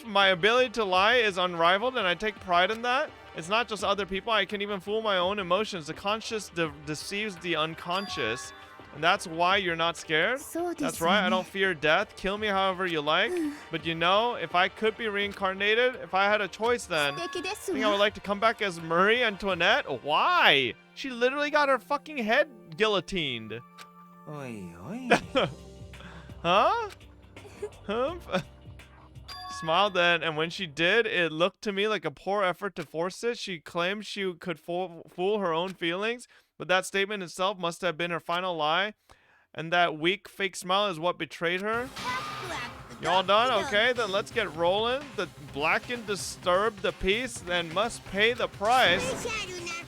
Speaker 1: My ability to lie is unrivaled, and I take pride in that. It's not just other people. I can even fool my own emotions. The conscious deceives the unconscious. And that's why you're not scared? That's right, I don't fear death. Kill me however you like. But you know, if I could be reincarnated, if I had a choice then, I think I would like to come back as Marie Antoinette. Why? She literally got her fucking head guillotined. Huh? Smiled then, and when she did, it looked to me like a poor effort to force it. She claimed she could fool her own feelings, but that statement itself must have been her final lie, and that weak fake smile is what betrayed her. You all done? Okay, then let's get rolling. The blackened disturbed the peace, then must pay the price.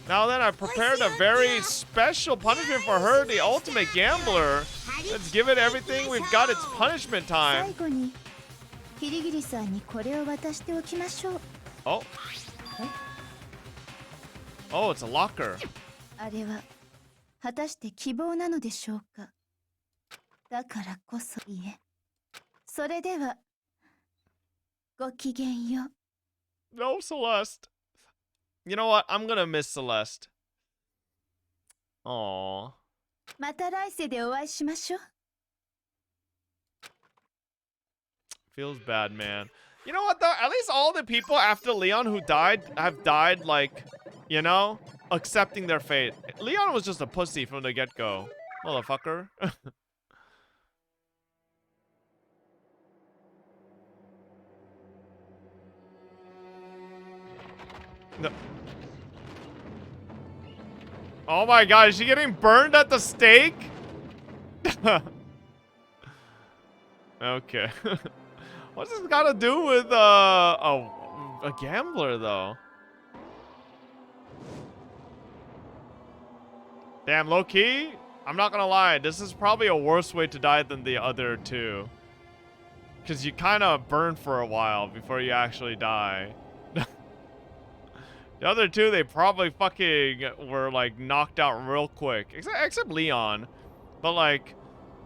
Speaker 1: Now then, I've prepared a very special punishment for her, the ultimate gambler. Let's give it everything we've got. It's punishment time. Oh. Oh, it's a locker.
Speaker 2: あれは果たして希望なのでしょうか。だからこそいえ。それではごきげんよう。
Speaker 1: No, Celeste. You know what? I'm gonna miss Celeste. Aww.
Speaker 2: また来世でお会いしましょう。
Speaker 1: Feels bad, man. You know what, though? At least all the people after Leon who died have died, like, you know, accepting their fate. Leon was just a pussy from the get-go. Motherfucker. No. Oh my god, is she getting burned at the stake? Okay. What's this got to do with a gambler, though? Damn, low-key, I'm not gonna lie, this is probably a worse way to die than the other two. Because you kind of burn for a while before you actually die. The other two, they probably fucking were, like, knocked out real quick. Except Leon. But, like,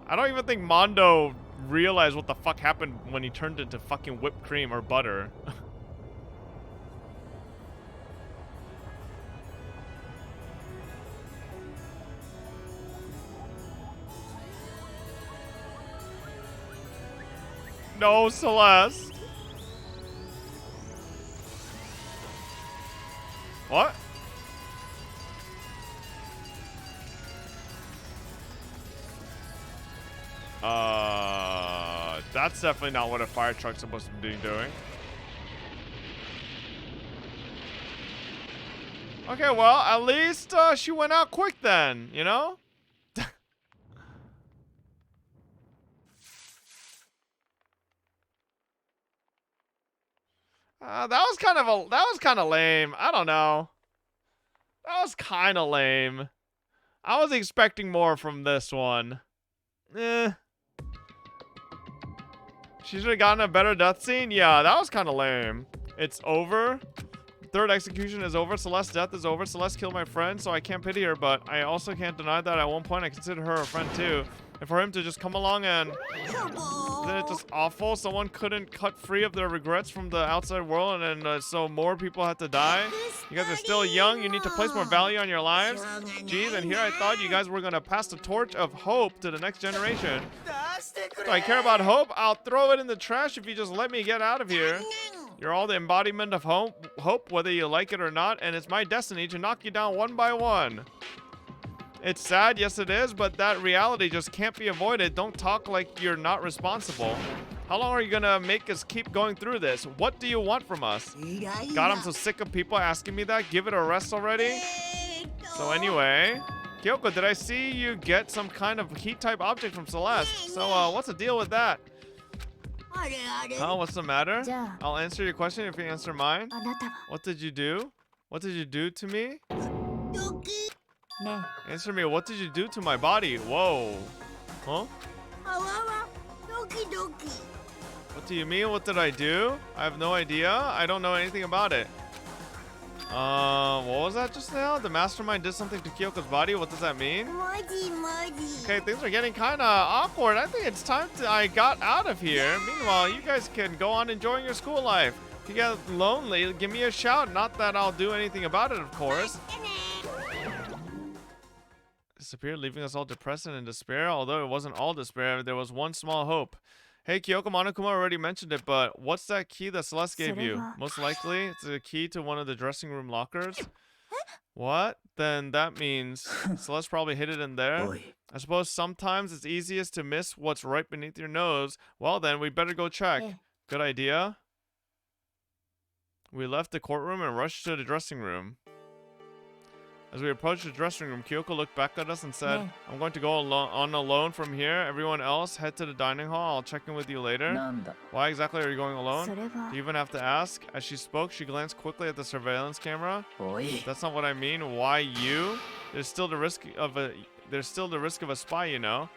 Speaker 1: I don't even think Mondo realized what the fuck happened when he turned into fucking whipped cream or butter. No, Celeste. What? That's definitely not what a fire truck's supposed to be doing. Okay, well, at least she went out quick then, you know? That was kind of lame. I don't know. That was kind of lame. I was expecting more from this one. Eh. She should have gotten a better death scene? Yeah, that was kind of lame. It's over. Third execution is over. Celeste's death is over. Celeste killed my friend, so I can't pity her, but I also can't deny that at one point I considered her a friend too. And for him to just come along and... Isn't it just awful? Someone couldn't cut free of their regrets from the outside world, and then so more people had to die? You guys are still young. You need to place more value on your lives. Geez, and here I thought you guys were going to pass the torch of hope to the next generation. Do I care about hope? I'll throw it in the trash if you just let me get out of here. You're all the embodiment of hope, whether you like it or not, and it's my destiny to knock you down one by one. It's sad, yes it is, but that reality just can't be avoided. Don't talk like you're not responsible. How long are you gonna make us keep going through this? What do you want from us? God, I'm so sick of people asking me that. Give it a rest already. So anyway, Kyoko, did I see you get some kind of heat-type object from Celeste? So what's the deal with that? Oh, what's the matter? I'll answer your question if you answer mine. What did you do? What did you do to me? Answer me, what did you do to my body? Whoa. Huh? What do you mean? What did I do? I have no idea. I don't know anything about it. What was that just now? The mastermind did something to Kyoko's body? What does that mean? Okay, things are getting kind of awkward. I think it's time I got out of here. Meanwhile, you guys can go on enjoying your school life. If you get lonely, give me a shout. Not that I'll do anything about it, of course. Disappeared, leaving us all depressed and in despair. Although it wasn't all despair, there was one small hope. Hey, Kyoko, Monokuma already mentioned it, but what's that key that Celeste gave you? Most likely, it's a key to one of the dressing room lockers. What? Then that means Celeste probably hid it in there. I suppose sometimes it's easiest to miss what's right beneath your nose. Well then, we better go check. Good idea. We left the courtroom and rushed to the dressing room. As we approached the dressing room, Kyoko looked back at us and said, I'm going to go on alone from here. Everyone else, head to the dining hall. I'll check in with you later. Why exactly are you going alone? Do you even have to ask? As she spoke, she glanced quickly at the surveillance camera. That's not what I mean. Why you? There's still the risk of a spy, you know.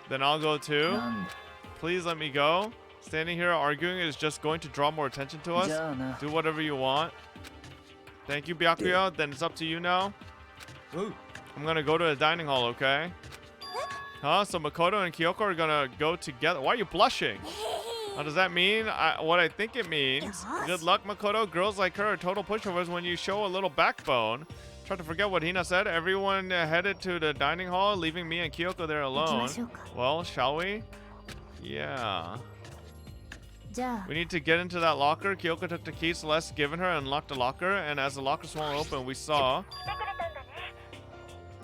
Speaker 1: Then I'll go too. Please let me go. Standing here arguing is just going to draw more attention to us. Do whatever you want. Thank you, Byakuya. Then it's up to you now. I'm gonna go to the dining hall, okay? Huh? So Makoto and Kyoko are gonna go together. Why are you blushing? What does that mean? What I think it means. Good luck, Makoto. Girls like her are total pushovers when you show a little backbone. Try to forget what Hina said. Everyone headed to the dining hall, leaving me and Kyoko there alone. Well, shall we? Yeah. We need to get into that locker. Kyoko took the key Celeste given her and unlocked the locker, and as the locker swung open, we saw...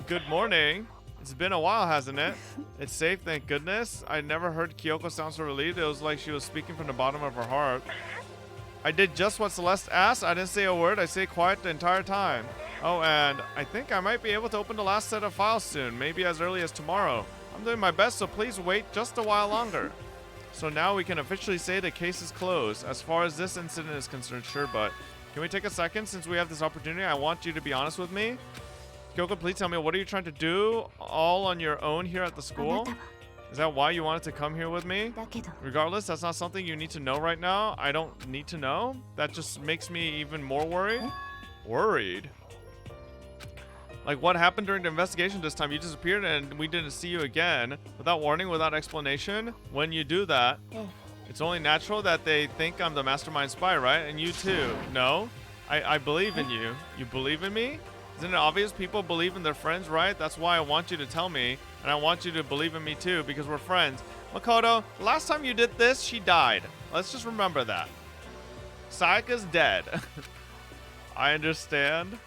Speaker 1: Good morning. It's been a while, hasn't it? It's safe, thank goodness. I never heard Kyoko sound so relieved. It was like she was speaking from the bottom of her heart. I did just what Celeste asked. I didn't say a word. I stayed quiet the entire time. Oh, and I think I might be able to open the last set of files soon, maybe as early as tomorrow. I'm doing my best, so please wait just a while longer. So now we can officially say the case is closed. As far as this incident is concerned, sure, but can we take a second since we have this opportunity? I want you to be honest with me. Kyoko, please tell me, what are you trying to do all on your own here at the school? Is that why you wanted to come here with me? Regardless, that's not something you need to know right now. I don't need to know. That just makes me even more worried. Worried? Like, what happened during the investigation this time? You disappeared and we didn't see you again. Without warning, without explanation. When you do that, it's only natural that they think I'm the mastermind spy, right? And you too. No? I believe in you. You believe in me? Isn't it obvious people believe in their friends, right? That's why I want you to tell me. And I want you to believe in me too, because we're friends. Makoto, last time you did this, she died. Let's just remember that. Sayaka's dead. I understand.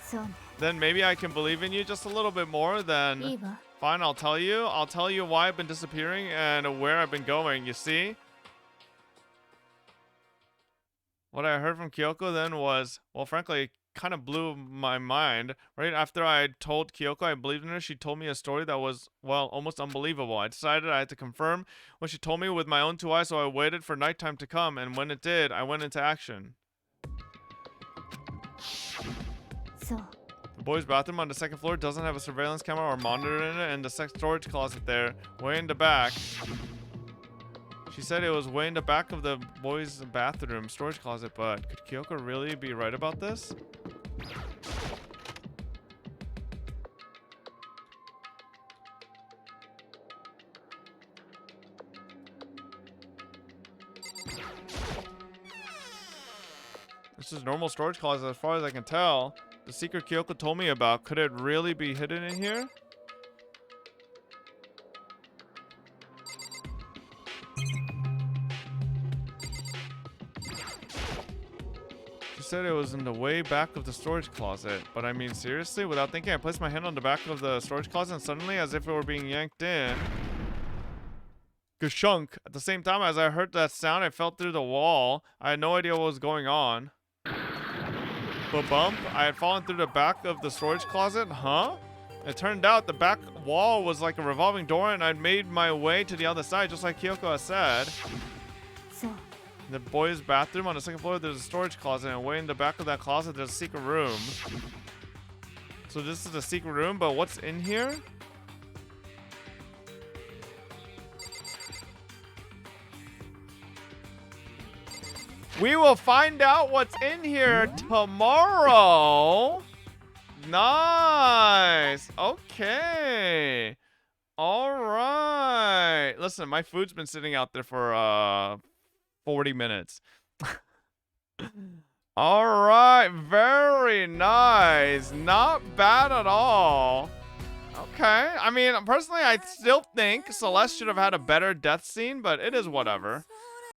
Speaker 1: Then maybe I can believe in you just a little bit more. Then fine, I'll tell you. I'll tell you why I've been disappearing and where I've been going, you see? What I heard from Kyoko then was, well, frankly, it kind of blew my mind. Right after I told Kyoko I believed in her, she told me a story that was, well, almost unbelievable. I decided I had to confirm what she told me with my own two eyes, so I waited for nighttime to come, and when it did, I went into action. The boys' bathroom on the second floor doesn't have a surveillance camera or monitor in it, and the sex storage closet there, way in the back. She said it was way in the back of the boys' bathroom storage closet, but could Kyoko really be right about this? This is normal storage closet as far as I can tell. The secret Kyoko told me about, could it really be hidden in here? said it was in the way back of the storage closet. But I mean, seriously? Without thinking, I placed my hand on the back of the storage closet and suddenly, as if it were being yanked in, gashunk. At the same time, as I heard that sound, I fell through the wall. I had no idea what was going on. But bump, I had fallen through the back of the storage closet? Huh? It turned out the back wall was like a revolving door and I'd made my way to the other side, just like Kyoko has said.
Speaker 2: So,
Speaker 1: In the boys' bathroom on the second floor, there's a storage closet, and way in the back of that closet, there's a secret room. So this is the secret room, but what's in here? We will find out what's in here tomorrow. Nice. Okay. All right. Listen, my food's been sitting out there for 40 minutes. All right. Very nice. Not bad at all. Okay. I mean, personally, I still think Celeste should have had a better death scene, but it is whatever.